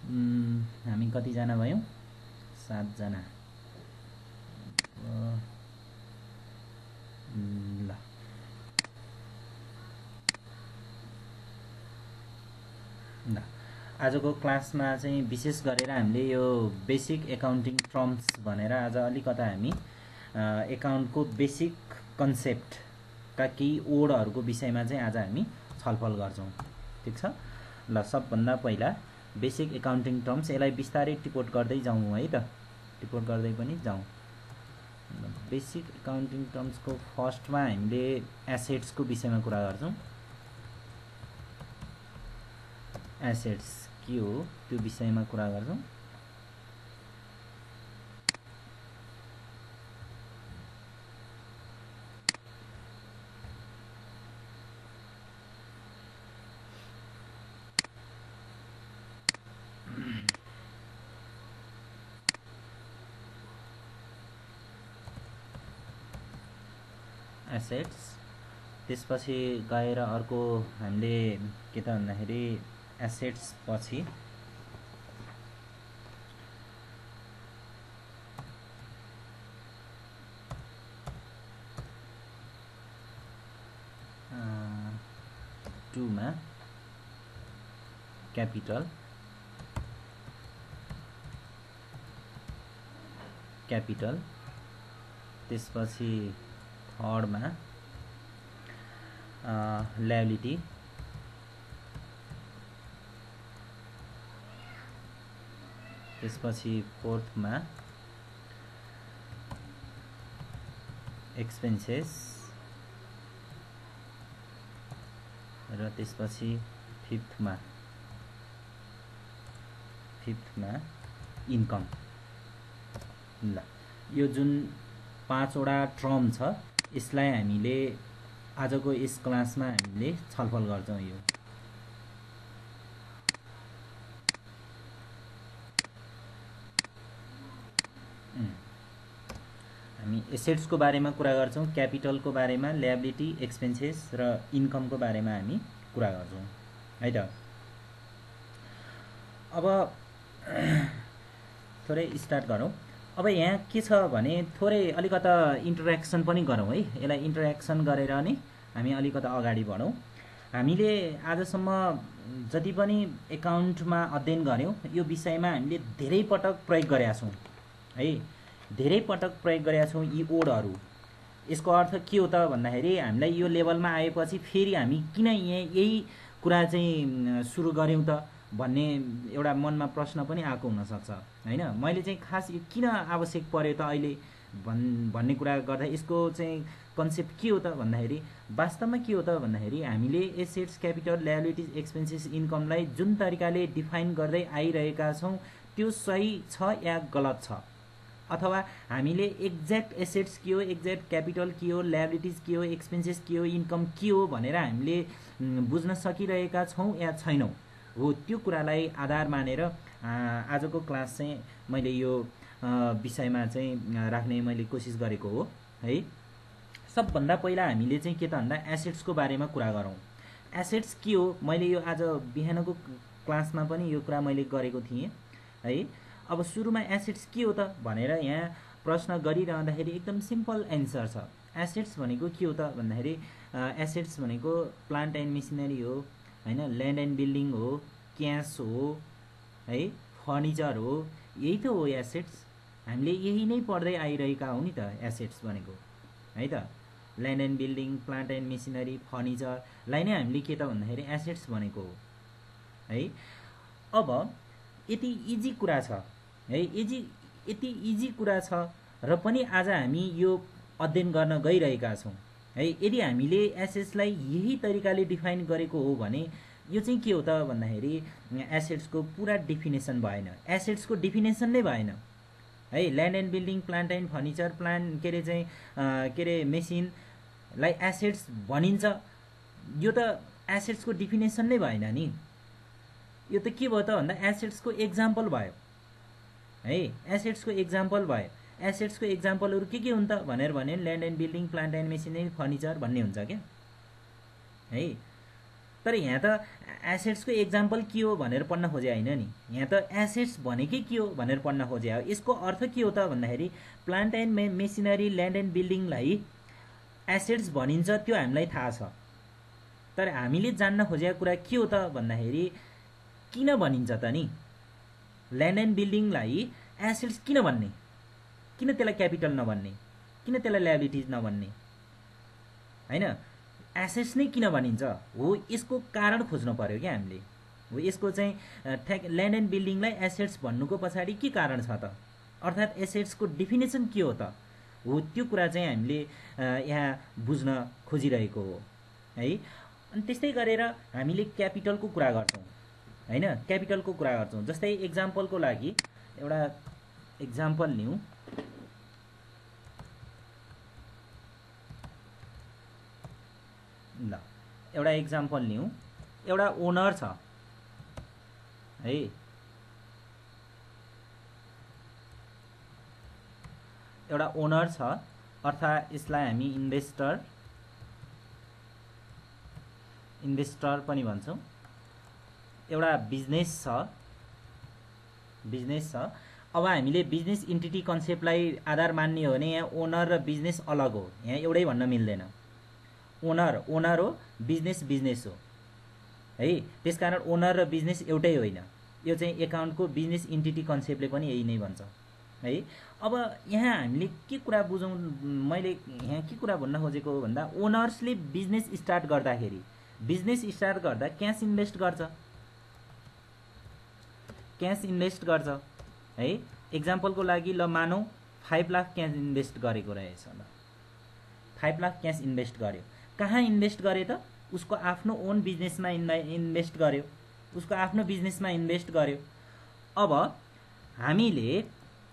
हामी कतिजना भयौँ? 7 जना। ल ल आजको क्लासमा चाहिँ विशेष गरेर हामीले यो बेसिक एकाउन्टिङ टर्म्स भनेर आज अलिकता हामी एकाउन्टको बेसिक कन्सेप्टका केही वर्डहरूको विषयमा चाहिँ आज हामी छलफल गर्छौँ। ठिक छ? ल सबभन्दा पहिला बेसिक एकाउन्टिङ टर्म्स, यसलाई बिस्तारै टिपोट गर्दै जाउँ है त, टिपोट गर्दै पनि जाउँ। बेसिक एकाउन्टिङ टर्म्सको फर्स्टमा हामीले एसेट्सको विषयमा कुरा गर्छौँ। एसेट्स के हो त्यो विषयमा कुरा गर्छौँ। एसेट्स, त्यसपछि गएर अर्को हामीले के त भन्दाखेरि एसेट्स पछि टुमा क्यापिटल, क्यापिटल, त्यसपछि थर्डमा लायबिलिटी, त्यसपछि फोर्थमा एक्सपेन्सेस र त्यसपछि फिफ्थमा इन्कम। ल यो जुन 5 वटा टर्म छ यसलाई हामीले आजको यस क्लासमा हामीले छलफल गर्छौँ। यो हामी एसेट्सको बारेमा कुरा गर्छौँ, क्यापिटलको बारेमा, लायबिलिटी, एक्सपेन्सेस र इन्कमको बारेमा हामी कुरा गर्छौँ है त। अब थोरै स्टार्ट गरौँ। अब यहाँ के छ भने थोरै अलिकता इन्टरेक्सन पनि गरौँ है। यसलाई इन्टरेक्सन गरेर नि हामी अलिकता अगाडि बढौँ। हामीले आजसम्म जति पनि एकाउन्टमा अध्ययन गऱ्यौँ यो विषयमा हामीले धेरै पटक प्रयोग गरेका छौँ है, धेरै पटक प्रयोग गरेका छौँ यी वर्डहरू। यसको अर्थ के हो त भन्दाखेरि हामीलाई यो लेभलमा आएपछि फेरि हामी किन यही कुरा चाहिँ सुरु गऱ्यौँ त भन्ने एउटा मनमा प्रश्न पनि आएको हुनसक्छ होइन। मैले चाहिँ खास यो किन आवश्यक पर्यो त अहिले भन्ने कुरा गर्दा यसको चाहिँ कन्सेप्ट के हो त भन्दाखेरि वास्तवमा के हो त भन्दाखेरि हामीले एसेट्स, क्यापिटल, लायबिलिटिज, एक्सपेन्सेस, इन्कमलाई जुन तरिकाले डिफाइन गर्दै आइरहेका छौँ त्यो सही छ या गलत छ, अथवा हामीले एक्ज्याक्ट एसेट्स के हो, एक्ज्याक्ट क्यापिटल के हो, लायबिलिटिज के हो, एक्सपेन्सेस के हो, इन्कम के हो भनेर हामीले बुझ्न सकिरहेका छौँ या छैनौँ हो, त्यो कुरालाई आधार मानेर आजको क्लास चाहिँ मैले यो विषयमा चाहिँ राख्ने मैले कोसिस गरेको हो है। सबभन्दा पहिला हामीले चाहिँ के त भन्दा एसेट्सको बारेमा कुरा गरौँ। एसेट्स के हो, मैले यो आज बिहानको क्लासमा पनि यो कुरा मैले गरेको थिएँ है। अब सुरुमा एसेट्स के हो त भनेर यहाँ प्रश्न गरिरहँदाखेरि एकदम सिम्पल एन्सर छ। एसेट्स भनेको के हो त भन्दाखेरि एसेट्स भनेको प्लान्ट एन्ड मेसिनरी हो होइन, ल्यान्ड एन्ड बिल्डिङ हो, क्यास हो है, फर्निचर हो, यही त हो एसेट्स। हामीले यही नै पढ्दै आइरहेका हौँ नि त एसेट्स भनेको है त। Land and building, plant and machinery, फर्निचरलाई नै हामीले के त भन्दाखेरि एसेट्स भनेको हो है। अब यति इजी कुरा छ है, यति इजी कुरा छ र पनि आज हामी यो अध्ययन गर्न गइरहेका छौँ है। यदि हामीले एसेट्सलाई यही तरिकाले डिफाइन गरेको हो भने यो चाहिँ के हो त भन्दाखेरि एसेट्सको पुरा डिफिनेसन भएन, एसेट्सको डिफिनेसन नै भएन है। Land and building, plant and furniture, के अरे चाहिँ के अरे मेसिनलाई एसेट्स भनिन्छ, यो त एसेट्सको डिफिनेसन नै भएन नि। यो त के भयो त भन्दा एसेट्सको एक्जाम्पल भयो है, एसेट्सको एक्जाम्पल भयो। एसेट्सको एक्जाम्पलहरू के हुन् त भनेर भने land and building, plant and machinery, furniture भन्ने हुन्छ क्या है। तर यहाँ त एसेट्सको एक्जाम्पल के हो भनेर पढ्न खोजे होइन नि, यहाँ त एसेट्स भनेकै के हो भनेर पढ्न खोजे हो। यसको अर्थ के हो त भन्दाखेरि plant and machinery land and बिल्डिङलाई एसेट्स भनिन्छ, त्यो हामीलाई थाहा छ। तर हामीले जान्न खोजेको कुरा के हो त भन्दाखेरि किन भनिन्छ त नि ल्यान्ड एन्ड बिल्डिङलाई एसेट्स किन भन्ने, किन त्यसलाई क्यापिटल नभन्ने, किन त्यसलाई ल्याबिलिटिज नभन्ने होइन, एसेट्स नै किन भनिन्छ हो, यसको कारण खोज्नु पर्यो क्या हामीले। हो यसको चाहिँ ल्यान्ड एन्ड बिल्डिङलाई एसेट्स भन्नुको पछाडि के कारण छ त, अर्थात् एसेट्सको डेफिनेसन के हो त, हो त्यो कुरा चाहिँ हामीले यहाँ बुझ्न खोजिरहेको हो है। अनि त्यस्तै गरेर हामीले क्यापिटलको कुरा गर्छौँ होइन, क्यापिटलको कुरा गर्छौँ। जस्तै एक्जाम्पलको लागि एउटा एक्जाम्पल लिउँ, ल एउटा एक्जाम्पल लिउँ, एउटा ओनर छ है, एउटा ओनर छ अर्थात् यसलाई हामी इन्भेस्टर पनि भन्छौँ। एउटा बिजनेस छ। अब हामीले बिजनेस इन्टिटी कन्सेप्टलाई आधार मान्ने हो भने यहाँ ओनर र बिजनेस अलग हो, यहाँ एउटै भन्न मिल्दैन। ओनर हो, बिजनेस हो है, त्यसकारण ओनर र बिजनेस एउटै होइन। यो चाहिँ एकाउन्टको बिजनेस इन्टिटी कन्सेप्टले पनि यही नै भन्छ है। अब यहाँ हामीले के कुरा बुझौँ, मैले यहाँ के कुरा भन्न खोजेको हो भन्दा ओनर्सले बिजनेस स्टार्ट गर्दा क्यास इन्भेस्ट गर्छ है। एक्जाम्पलको लागि ल मानौँ 5 लाख क्यास इन्भेस्ट गरेको रहेछ, ल 5 लाख क्यास इन्भेस्ट गर्यो। कहाँ इन्भेस्ट गरे त, उसको आफ्नो ओन बिजनेसमा इन्भेस्ट गर्यो, उसको आफ्नो बिजनेसमा इन्भेस्ट गर्यो। अब हामीले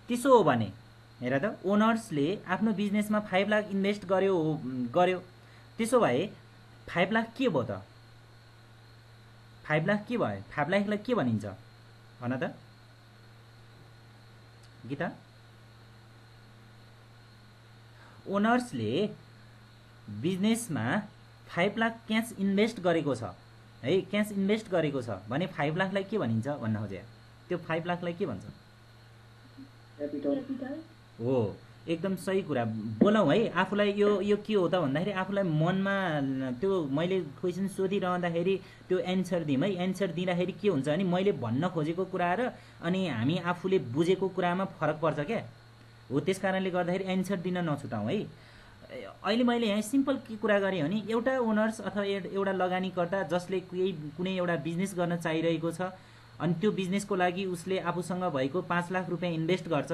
त्यसो हो भने हेर त, ओनर्सले आफ्नो बिजनेसमा 5 लाख इन्भेस्ट गर्यो, त्यसो भए 5 लाख के भयो त, 5 लाख के भयो, 5 लाखलाई के भनिन्छ भन त गीता। ओनर्सले बिजनेसमा 5 लाख क्यास इन्भेस्ट गरेको छ है, क्यास इन्भेस्ट गरेको छ भने 5 लाखलाई के भनिन्छ भन्न खोजे, त्यो 5 लाखलाई के भन्छ, क्यापिटल हो। एकदम सही कुरा बोलौँ है। आफूलाई यो के हो त भन्दाखेरि आफूलाई मनमा त्यो मैले क्वेसन सोधिरहँदाखेरि त्यो एन्सर दिउँ है। एन्सर दिँदाखेरि के हुन्छ भने मैले भन्न खोजेको कुरा र अनि हामी आफूले बुझेको कुरामा फरक पर्छ क्या हो, त्यस कारणले गर्दाखेरि एन्सर दिन नछुटाउँ है। अहिले मैले यहाँ सिम्पल के कुरा गरेँ भने एउटा ओनर्स अथवा एउटा लगानीकर्ता जसले कुनै एउटा बिजनेस गर्न चाहिरहेको छ अनि त्यो बिजनेसको लागि उसले आफूसँग भएको 5 लाख रुपियाँ इन्भेस्ट गर्छ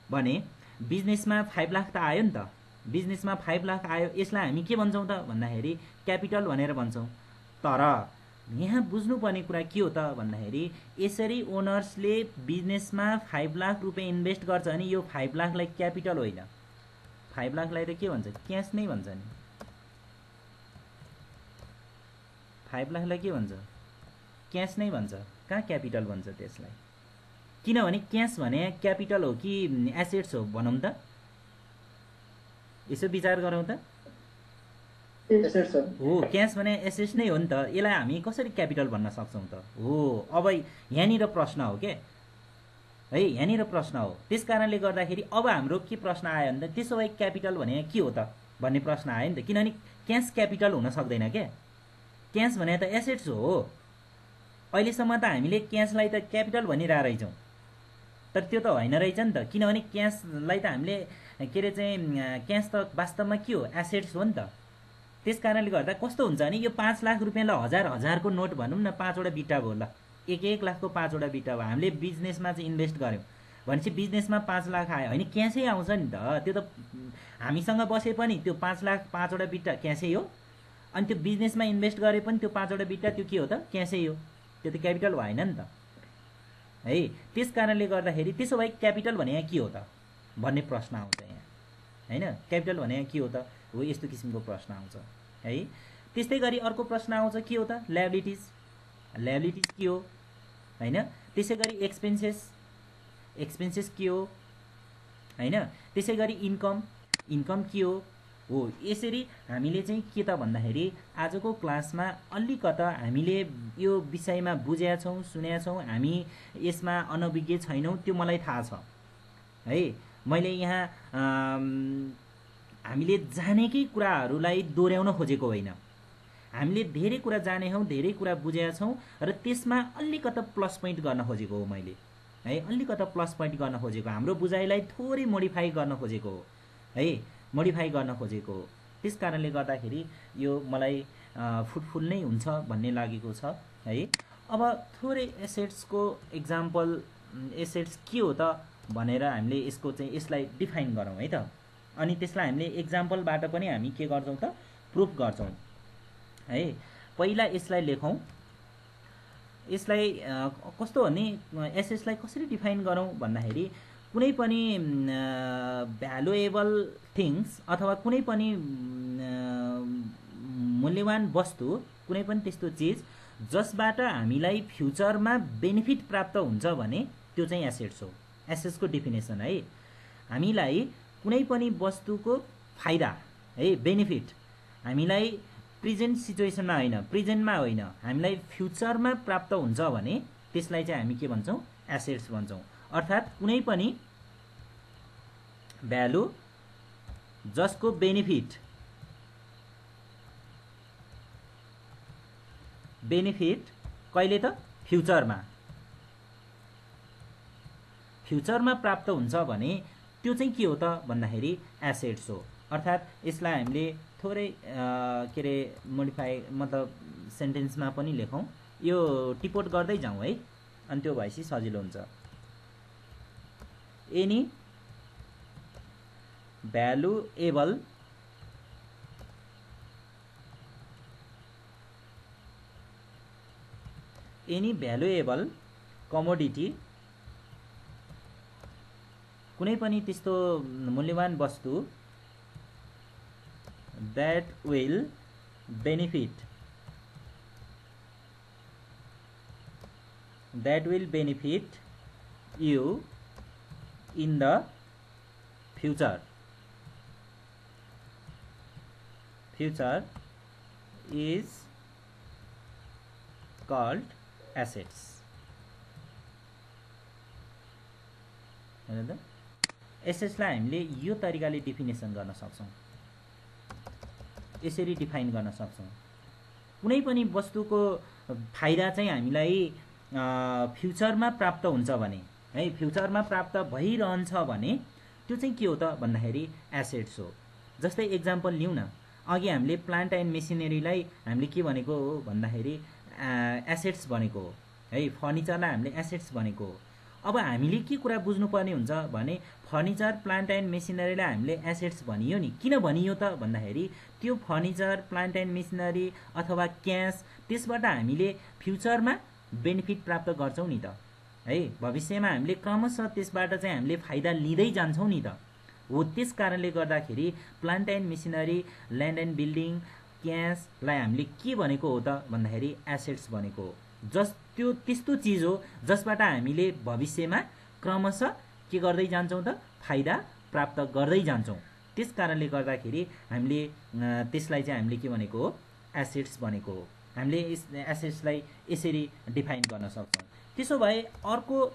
भने बिजनेसमा 5 लाख त आयो नि त, बिजनेसमा 5 लाख आयो, यसलाई हामी के भन्छौँ त भन्दाखेरि क्यापिटल भनेर भन्छौँ। तर यहाँ बुझ्नुपर्ने कुरा के हो त भन्दाखेरि यसरी ओनर्सले बिजनेसमा 5 लाख रुपियाँ इन्भेस्ट गर्छ भने यो 5 लाखलाई क्यापिटल होइन, 5 लाखलाई त के भन्छ, क्यास नै भन्छ नि। 5 लाखलाई के भन्छ, क्यास नै भन्छ, कहाँ क्यापिटल भन्छ त्यसलाई। किनभने क्यास भने क्यापिटल हो कि एसेट्स हो भनौँ त, यसो विचार गरौँ त। एसेट्स हो, क्यास भने एसेट्स नै हो नि त, यसलाई हामी कसरी क्यापिटल भन्न सक्छौँ त। हो अब यहाँनिर प्रश्न हो के है, यहाँनिर प्रश्न हो। त्यस कारणले गर्दाखेरि अब हाम्रो के प्रश्न आयो भने त त्यसो भए क्यापिटल भने के हो त भन्ने प्रश्न आयो नि त, किनभने क्यास क्यापिटल हुन सक्दैन क्या, क्यास भने त एसेट्स हो। अहिलेसम्म त हामीले क्यासलाई त क्यापिटल भनिरहेको रहेछौँ, तर त्यो त होइन रहेछ नि त, किनभने क्यासलाई त हामीले के अरे चाहिँ क्यास त वास्तवमा के हो, एसेट्स हो नि त। त्यस कारणले गर्दा कस्तो हुन्छ भने यो 5 लाख रुपियाँलाई हजारको नोट भनौँ न, 5वटा बिटा भयो, ल 1 लाखको 5वटा बिटा भयो, हामीले बिजनेसमा चाहिँ इन्भेस्ट गऱ्यौँ भनेपछि बिजनेसमा 5 लाख आयो होइन, क्यासै आउँछ नि त। त्यो त हामीसँग बसे पनि त्यो 5 लाख 5वटा बिटा क्यासै हो, अनि त्यो बिजनेसमा इन्भेस्ट गरे पनि त्यो 5वटा बिटा त्यो के हो त, क्यासै हो, त्यो त क्यापिटल भएन नि त है। त्यस कारणले गर्दाखेरि त्यसो भए क्यापिटल भने यहाँ के हो त भन्ने प्रश्न आउँछ यहाँ होइन, क्यापिटल भने यहाँ के हो त, हो यस्तो किसिमको प्रश्न आउँछ है। त्यस्तै गरी अर्को प्रश्न आउँछ के हो त, ल्याबिलिटिज के हो होइन। त्यसै गरी एक्सपेन्सेस के हो होइन। त्यसै गरी इन्कम के हो हो। यसरी हामीले चाहिँ के त भन्दाखेरि आजको क्लासमा अलिकता हामीले यो विषयमा बुझेका छौँ, सुनेका छौँ, हामी यसमा अनभिज्ञ छैनौँ, त्यो मलाई थाहा छ है। मैले यहाँ हामीले जानेकै कुराहरूलाई दोहोऱ्याउन खोजेको होइन। हामीले धेरै कुरा जानेछौँ, धेरै कुरा बुझेका छौँ र त्यसमा अलिकता प्लस पोइन्ट गर्न खोजेको हो मैले है, अलिकता प्लस पोइन्ट गर्न खोजेको, हाम्रो बुझाइलाई थोरै मोडिफाई गर्न खोजेको हो है, मोडिफाई गर्न खोजेको हो। त्यस कारणले गर्दाखेरि यो मलाई फ्रुटफुल नै हुन्छ भन्ने लागेको छ है। अब थोरै एसेट्सको एक्जाम्पल, एसेट्स के हो त भनेर हामीले यसलाई डिफाइन गरौँ है त। अनि त्यसलाई हामीले एक्जाम्पलबाट पनि हामी के गर्छौँ त, प्रुफ गर्छौँ है। पहिला यसलाई लेखौँ। यसलाई कस्तो भने एसेट्सलाई कसरी डिफाइन गरौँ भन्दाखेरि कुनै पनि भ्यालुएबल थिङ्स अथवा कुनै पनि मूल्यवान वस्तु, कुनै पनि त्यस्तो चिज जसबाट हामीलाई फ्युचरमा बेनिफिट प्राप्त हुन्छ भने त्यो चाहिँ एसेट्स हो। एसेट्सको डेफिनेसन है, हामीलाई कुनै पनि वस्तुको फाइदा है, बेनिफिट हामीलाई प्रेजेन्ट सिचुएसनमा होइन, प्रेजेन्टमा होइन, हामीलाई फ्युचरमा प्राप्त हुन्छ भने त्यसलाई चाहिँ हामी के भन्छौँ, एसेट्स भन्छौँ। अर्थात् कुनै पनि भ्यालु जसको बेनिफिट कहिले त फ्युचरमा प्राप्त हुन्छ भने त्यो चाहिँ के हो त भन्दाखेरि एसेट्स हो। अर्थात् यसलाई हामीले थोरै के अरे मोडिफाई मतलब सेन्टेन्समा पनि लेखौँ, यो टिपोट गर्दै जाउँ है, अनि त्यो भएपछि सजिलो हुन्छ। एनी भ्यालुएबल कमोडिटी, कुनै पनि त्यस्तो मूल्यवान वस्तु that will benefit you in the future is called assets। हैन त, एसेट्सलाई हामीले यो तरिकाले डेफिनेसन गर्न सक्छौँ, यसरी डिफाइन गर्न सक्छौँ। कुनै पनि वस्तुको फाइदा चाहिँ हामीलाई फ्युचरमा प्राप्त हुन्छ भने है, फ्युचरमा प्राप्त भइरहन्छ भने त्यो चाहिँ के हो त भन्दाखेरि एसेट्स हो। जस्तै एक्जाम्पल लिउँ न, अघि हामीले प्लान्ट एन्ड मेसिनरीलाई हामीले के भनेको हो भन्दाखेरि एसेट्स भनेको हो है, फर्निचरलाई हामीले एसेट्स भनेको हो। अब हामीले के कुरा बुझ्नुपर्ने हुन्छ भने फर्निचर, प्लान्ट एन्ड मेसिनरीलाई हामीले एसेट्स भनियो नि, किन भनियो त भन्दाखेरि त्यो फर्निचर, प्लान्ट एन्ड मेसिनरी अथवा क्यास, त्यसबाट हामीले फ्युचरमा बेनिफिट प्राप्त गर्छौँ नि त है, भविष्यमा हामीले क्रमशः त्यसबाट चाहिँ हामीले फाइदा लिँदै जान्छौँ नि त हो। त्यस कारणले गर्दाखेरि plant and machinery, land and building, क्यासलाई हामीले के भनेको हो त भन्दाखेरि एसेट्स भनेको हो। त्यो त्यस्तो चिज हो जसबाट हामीले भविष्यमा क्रमशः के गर्दै जान्छौँ त, फाइदा प्राप्त गर्दै जान्छौँ। त्यस कारणले गर्दाखेरि हामीले त्यसलाई चाहिँ हामीले के भनेको हो, एसेट्स भनेको हो। हामीले एसेट्सलाई यसरी डिफाइन गर्न सक्छौँ। त्यसो भए अर्को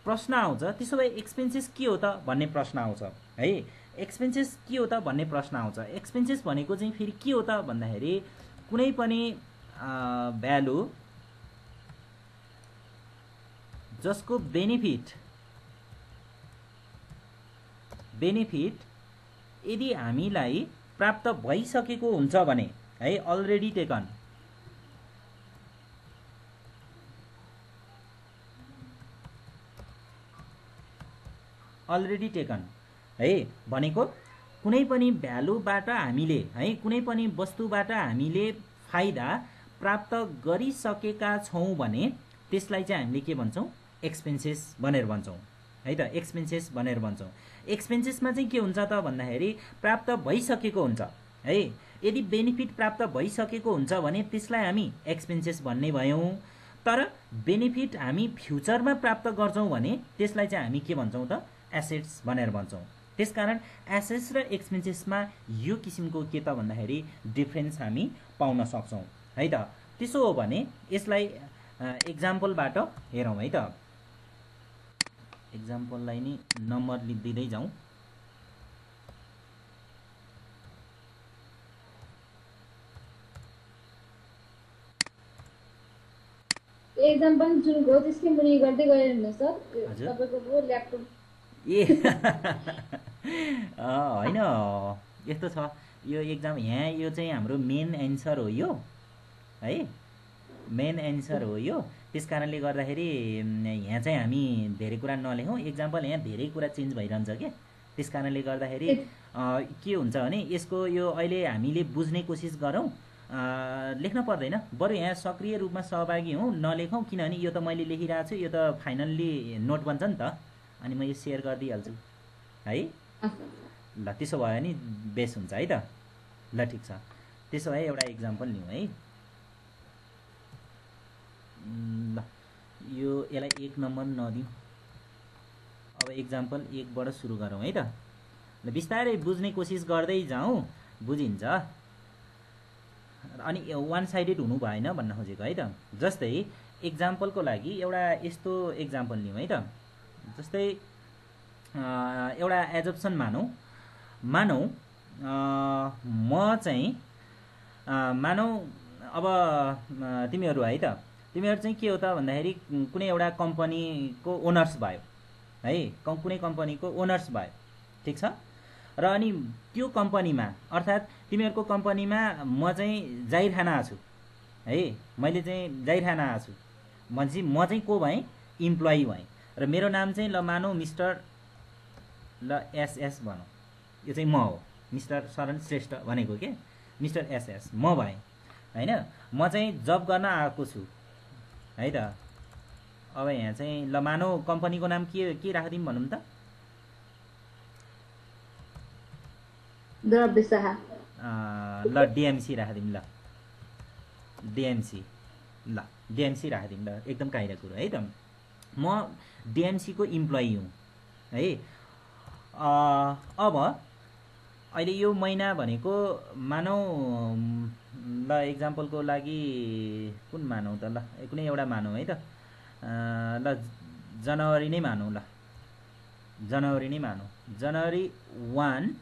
प्रश्न आउँछ, त्यसो भए एक्सपेन्सेस के हो त भन्ने प्रश्न आउँछ है। एक्सपेन्सेस के हो त भन्ने प्रश्न आउँछ। एक्सपेन्सेस भनेको चाहिँ फेरि के हो त भन्दाखेरि कुनै पनि भ्यालु जसको बेनिफिट यदि हामीलाई प्राप्त भइसकेको हुन्छ भने है, अलरेडी टेकन है, भनेको कुनै पनि भ्यालुबाट हामीले है, कुनै पनि वस्तुबाट हामीले फाइदा प्राप्त गरिसकेका छौँ भने त्यसलाई चाहिँ हामीले के भन्छौँ, एक्सपेन्सेस भनेर भन्छौँ है त, एक्सपेन्सेस भनेर भन्छौँ। एक्सपेन्सेसमा चाहिँ के हुन्छ त भन्दाखेरि प्राप्त भइसकेको हुन्छ है, यदि बेनिफिट प्राप्त भइसकेको हुन्छ भने त्यसलाई हामी एक्सपेन्सेस भन्ने भयौँ। तर बेनिफिट हामी फ्युचरमा प्राप्त गर्छौँ भने त्यसलाई चाहिँ हामी के भन्छौँ त, एसेट्स भनेर भन्छौँ। त्यसकारण एसेस र एक्सपेन्सेसमा यो किसिमको के त भन्दाखेरि डिफरेन्स हामी पाउन सक्छौँ है त। त्यसो हो भने यसलाई एक्जाम्पलबाट हेरौँ है त। एक्जाम्पललाई नि नम्बर दिँदै जाउँ। एक्जाम्पल जुन हो त्यसकै मुनि गर्दै गयो नि सर तपाईको ल्यापटप ए होइन यस्तो छ यो एक्जाम यहाँ यो चाहिँ हाम्रो मेन एन्सर हो यो है, मेन एन्सर हो यो। त्यस कारणले गर्दाखेरि यहाँ चाहिँ हामी धेरै कुरा नलेखौँ। एक्जाम्पल यहाँ धेरै कुरा चेन्ज भइरहन्छ क्या। त्यस कारणले गर्दाखेरि के हुन्छ भने यसको यो अहिले हामीले बुझ्ने कोसिस गरौँ, लेख्न पर्दैन। बरु यहाँ सक्रिय रूपमा सहभागी हौँ, नलेखौँ। किनभने यो त मैले लेखिरहेको छु, यो त फाइनल्ली नोट बन्छ नि त, अनि म यो सेयर गरिदिइहाल्छु है। ल त्यसो भयो भने बेस हुन्छ है त। ल ठिक छ, त्यसो भए एउटा एक्जाम्पल लिउँ है। ल यो यसलाई 1 नम्बर नदिउँ, अब एक्जाम्पल 1 बाट सुरु गरौँ है त। ल बिस्तारै बुझ्ने कोसिस गर्दै जाउँ, बुझिन्छ। अनि वान साइडेड हुनु भएन भन्न खोजेको है त। जस्तै एक्जाम्पलको लागि एउटा यस्तो एक्जाम्पल लिउँ है त। जस्तै एउटा एजप्सन मानौँ म चाहिँ मानौँ अब तिमीहरू है त, तिमीहरू चाहिँ के हो त भन्दाखेरि कुनै एउटा कम्पनीको ओनर्स भयो है, कुनै कम्पनीको ओनर्स भयो, ठिक छ। र अनि त्यो कम्पनीमा अर्थात् तिमीहरूको कम्पनीमा म चाहिँ जाहिर खान आएको छु है, मैले चाहिँ जाहिर खान आएको छु भनेपछि म चाहिँ को भएँ, इम्प्लोइ भएँ। र मेरो नाम चाहिँ ल मानौँ मिस्टर ल एसएस भनौँ, यो चाहिँ म हो, मिस्टर शरण श्रेष्ठ भनेको के, मिस्टर एसएस म भएँ होइन। म चाहिँ जब गर्न आएको छु है त। अब यहाँ चाहिँ ल मानौँ कम्पनीको नाम के राखिदिउँ भनौँ त, ल डिएमसी राखिदिउँ। ल डिएमसी, ल डिएमसी राखिदिउँ। ल एकदम काइरा कुरो है त। म डिएमसी को इम्प्लोइ हुँ है। अब अहिले यो महिना भनेको मानौँ ल एक्जाम्पलको लागि कुन मानौँ त, ल कुनै एउटा मानौँ है त। ल जनवरी नै मानौँ, ल जनवरी नै मानौँ। जनवरी 1,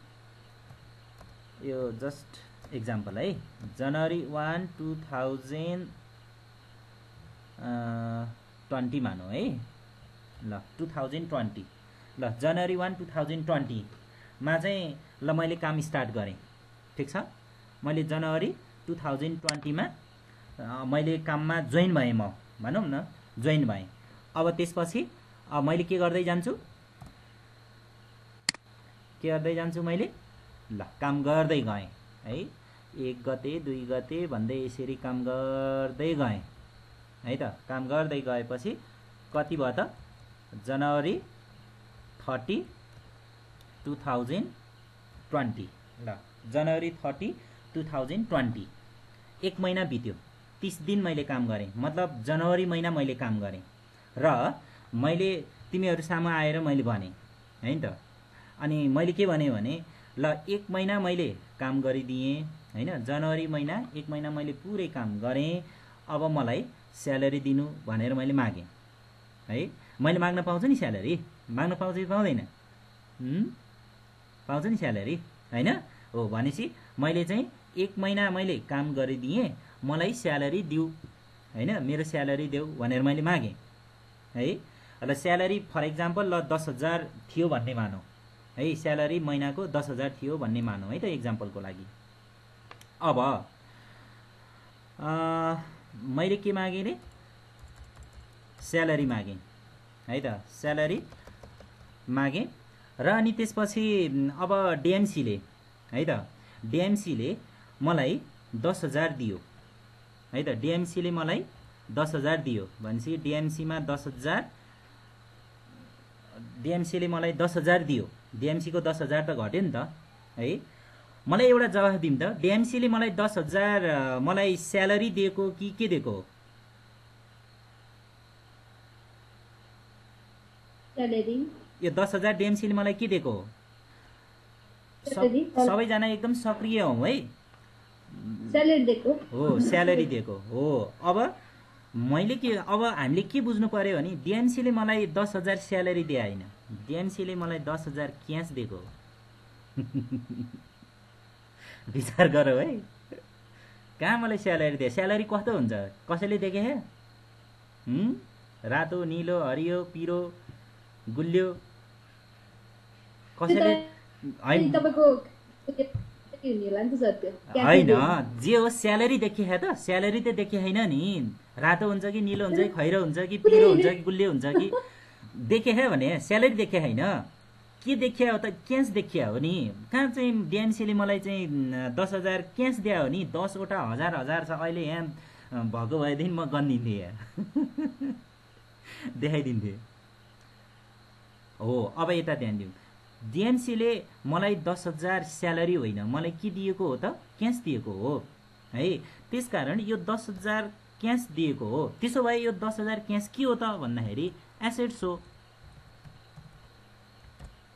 यो जस्ट एक्जाम्पल है। जनवरी 1, 2020 मानौँ है। ल 2020, ल जनवरी 1, 2020 मा चाहिँ ल मैले काम स्टार्ट गरेँ, ठिक छ। मैले जनवरी 2020 मा मैले काममा जोइन भएँ, म भनौँ न जोइन भएँ। अब त्यसपछि मैले के गर्दै जान्छु मैले, ल काम गर्दै गएँ है। 1 गते 2 गते भन्दै यसरी काम गर्दै गएँ है त। काम गर्दै गएपछि कति भयो त, जनवरी 30, 2020, ल जनवरी 30, 2020 1 महिना बित्यो, 30 दिन मैले काम गरेँ, मतलब जनवरी महिना मैले काम गरेँ। र मैले तिमीहरू सामु आएर मैले भने हैन त। अनि मैले के भने ल 1 महिना मैले काम गरिदिएँ हैन, जनवरी महिना 1 महिना मैले पुरै काम गरेँ, अब मलाई स्यालेरी दिनु भनेर मैले मागेँ है। मैले माग्न पाउँछु नि स्यालेरी, माग्न पाउँछु कि पाउँदैन, पाउँछ नि स्यालेरी हैन हो। भनेपछि मैले चाहिँ 1 महिना मैले काम गरिदिएँ, मलाई स्यालेरी दिऊ हैन, मेरो स्यालेरी देऊ भनेर मैले मागेँ है। ल स्यालेरी फर एक्जाम्पल ल 10,000 थियो भन्ने मानौँ है, स्यालेरी महिनाको 10,000 थियो भन्ने मानौँ है त एक्जाम्पलको लागि। अब मैले के मागेँ रे, स्यालेरी मागेँ है त, स्यालेरी मागेँ। र अनि त्यसपछि अब डिएमसीले है त, डिएमसीले मलाई 10,000 दियो है त। डिएमसीले मलाई 10,000 दियो भनेपछि डिएमसीमा 10,000, डिएमसीले मलाई 10,000 दियो, डिएमसी को 10,000 त घट्यो नि त है। मलाई एउटा जवाफ दिउँ त, डिएमसीले मलाई 10,000 मलाई स्यालेरी दिएको कि के दिएको हो, स्यालेरी। यो 10,000 डिएमसीले मलाई के दिएको हो, सबैजना एकदम सक्रिय हौ है। स्यालेरी दिएको हो, स्यालेरी दिएको हो। अब मैले के, अब हामीले के बुझ्नु पर्यो भने डिएनसीले मलाई 10,000 स्यालेरी दिए होइन, डिएनसीले मलाई 10,000 क्यास दिएको विचार गर है। कहाँ मलाई स्यालेरी दिए? स्यालेरी कस्तो हुन्छ कसैले देखे हे? रातो, नीलो, हरियो, पिरो, गुल्यो कसैले होइन, जे हो स्यालेरी देखिए त, स्यालेरी त देखे होइन नि। रातो हुन्छ कि नीलो हुन्छ कि खैरो हुन्छ कि पिरो हुन्छ कि गुल्यो हुन्छ कि देखे है भने स्यालेरी देखे होइन। के देखिया हो त? क्यास देखिया हो नि। कहाँ चाहिँ डिएनसीले मलाई चाहिँ 10,000 क्यास दिया हो नि। 10वटा हजार छ। अहिले यहाँ भएको भएदेखि म गनिदिन्थेँ यहाँ देखाइदिन्थेँ। हो, अब यता ध्यान दिउँ। डिएनसीले मलाई 10,000 स्यालेरी होइन, मलाई के दिएको हो त? क्यास दिएको हो है। त्यसकारण यो 10,000 क्यास दिएको हो। त्यसो भए यो 10,000 क्यास के हो त भन्दाखेरि एसेट्स हो।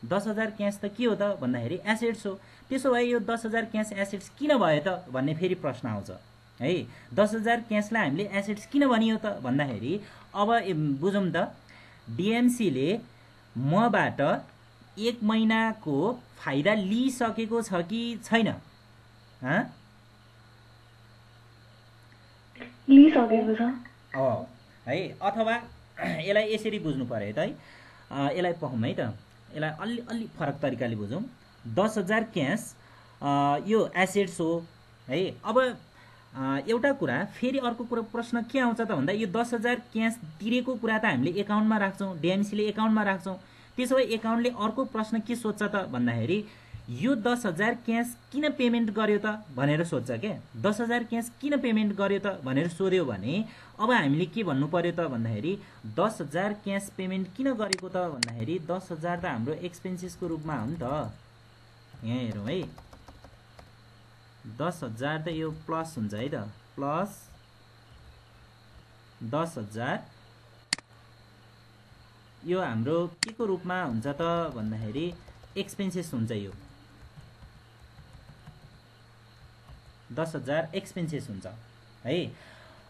10,000 क्यास त के हो त भन्दाखेरि एसेट्स हो। त्यसो भए यो 10,000 क्यास एसेट्स किन भयो त भन्ने फेरि प्रश्न आउँछ है। 10,000 क्यासलाई हामीले एसेट्स किन भनियो त भन्दाखेरि अब बुझौँ त। डिएनसीले मबाट 1 महिनाको फाइदा लिइसकेको छ कि छैन? लिइसकेको छ है। अथवा यसलाई यसरी बुझ्नु पर्यो त है। यसलाई पहौँ है त, यसलाई अलि फरक तरिकाले बुझौँ। 10,000 क्यास यो एसेट्स हो है। अब एउटा कुरा फेरि अर्को कुरा प्रश्न के आउँछ त भन्दा यो 10,000 क्यास तिरेको कुरा त हामीले एकाउन्टमा राख्छौँ, डिएनसीले एकाउन्टमा राख्छौँ। त्यसो भए एकाउन्टले अर्को प्रश्न के सोध्छ त भन्दाखेरि यो 10,000 क्यास किन पेमेन्ट गर्यो त भनेर सोध्छ के। 10,000 क्यास किन पेमेन्ट गर्यो त भनेर सोध्यो भने अब हामीले के भन्नु पर्यो त भन्दाखेरि 10,000 क्यास पेमेन्ट किन गरेको त भन्दाखेरि 10,000 त हाम्रो एक्सपेन्सेसको रूपमा हो नि त। यहाँ हेरौँ है, 10,000 त यो प्लस हुन्छ है त, प्लस 10,000 यो हाम्रो के को रूपमा हुन्छ त भन्दाखेरि एक्सपेन्सेस हुन्छ। यो 10,000 एक्सपेन्सेस हुन्छ है।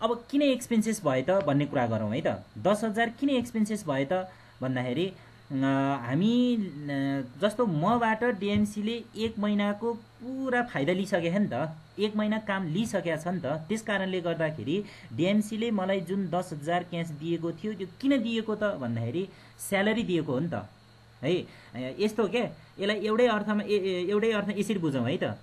अब किन एक्सपेन्सेस भयो त भन्ने कुरा गरौँ है त। 10,000 किन एक्सपेन्सेस भयो त भन्दाखेरि हामी जस्तो मबाट डिएनसीले 1 महिनाको पुरा फाइदा लिइसके नि त, 1 महिना काम लिइसकेको छ नि त। त्यस कारणले गर्दाखेरि डिएनसीले मलाई जुन 10,000 क्यास दिएको थियो त्यो किन दिएको त भन्दाखेरि स्यालेरी दिएको हो नि त है। यस्तो के, यसलाई एउटै अर्थ यसरी बुझौँ है त।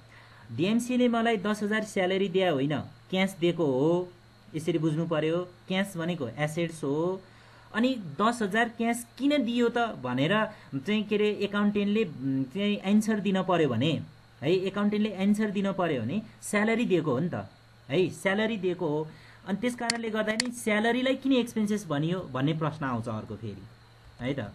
डिएनसीले मलाई 10,000 स्यालेरी दिया होइन, क्यास दिएको हो, यसरी बुझ्नु पर्यो। क्यास भनेको एसेट्स हो। अनि 10,000 क्यास किन दियो त भनेर चाहिँ के अरे एकाउन्टेन्टले चाहिँ एन्सर दिन पर्यो भने है, एकाउन्टेन्टले एन्सर दिन पर्यो भने स्यालेरी दिएको हो नि त है, स्यालेरी दिएको हो। अनि त्यस कारणले गर्दाखेरि स्यालेरीलाई किन एक्सपेन्सेस भनियो भन्ने प्रश्न आउँछ अर्को फेरि है त।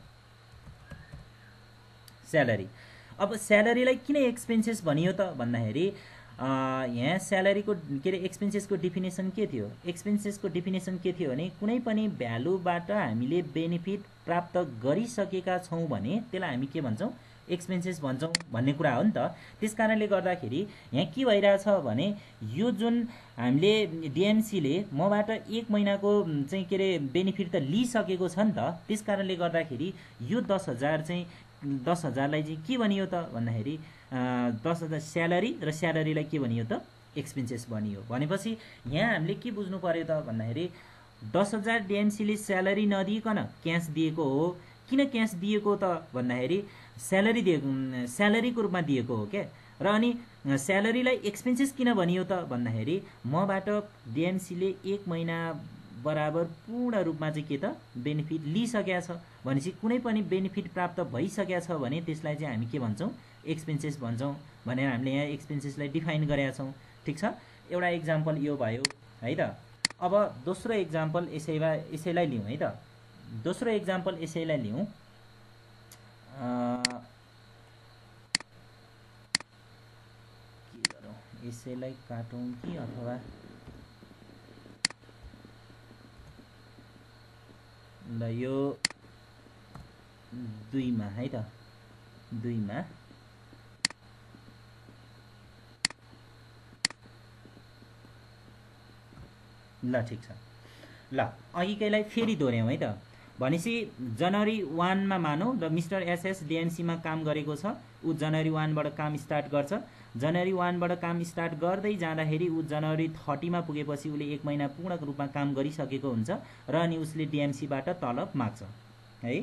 स्यालेरी, अब स्यालेरीलाई किन एक्सपेन्सेस भनियो त भन्दाखेरि यहाँ स्यालेरीको के अरे एक्सपेन्सेसको डिफिनेसन के थियो? एक्सपेन्सेसको डिफिनेसन के थियो भने कुनै पनि भ्यालुबाट हामीले बेनिफिट प्राप्त गरिसकेका छौँ भने त्यसलाई हामी के भन्छौँ? एक्सपेन्सेस भन्छौँ भन्ने कुरा हो नि त। त्यस कारणले गर्दाखेरि यहाँ के भइरहेछ भने यो जुन हामीले डिएनसीले मबाट 1 महिनाको चाहिँ के अरे बेनिफिट त लिइसकेको छ नि त। त्यस कारणले गर्दाखेरि यो 10,000 चाहिँ 10,000लाई चाहिँ के भनियो त भन्दाखेरि 10,000 स्यालेरी र स्यालेरीलाई के भनियो त? एक्सपेन्सेस भनियो। भनेपछि यहाँ हामीले के बुझ्नु पर्यो त भन्दाखेरि 10,000 डिएनसीले स्यालेरी नदिइकन क्यास दिएको हो। किन क्यास दिएको त भन्दाखेरि स्यालेरी दिएको, स्यालेरीको रूपमा दिएको हो क्या। र अनि स्यालेरीलाई एक्सपेन्सेस किन भनियो त भन्दाखेरि मबाट डिएनसीले 1 महिना बराबर पूर्ण रूपमा चाहिँ के त बेनिफिट लिइसकेको छ। भनेपछि कुनै पनि बेनिफिट प्राप्त भइसकेको छ भने त्यसलाई चाहिँ हामी के भन्छौँ? एक्सपेन्सेस भन्छौँ भनेर हामीले यहाँ एक्सपेन्सेसलाई डिफाइन गरेका छौँ। ठिक छ, एउटा इक्जाम्पल यो भयो है त। अब दोस्रो इक्जाम्पल यसैलाई लिउँ है त। दोस्रो इक्जाम्पल यसैलाई लिउँ। के गरौँ, यसैलाई काटौँ कि अथवा ल यो 2 मा है त, 2 मा ल ठिक छ। ल अघिकैलाई फेरि दोहोऱ्यौँ है त। भनेपछि जनवरी 1 मा मानौँ र मिस्टर एसएस डिएमसीमा काम गरेको छ, ऊ जनवरी 1 बाट काम स्टार्ट गर्छ। जनवरी 1 बाट काम स्टार्ट गर्दै जाँदाखेरि ऊ जनवरी 30 मा पुगेपछि उसले 1 महिना पूर्ण रूपमा काम गरिसकेको हुन्छ र अनि उसले डिएमसीबाट तलब माग्छ है,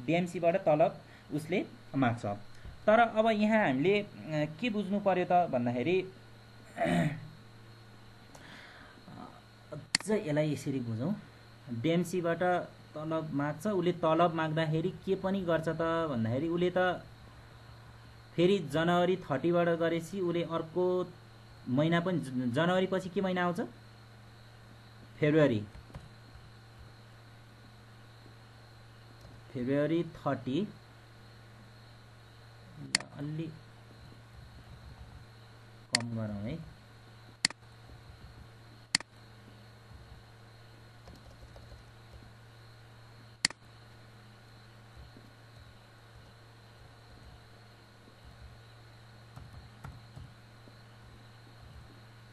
डिएमसीबाट तलब उसले माग्छ। तर अब यहाँ हामीले के बुझ्नु पर्यो त भन्दाखेरि यसलाई यसरी बुझौँ, डिएमसीबाट तलब माग्छ, उसले तलब माग्दाखेरि के पनि गर्छ त भन्दाखेरि उसले त फेरि जनवरी 30 बाट गरेपछि उसले अर्को महिना पनि, जनवरी पछि के महिना आउँछ? फेब्रुअरी 30 अलि कम गरौँ है,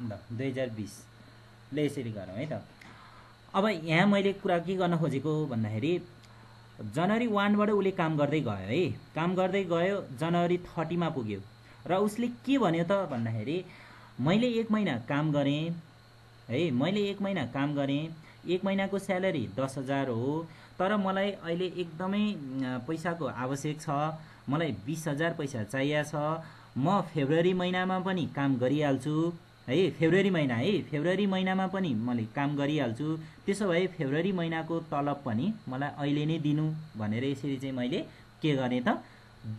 ल 2020 ले यसरी गरौँ है त। अब यहाँ मैले कुरा के गर्न खोजेको भन्दाखेरि जनवरी 1 बाट उसले काम गर्दै गयो है, काम गर्दै गयो, जनवरी 30 मा पुग्यो र उसले के भन्यो त भन्दाखेरि मैले 1 महिना काम गरेँ है, मैले 1 महिना काम गरेँ, 1 महिनाको स्यालेरी 10,000 हो, तर मलाई अहिले एकदमै पैसाको आवश्यक छ, मलाई 20,000 पैसा चाहिएको छ, म फेब्रुअरी महिनामा पनि काम गरिहाल्छु है, फेब्रुअरी महिना है, फेब्रुअरी महिनामा पनि मैले काम गरिहाल्छु, त्यसो भए फेब्रुअरी महिनाको तलब पनि मलाई अहिले नै दिनु भनेर यसरी चाहिँ मैले के गरेँ त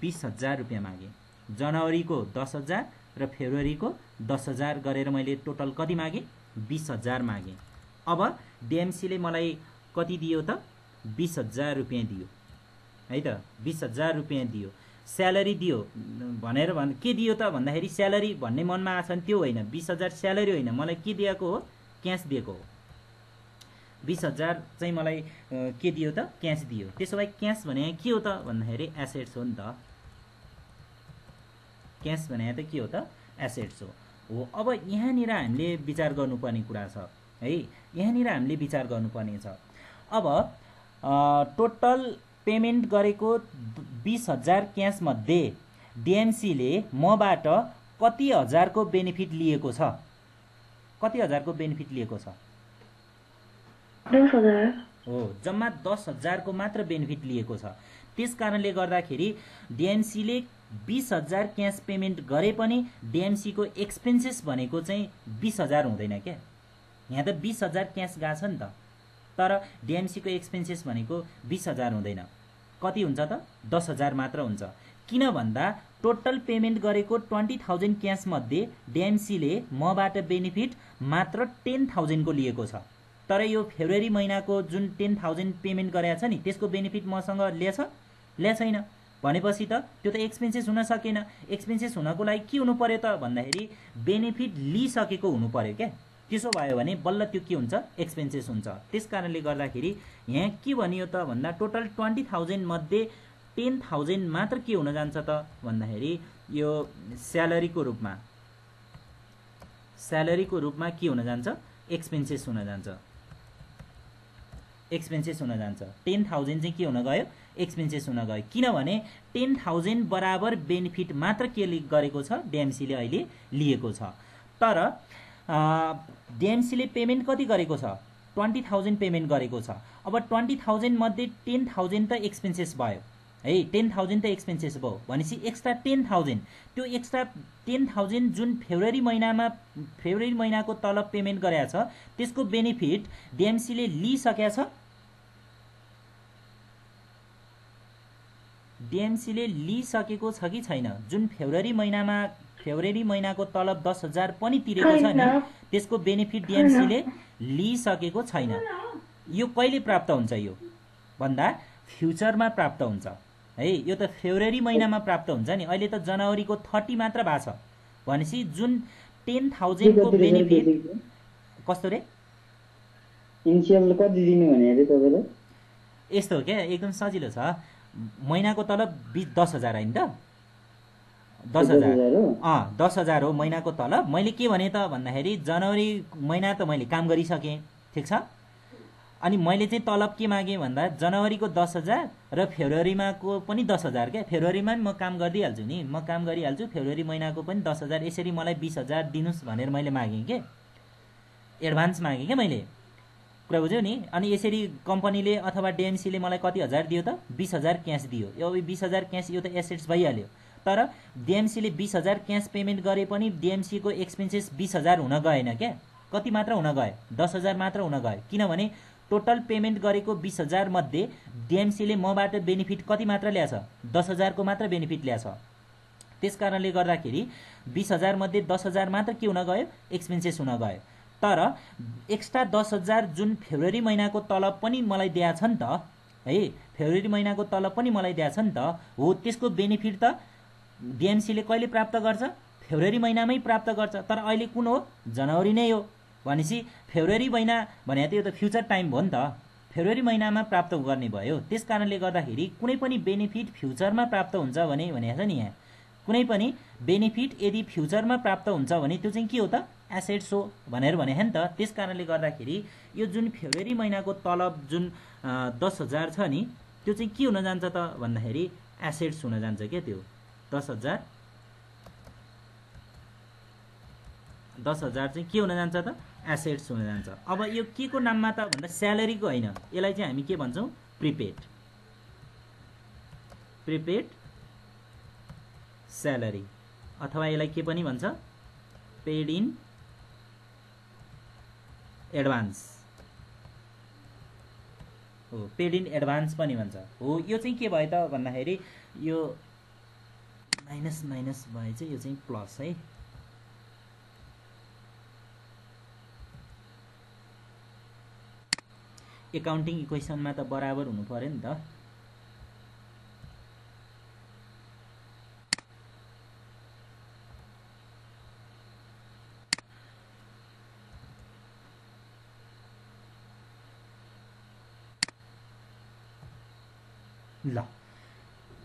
20,000 रुपियाँ मागेँ। जनवरीको 10,000 र फेब्रुअरीको 10,000 गरेर मैले टोटल कति मागेँ? 20,000 मागेँ। अब डिएमसीले मलाई कति दियो त? 20,000 रुपियाँ दियो है त, 20,000 रुपियाँ दियो, स्यालेरी दियो भनेर के दियो त भन्दाखेरि स्यालेरी भन्ने मनमा आछ नि, त्यो होइन, 20,000 स्यालेरी होइन, मलाई के दिएको हो? क्यास दिएको हो। 20,000 चाहिँ मलाई के दियो त? क्यास दियो। त्यसो भए क्यास भने के हो त भन्दाखेरि एसेट्स हो नि त, क्यास भने त के हो त? एसेट्स हो। अब यहाँनिर हामीले विचार गर्नुपर्ने कुरा छ है, यहाँनिर हामीले विचार गर्नुपर्ने छ। अब टोटल पेमेन्ट गरेको 20,000 क्यास मध्ये डिएमसीले मबाट कति हजारको बेनिफिट लिएको छ? कति हजारको बेनिफिट लिएको छ? 10,000 हो, जम्मा 10,000 को मात्र बेनिफिट लिएको छ। त्यस कारणले गर्दाखेरि डिएमसीले 20,000 क्यास पेमेन्ट गरे पनि डिएमसी को एक्सपेन्सेस भनेको चाहिँ 20,000 हुँदैन क्या, यहाँ त 20,000 क्यास गएको छ नि त, तर डिएमसी को एक्सपेन्सेस भनेको 20,000 हुँदैन, कति हुन्छ त? 10,000 मात्र हुन्छ। किन भन्दा टोटल पेमेन्ट गरेको 20,000 क्यास मध्ये डिएमसीले मबाट बेनिफिट मात्र 10,000 को लिएको छ, तर यो फेब्रुअरी महिनाको जुन 10,000 पेमेन्ट गरेको छ नि त्यसको बेनिफिट मसँग ल्या छैन भनेपछि त त्यो त एक्सपेन्सेस हुन सकेन। एक्सपेन्सेस हुनको लागि के हुनु पर्यो त भन्दाखेरि बेनिफिट लिइसकेको हुनु पर्यो क्या, त्यसो भयो भने बल्ल त्यो के हुन्छ? एक्सपेन्सेस हुन्छ। त्यस कारणले गर्दाखेरि यहाँ के भनियो त भन्दा टोटल 20,000 मध्ये 10,000 मात्र के हुन जान्छ त भन्दाखेरि यो स्यालेरीको रूपमा, स्यालेरीको रूपमा के हुन जान्छ? एक्सपेन्सेस हुन जान्छ, एक्सपेन्सेस हुन जान्छ। 10,000 चाहिँ के हुन गयो? एक्सपेन्सेस हुन गयो, किनभने 10,000 बराबर बेनिफिट मात्र के गरेको छ? डिएमसीले अहिले लिएको छ। तर डिएमसीले पेमेन्ट कति गरेको छ? 20,000 पेमेन्ट गरेको छ। अब 20,000 मध्ये 10,000 त एक्सपेन्सेस भयो है, 10,000 त एक्सपेन्सेस भयो भनेपछि एक्स्ट्रा 10,000, त्यो एक्स्ट्रा 10,000 जुन फेब्रुअरी महिनाको तलब पेमेन्ट गरेको छ त्यसको बेनिफिट डिएमसीले लिइसकेको छ, डिएमसीले लिइसकेको छ कि छैन? जुन फेब्रुअरी महिनाको तलब 10,000 पनि तिरेको छ नि त्यसको बेनिफिट डिएमसीले लिइसकेको छैन। यो कहिले प्राप्त हुन्छ? यो भन्दा फ्युचरमा प्राप्त हुन्छ है, यो त फेब्रुअरी महिनामा प्राप्त हुन्छ नि, अहिले त जनवरीको 30 मात्र भएको छ भनेपछि जुन 10,000 को बेनिफिट कस्तो रे? इनिशियल कति दिनु भने रे तपाईले? यस्तो हो क्या, एकदम सजिलो छ। महिनाको तलब 10,000 हैन त? 10,000 10,000 हो महिनाको तलब। मैले के भने त भन्दाखेरि जनवरी महिना त मैले काम गरिसकेँ ठिक छ। अनि मैले चाहिँ तलब के मागेँ भन्दा जनवरीको 10,000 र फेब्रुअरीमाको पनि 10,000 क्या। फेब्रुअरीमा पनि म काम गरिदिइहाल्छु नि, म काम गरिहाल्छु। फेब्रुअरी महिनाको पनि 10,000, यसरी मलाई 20,000 दिनुहोस् भनेर मैले मागेँ के, एडभान्स मागेँ क्या मैले, कुरा बुझ्यौ नि। अनि यसरी कम्पनीले अथवा डिएमसीले मलाई कति हजार दियो त, 20,000 क्यास दियो। यो 20,000 क्यास, यो त एसेट्स भइहाल्यो। तर डिएमसीले 20,000 क्यास पेमेन्ट गरे पनि डिएमसीको एक्सपेन्सेस 20,000 हुन गएन क्या। कति मात्र हुन गयो, 10,000 मात्र हुन गयो। किनभने टोटल पेमेन्ट गरेको 20,000 मध्ये डिएमसीले मबाट बेनिफिट कति मात्र ल्याछ, 10,000 को मात्र बेनिफिट ल्याछ। त्यस कारणले गर्दाखेरि 20,000 मध्ये 10,000 मात्र के हुन गयो, एक्सपेन्सेस हुन गयो। तर एक्स्ट्रा 10,000 जुन फेब्रुअरी महिनाको तलब पनि मलाई दिएछ नि त है, फेब्रुअरी महिनाको तलब पनि मलाई दिएछ नि त हो, त्यसको बेनिफिट त डिएमसीले कहिले प्राप्त गर्छ, फेब्रुअरी महिनामै प्राप्त गर्छ। तर अहिले कुन हो, जनवरी नै हो। भनेपछि फेब्रुअरी महिना भने त यो त फ्युचर टाइम भयो नि त, फेब्रुअरी महिनामा प्राप्त गर्ने भयो। त्यस कारणले गर्दाखेरि कुनै पनि बेनिफिट फ्युचरमा प्राप्त हुन्छ भने भनेको छ नि, यहाँ कुनै पनि बेनिफिट यदि फ्युचरमा प्राप्त हुन्छ भने त्यो चाहिँ के हो त, एसेट्स हो भनेर भने नि त। त्यस कारणले गर्दाखेरि यो जुन फेब्रुअरी महिनाको तलब जुन 10,000 छ नि, त्यो चाहिँ के हुन जान्छ त भन्दाखेरि एसेट्स हुन जान्छ क्या। त्यो 10,000 चाहिँ के हुन जान्छ त, एसेट्स हुन जान्छ। अब यो के को नाममा त भन्दा स्यालेरीको होइन, यसलाई चाहिँ हामी के भन्छौँ, प्रिपेड स्यालेरी, अथवा यसलाई के पनि भन्छ, पेड इन एडभान्स हो, पेड इन एडभान्स पनि भन्छ हो। यो चाहिँ के भयो त भन्दाखेरि यो माइनस माइनस भए चाहिँ यो चाहिँ प्लस है। एकाउन्टिङ इक्वेसनमा त बराबर हुनु पर्यो नि त। ल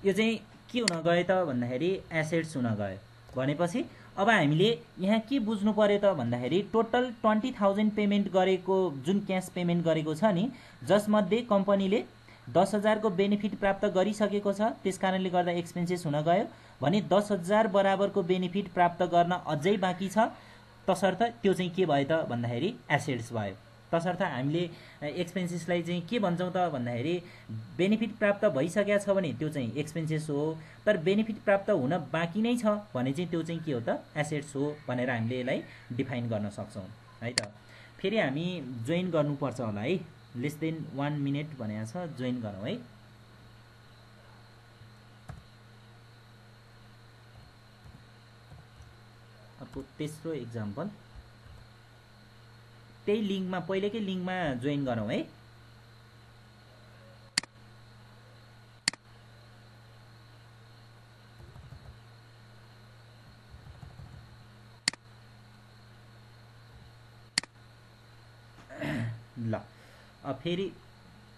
यो चाहिँ के हुन गयो त भन्दाखेरि एसेट्स हुन गयो। भनेपछि अब हामीले यहाँ के बुझ्नु पर्यो त भन्दाखेरि टोटल 20,000 पेमेन्ट गरेको जुन क्यास पेमेन्ट गरेको छ नि, जसमध्ये कम्पनीले 10,000 को बेनिफिट प्राप्त गरिसकेको छ, त्यस कारणले गर्दा एक्सपेन्सेस हुन गयो भने 10,000 बराबरको बेनिफिट प्राप्त गर्न अझै बाँकी छ, तसर्थ त्यो चाहिँ के भयो त भन्दाखेरि एसेट्स भयो। तसर्थ हामीले एक्सपेन्सेसलाई चाहिँ के भन्छौँ त भन्दाखेरि बेनिफिट प्राप्त भइसकेको छ भने त्यो चाहिँ एक्सपेन्सेस हो, तर बेनिफिट प्राप्त हुन बाँकी नै छ भने चाहिँ त्यो चाहिँ के हो त, एसेट्स हो भनेर हामीले यसलाई डिफाइन गर्न सक्छौँ है त। फेरि हामी जोइन गर्नुपर्छ होला है, लेस देन 1 मिनट भनेको छ, जोइन गरौँ है। अर्को तेस्रो इक्जाम्पल, त्यही लिङ्कमा, पहिलेकै लिङ्कमा जोइन गरौँ है। ल फेरि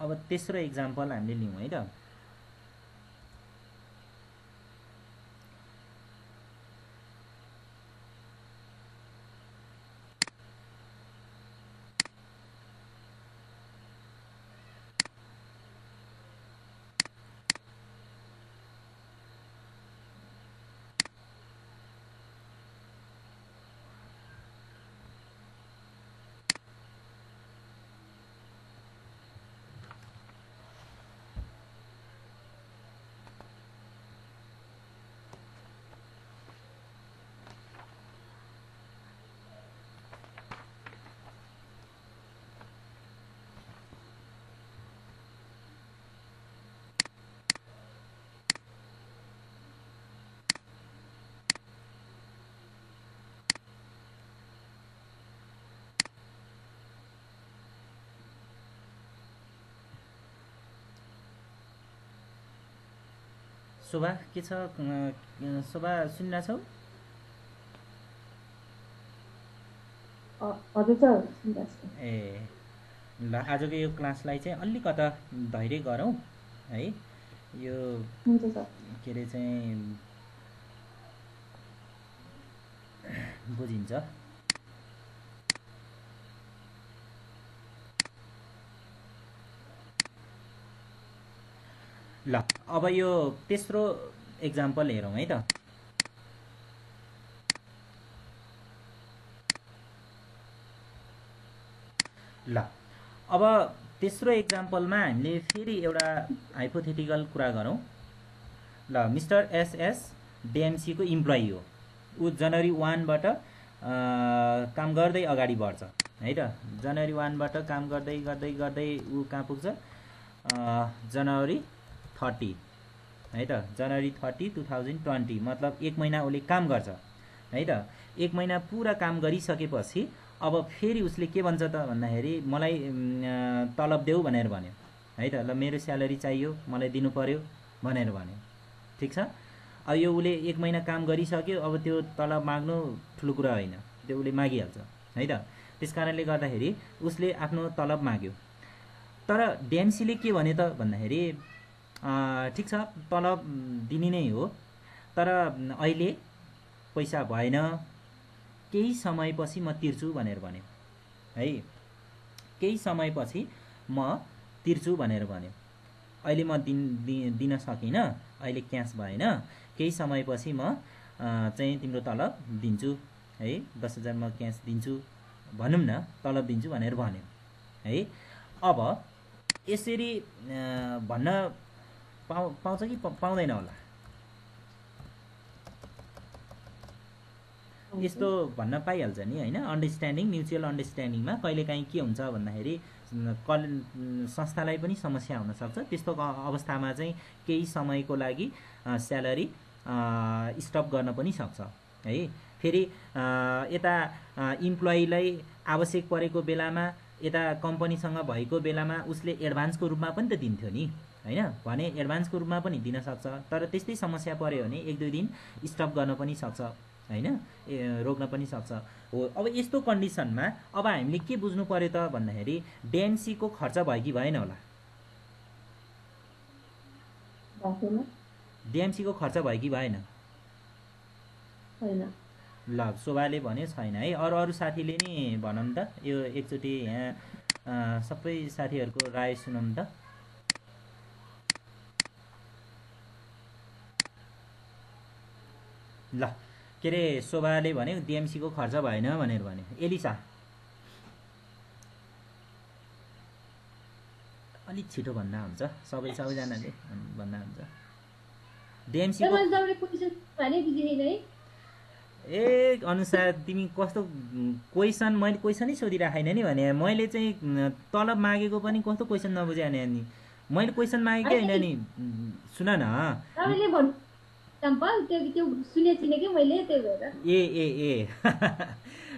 अब तेस्रो इक्जाम्पल हामीले लिउँ है त। शोभा के छ, शोभा सुन्दैछौ? हजुर सर सुन्दैछु। ए ल आजको यो क्लासलाई चाहिँ अलिकता धैर्य गरौँ है। यो हुन्छ सर। के अरे चाहिँ बुझिन्छ। ल अब यो तेस्रो एक्जाम्पल हेरौँ है त। ल अब तेस्रो एक्जाम्पलमा हामीले फेरि एउटा हाइपोथेटिकल कुरा गरौँ। ल मिस्टर एसएस डिएमसीको इम्प्लोइ हो, ऊ जनवरी 1बाट काम गर्दै अगाडि बढ्छ है त। जनवरी 1बाट काम गर्दै गर्दै गर्दै ऊ कहाँ पुग्छ, जनवरी 30 है त। जनवरी 30, 2020 मतलब 1 महिना उसले काम गर्छ है त। 1 महिना पुरा काम गरिसकेपछि अब फेरि उसले के भन्छ त भन्दाखेरि मलाई तलब देऊ भनेर भन्यो है त। ल मेरो स्यालेरी चाहियो, मलाई दिनु पर्यो भनेर भन्यो, ठिक छ। अब यो उसले 1 महिना काम गरिसक्यो, अब त्यो तलब माग्नु ठुलो कुरा होइन, त्यो उसले मागिहाल्छ है त। त्यस कारणले गर्दाखेरि उसले आफ्नो तलब माग्यो। तर डिएमसीले के भन्यो त भन्दाखेरि ठिक छ तलब दिने नै हो, तर अहिले पैसा भएन, केही समयपछि म तिर्छु भनेर भन्यो है। केही समयपछि म तिर्छु भनेर भन्यो। अहिले म दिन सकिनँ, अहिले क्यास भएन, केही समयपछि म चाहिँ तिम्रो तलब दिन्छु है, 10,000 म क्यास दिन्छु भनौँ न, तलब दिन्छु भनेर भन्यो है। अब यसरी भन्न पाउँछ कि पाउँदैन होला? यस्तो भन्न पाइहाल्छ नि होइन। अन्डरस्ट्यान्डिङ, म्युचुअल अन्डरस्ट्यान्डिङमा कहिलेकाहीँ के हुन्छ भन्दाखेरि संस्थालाई पनि समस्या हुनसक्छ। त्यस्तो अवस्थामा चाहिँ केही समयको लागि स्यालेरी स्टप गर्न पनि सक्छ है। फेरि यता इम्प्लोइलाई आवश्यक परेको बेलामा, यता कम्पनीसँग भएको बेलामा उसले एडभान्सको रूपमा पनि त दिन्थ्यो नि होइन, भने एडभान्सको रूपमा पनि दिन सक्छ। तर त्यस्तै समस्या पर्यो भने 1-2 दिन स्टप गर्न पनि सक्छ होइन, रोक्न पनि सक्छ हो। अब यस्तो कन्डिसनमा अब हामीले के बुझ्नु पर्यो त भन्दाखेरि डिएमसीको खर्च भयो कि भएन होला? डिएमसीको खर्च भयो कि भएन? ल शोभाले भन्यो छैन है। अरू साथीले नि भनौँ त, यो एकचोटि यहाँ सबै साथीहरूको राय सुनौँ त। ल के अरे शोभाले भन्यो डिएमसीको खर्च भएन भनेर भन्यो। एलिसा अलिक छिटो भन्दा हुन्छ, सबैजनाले भन्दा हुन्छ। डिएमसीको ए अनुसार तिमी कस्तो क्वेसन, मैले क्वेसनै सोधिराखेन नि भने। मैले चाहिँ तलब मागेको पनि कस्तो क्वेसन नबुझे भने नि, मैले क्वेसन मागेकै होइन नि। सुन न ए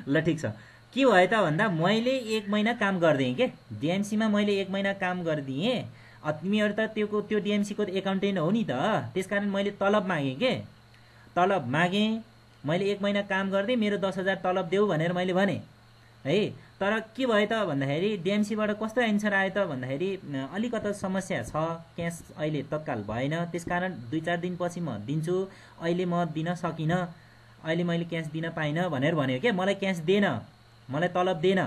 ल ठिक छ। के भयो त भन्दा मैले 1 महिना काम गरिदिएँ के डिएमसीमा, मैले 1 महिना काम गरिदिएँ। तिमीहरू त त्यो डिएमसीको एकाउन्टेन्ट हो नि त, त्यस कारण मैले तलब मागेँ के, तलब मागेँ। मैले 1 महिना काम गरिदिएँ, मेरो 10,000 तलब देऊ भनेर मैले भने है। तर के भयो त भन्दाखेरि डिएमसीबाट कस्तो एन्सर आयो त भन्दाखेरि अलिकति समस्या छ, क्यास अहिले तत्काल भएन, त्यसकारण 2-4 दिनपछि म दिन्छु, अहिले म दिन सकिनँ, अहिले मैले क्यास दिन पाइनँ भनेर भन्यो क्या। मलाई क्यास दिएन, मलाई तलब दिएन।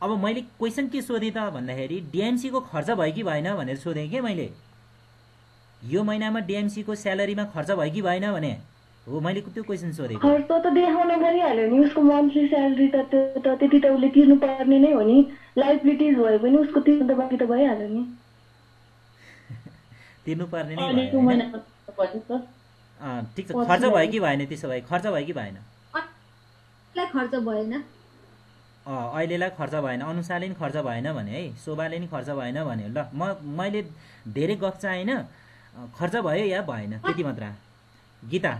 अब मैले क्वेसन के सोधेँ त भन्दाखेरि डिएमसीको खर्च भयो कि भएन भनेर सोधेँ कि मैले। यो महिनामा डिएमसीको स्यालेरीमा खर्च भयो कि भएन भने हो, मैले त्यो क्वेसन सोधेको। खर्च त देखाउन परिहाल्यो नि, उसको मन्थली स्यालेरी त त्यति त उसले तिर्नु पर्ने नै हो नि। लाइबिलिटिज भए पनि उसको तिर्नु त बाँकी त भइहाल्यो नि, तिर्नु पर्ने नै भयो। ठिक छ, खर्च भयो कि भएन? त्यसो भए खर्च भयो कि भएन? खर्च भएन, अहिलेलाई खर्च भएन, अनुसारले नि खर्च भएन भने है, शोभाले नि खर्च भएन भने। ल मैले धेरै गफ चाहिँ होइन, खर्च भयो या भएन त्यति मात्र। गीता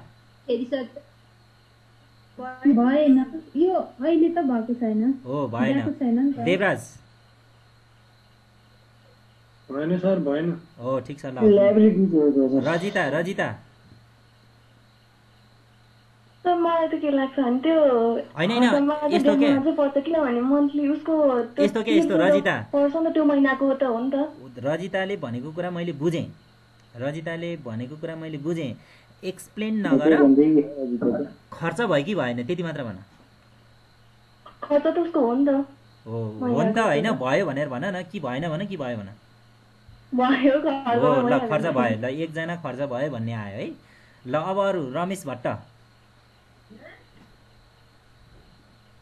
भएन, यो अहिले त भएको छैन हो, भएन। देवराज भएन सर, भएन हो, ठिक छ। ल रजिता मलाई त के लाग्छ भने त्यो यस्तो पर्छ, किनभने मन्थली उसको यस्तो रजिता पर्छ नि, त्यो महिनाको त हो नि त। रजिताले भनेको कुरा मैले बुझेँ, एक्सप्लेन नगर, खर्च भयो कि भएन त्यति मात्र भन। खर्च त उसको हो नि त, हो नि त होइन, भयो भनेर भन न, कि भएन भन, कि भयो भन। भयो हो ल खर्च भयो ल एकजना खर्च भयो भन्ने आयो है ल अब अरू रमेश भट्ट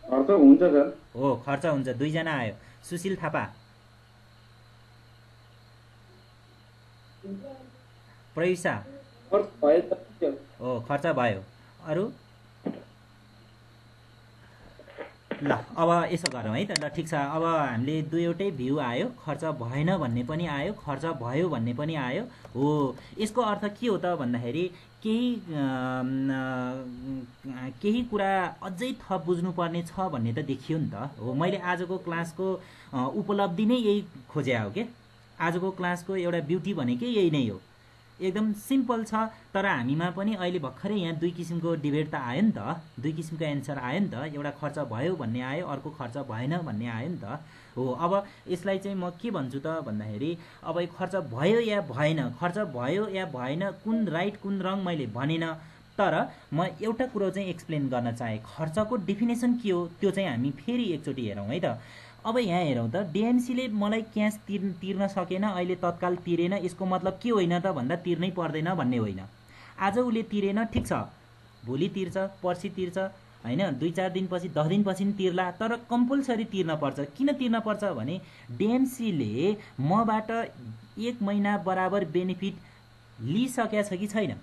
खर्च हुन्छ सर हो खर्च हुन्छ दुईजना आयो सुशील थापा प्रयुषा खर्च भयो हो खर्च भयो अरू ल अब यसो गरौँ है त ल ठिक छ अब हामीले दुईवटै भ्यू आयो खर्च भएन भन्ने पनि आयो खर्च भयो भन्ने पनि आयो हो यसको अर्थ के हो त भन्दाखेरि केही कुरा अझै थप बुझ्नुपर्ने छ भन्ने त देखियो नि त हो मैले आजको क्लासको उपलब्धि नै यही खोजे हो के आजको क्लासको एउटा ब्युटी भनेकै यही नै हो एकदम सिम्पल छ तर हामीमा पनि अहिले भर्खरै यहाँ दुई किसिमको डिबेट त आयो नि त दुई किसिमको एन्सर आयो नि त एउटा खर्च भयो भन्ने आयो अर्को खर्च भएन भन्ने आयो नि त हो अब यसलाई चाहिँ म के भन्छु त भन्दाखेरि अब खर्च भयो या भएन खर्च भयो या भएन कुन राइट कुन रङ मैले भनेन तर म एउटा कुरो चाहिँ एक्सप्लेन गर्न चाहेँ खर्चको डेफिनेसन के हो त्यो चाहिँ हामी फेरि एकचोटि हेरौँ है त अब यहाँ हेरौँ त डिएमसीले मलाई क्यास तिर्न सकेन अहिले तत्काल तिरेन यसको मतलब के होइन त भन्दा तिर्नै पर्दैन भन्ने होइन आज उसले तिरेन ठिक छ भोलि तिर्छ पर्सि तिर्छ होइन 2-4 दिनपछि 10 दिनपछि नि तिर्ला तर कम्पलसरी तिर्न पर्छ किन तिर्न पर्छ भने डिएमसीले मबाट 1 महिना बराबर बेनिफिट लिइसकेको छ कि छैन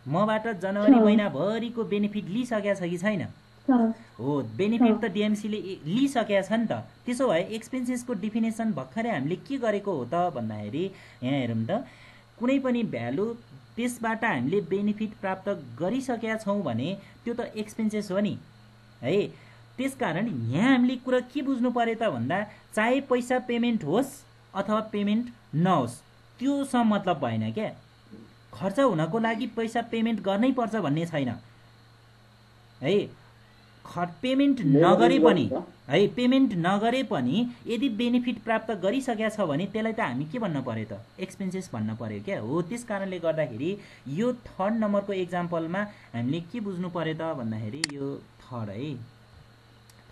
मबाट जनवरी महिनाभरिको बेनिफिट लिइसकेको छ कि छैन हो बेनिफिट त डिएमसीले लिइसकेको छ नि त त्यसो भए एक्सपेन्सेसको डिफिनेसन भर्खरै हामीले के गरेको हो त भन्दाखेरि यहाँ हेरौँ त कुनै पनि भ्यालु त्यसबाट हामीले बेनिफिट प्राप्त गरिसकेका छौँ भने त्यो त एक्सपेन्सेस हो नि है त्यसकारण यहाँ हामीले कुरा के बुझ्नु पर्यो त भन्दा चाहे पैसा पेमेन्ट होस् अथवा पेमेन्ट नहोस् त्योसँग मतलब भएन क्या खर्च हुनको लागि पैसा पेमेन्ट गर्नै पर्छ भन्ने छैन है पेमेन्ट नगरे पनि है पेमेन्ट नगरे पनि यदि बेनिफिट प्राप्त गरिसकेका छ भने त्यसलाई त हामी के भन्न पर्यो त एक्सपेन्सेस भन्न पर्यो क्या हो त्यस कारणले गर्दाखेरि यो थर्ड नम्बरको एक्जाम्पलमा हामीले के बुझ्नु पर्यो त भन्दाखेरि यो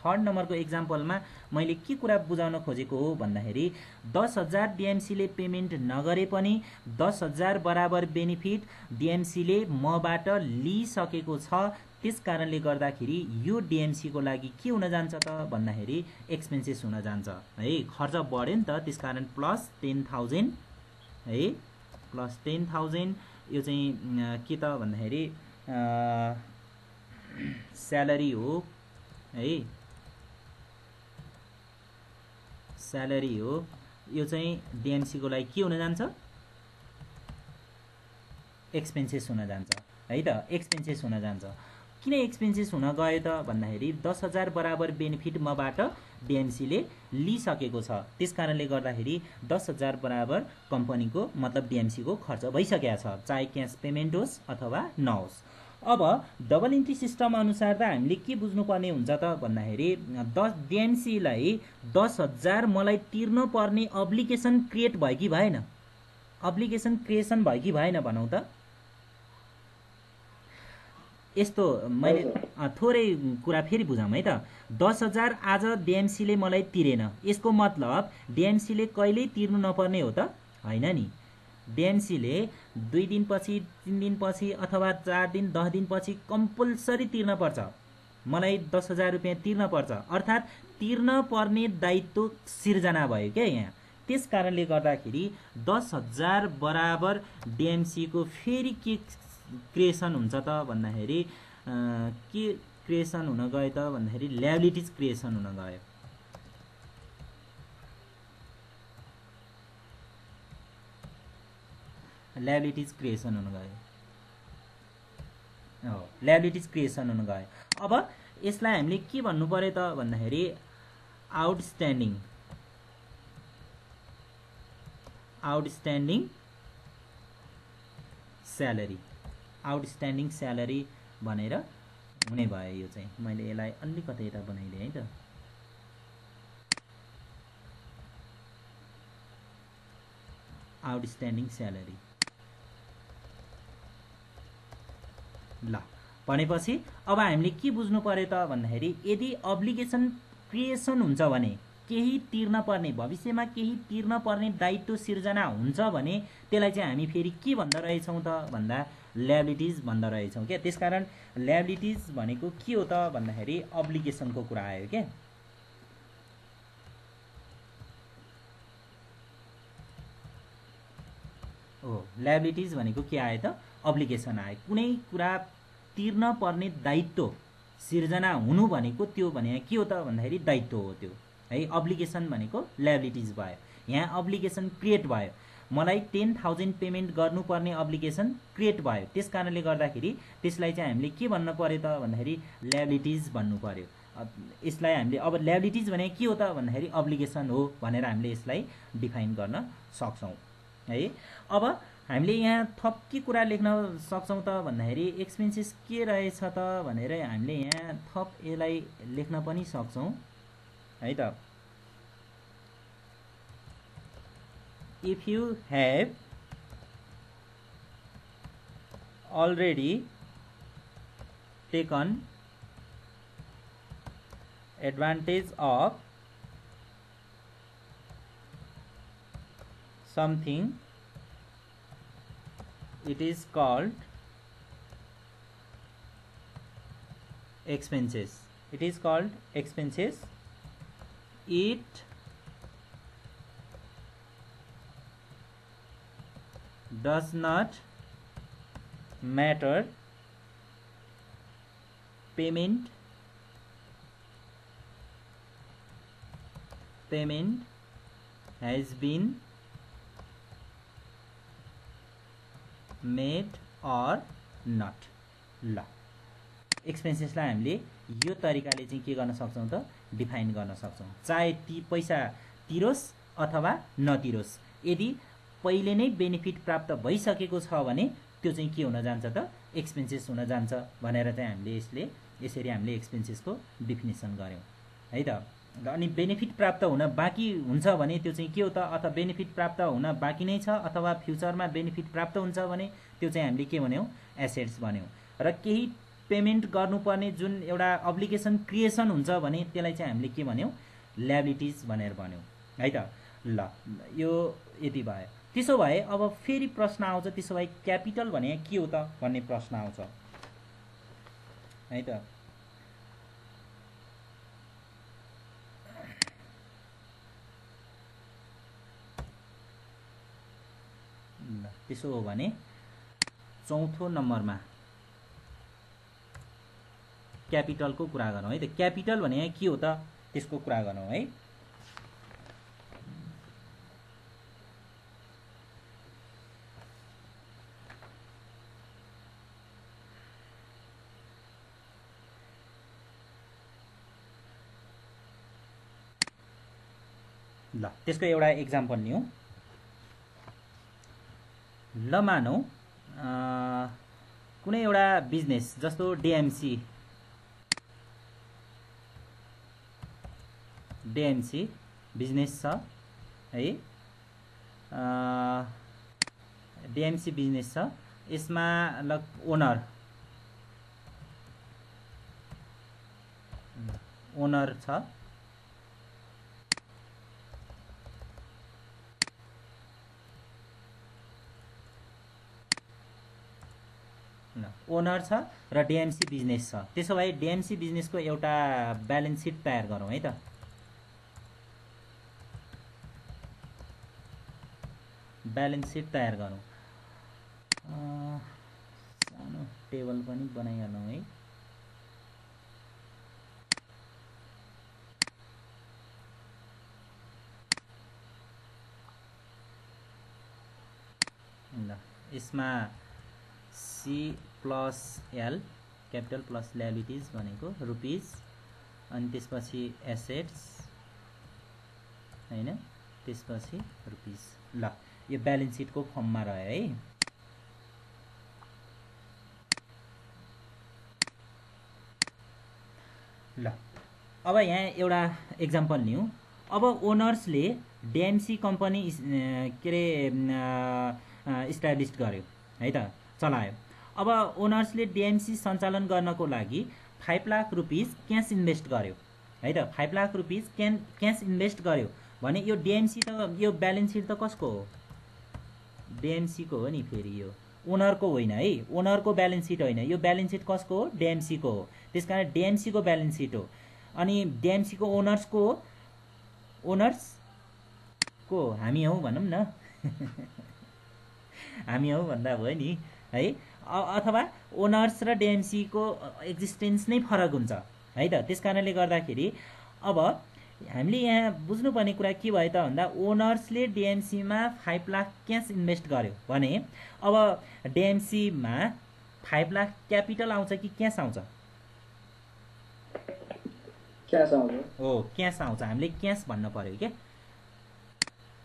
थर्ड नम्बरको एक्जाम्पलमा मैले के कुरा बुझाउन खोजेको हो भन्दाखेरि 10,000 डिएमसीले पेमेन्ट नगरे पनि 10,000 बराबर बेनिफिट डिएमसीले मबाट लिइसकेको छ त्यस कारणले गर्दाखेरि यो डिएमसीको लागि के हुन जान्छ त भन्दाखेरि एक्सपेन्सेस हुन जान्छ है खर्च बढ्यो नि त त्यसकारण प्लस 10,000 है प्लस 10,000 यो चाहिँ के त भन्दाखेरि स्यालेरी हो है स्यालेरी हो यो चाहिँ डिएमसीको लागि के हुन जान्छ एक्सपेन्सेस हुन जान्छ है त एक्सपेन्सेस हुन जान्छ किन एक्सपेन्सेस हुन गयो त भन्दाखेरि 10,000 बराबर बेनिफिट मबाट डिएमसीले लिइसकेको छ त्यस कारणले गर्दाखेरि 10,000 बराबर कम्पनीको मतलब डिएमसीको खर्च भइसकेको छ चाहे क्यास पेमेन्ट होस् अथवा नहोस् अब डबल इन्ट्री सिस्टम अनुसार त हामीले के बुझ्नुपर्ने हुन्छ त भन्दाखेरि डिएमसीलाई 10,000 मलाई तिर्न पर्ने अब्लिगेसन क्रिएट भयो कि भएन अब्लिगेसन क्रिएसन भयो कि भएन भनौँ त यस्तो मैले थोरै कुरा फेरि बुझाउँ है त 10,000 आज डिएमसीले मलाई तिरेन यसको मतलब डिएमसीले कहिल्यै तिर्नु नपर्ने हो त होइन नि डिएमसीले 2 दिनपछि 3 दिनपछि अथवा 4 दिन 10 दिनपछि कम्पलसरी तिर्न पर्छ मलाई 10,000 रुपियाँ तिर्न पर्छ अर्थात् तिर्न पर्ने दायित्व सिर्जना भयो क्या यहाँ त्यस कारणले गर्दाखेरि 10,000 बराबर डिएमसीको फेरि के क्रिएसन हुन्छ त भन्दाखेरि के क्रिएसन हुन गयो त भन्दाखेरि ल्याबिलिटिज क्रिएसन हुन गयो ल्याबिलिटिज क्रिएसन हुन गयो ल्याबिलिटिज क्रिएसन हुन गयो अब यसलाई हामीले के भन्नु पर्यो त भन्दाखेरि आउटस्ट्यान्डिङ स्यालेरी भनेर हुने भयो यो चाहिँ मैले यसलाई अलिकति यता बनाइदिएँ है त आउटस्ट्यान्डिङ स्यालेरी ल भनेपछि अब हामीले के बुझ्नु पर्यो त भन्दाखेरि यदि अब्लिगेसन क्रिएसन हुन्छ भने केही तिर्न पर्ने भविष्यमा केही तिर्न पर्ने दायित्व सिर्जना हुन्छ भने त्यसलाई चाहिँ हामी फेरि के भन्दो रहेछौँ त भन्दा ल्याबिलिटिज भन्दो रहेछौँ क्या। त्यसकारण ल्याबिलिटिज भनेको के हो त भन्दाखेरि अब्लिगेसनको कुरा आयो क्या। ल्याबिलिटिज भनेको के आयो त अब्लिगेसन आयो। कुनै कुरा तिर्न पर्ने दायित्व सिर्जना हुनु भनेको त्यो भने के हो त भन्दाखेरि दायित्व हो त्यो है। अब्लिगेसन भनेको ल्याबिलिटिज भयो। यहाँ अब्लिगेसन क्रिएट भयो, मलाई 10,000 पेमेन्ट गर्नुपर्ने अब्लिगेसन क्रिएट भयो। त्यस कारणले गर्दाखेरि त्यसलाई चाहिँ हामीले के भन्नु पर्यो त भन्दाखेरि ल्याबिलिटिज भन्नु पर्यो। यसलाई हामीले अब ल्याबिलिटिज भने के हो त भन्दाखेरि अब्लिगेसन हो भनेर हामीले यसलाई डिफाइन गर्न सक्छौँ है। अब हामीले यहाँ थप के कुरा लेख्न सक्छौँ त भन्दाखेरि एक्सपेन्सेस के रहेछ त भनेर हामीले यहाँ थप यसलाई लेख्न पनि सक्छौँ है त। If you have already taken advantage of something, it is called expenses. It is called expenses. It does not matter payment has been made or not। ल एक्सपेन्सेसलाई हामीले यो तरिकाले चाहिँ के गर्न सक्छौँ त डिफाइन गर्न सक्छौँ। चाहे ती पैसा तिरोस् अथवा नतिरोस्, यदि पहिले नै बेनिफिट प्राप्त भइसकेको छ भने त्यो चाहिँ के हुन जान्छ त एक्सपेन्सेस हुन जान्छ भनेर चाहिँ हामीले यसरी हामीले एक्सपेन्सेसको डिफिनेसन गऱ्यौँ है त। अनि बेनिफिट प्राप्त हुन बाँकी हुन्छ भने त्यो चाहिँ के हो त, अथवा बेनिफिट प्राप्त हुन बाँकी नै छ अथवा फ्युचरमा बेनिफिट प्राप्त हुन्छ भने त्यो चाहिँ हामीले के भन्यौँ एसेट्स भन्यौँ। र केही पेमेन्ट गर्नुपर्ने जुन एउटा अब्लिगेसन क्रिएसन हुन्छ भने त्यसलाई चाहिँ हामीले के भन्यौँ ल्याबिलिटिज भनेर भन्यौँ है त। ल यो यति भयो। त्यसो भए अब फेरि प्रश्न आउँछ, त्यसो भए क्यापिटल भने के हो त भन्ने प्रश्न आउँछ है त। त्यसो हो भने चौथो नम्बरमा क्यापिटलको कुरा गरौँ है त। क्यापिटल भने के हो त त्यसको कुरा गरौँ है। ल त्यसको एउटा एक्जाम्पल लिउँ। ल मानौ कुनै एउटा बिजनेस जस्तो डिएमसी बिजनेस छ है। डिएमसी बिजनेस छ, यसमा ओनर छ। ओनर छ र डिएमसी बिजनेस छ। त्यसो भए डिएमसी बिजनेसको एउटा ब्यालेन्स सिट तयार गरौँ है त। ब्यालेन्स सिट तयार गरौँ। सानो टेबल पनि बनाइहालौँ है। ल यसमा C plus L capital plus liabilities भनेको रुपिज, अनि त्यसपछि एसेट्स हैन, त्यसपछि रुपिज। ल यो ब्यालेन्स सिटको फर्ममा रह्यो है। ल अब यहाँ एउटा एक्जाम्पल लिउँ। अब ओनर्सले डिएमसी कम्पनी के अरे इस्टाब्लिस गर्यो है त, चलायो। अब ओनर्सले डिएमसी सञ्चालन गर्नको लागि 5 लाख रुपिस क्यास इन्भेस्ट गर्यो है त 5 लाख रुपिस क्यास इन्भेस्ट गर्यो भने यो डिएमसी त यो ब्यालेन्स सिट त कसको हो डिएमसी को हो नि फेरि यो ओनरको होइन है ओनरको ब्यालेन्स सिट होइन यो ब्यालेन्स सिट कसको हो डिएमसी को हो त्यसकारण डिएमसी को ब्यालेन्स सिट हो अनि डिएमसी को ओनर्स को हो ओनर्स को हामी हौ भनौँ न हामी हौ भन्दा भयो नि है अथवा ओनर्स र डिएमसी को एक्जिस्टेन्स नै फरक हुन्छ है त त्यसकारणले गर्दाखेरि अब हामीले यहाँ बुझ्नुपर्ने कुरा के भयो त भन्दा ओनर्सले डिएमसीमा 5 लाख क्यास इन्भेस्ट गर्यो भने अब डिएमसीमा 5 लाख क्यापिटल आउँछ कि क्यास आउँछ क्यास आउँछ हो क्यास आउँछ हामीले क्यास भन्न पर्यो के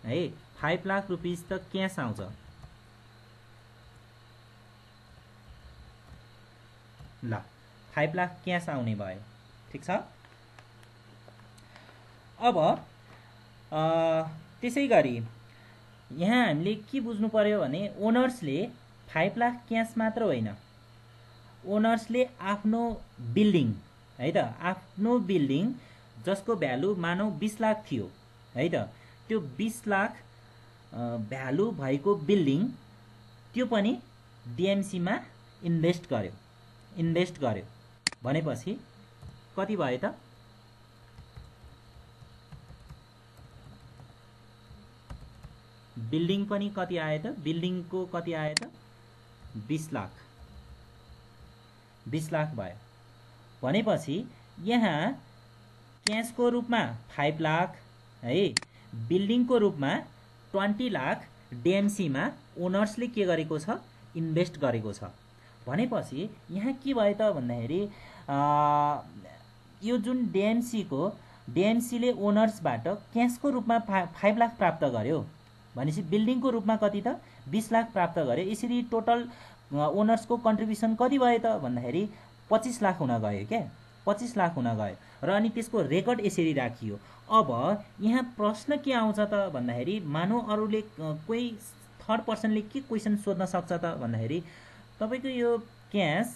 है 5 लाख रुपिस त क्यास आउँछ ल 5 लाख क्यास आउने भयो ठीक छ अब त्यसै गरी यहाँ हामीले के बुझ्नु पर्यो भने ओनर्सले 5 लाख क्यास मात्र होइन ओनर्सले आफ्नो बिल्डिङ है त आफ्नो बिल्डिङ जसको भ्यालु मानौ 20 लाख थियो है त त्यो 20 लाख भ्यालु भएको बिल्डिङ त्यो पनि डिएमसीमा इन्भेस्ट गर्यो भनेपछि कति भयो त बिल्डिङ पनि कति आयो त बिल्डिङको कति आयो त 20 लाख भयो भनेपछि यहाँ क्यासको रूपमा 5 लाख है बिल्डिङको रूपमा 20 लाख डिएमसीमा ओनर्सले के गरेको छ इन्भेस्ट गरेको छ भनेपछि यहाँ के भयो त भन्दाखेरि यो जुन डिएमसीले ओनर्सबाट क्यासको रूपमा 5 लाख प्राप्त गर्यो भनेपछि बिल्डिङको रूपमा कति त 20 लाख प्राप्त गर्यो यसरी टोटल ओनर्सको कन्ट्रिब्युसन कति भयो त भन्दाखेरि 25 लाख हुन गयो क्या 25 लाख हुन गयो र अनि त्यसको रेकर्ड यसरी राखियो अब यहाँ प्रश्न के आउँछ त भन्दाखेरि मानौ अरूले कोही थर्ड पर्सनले के क्वेसन सोध्न सक्छ त भन्दाखेरि तपाईको यो क्यास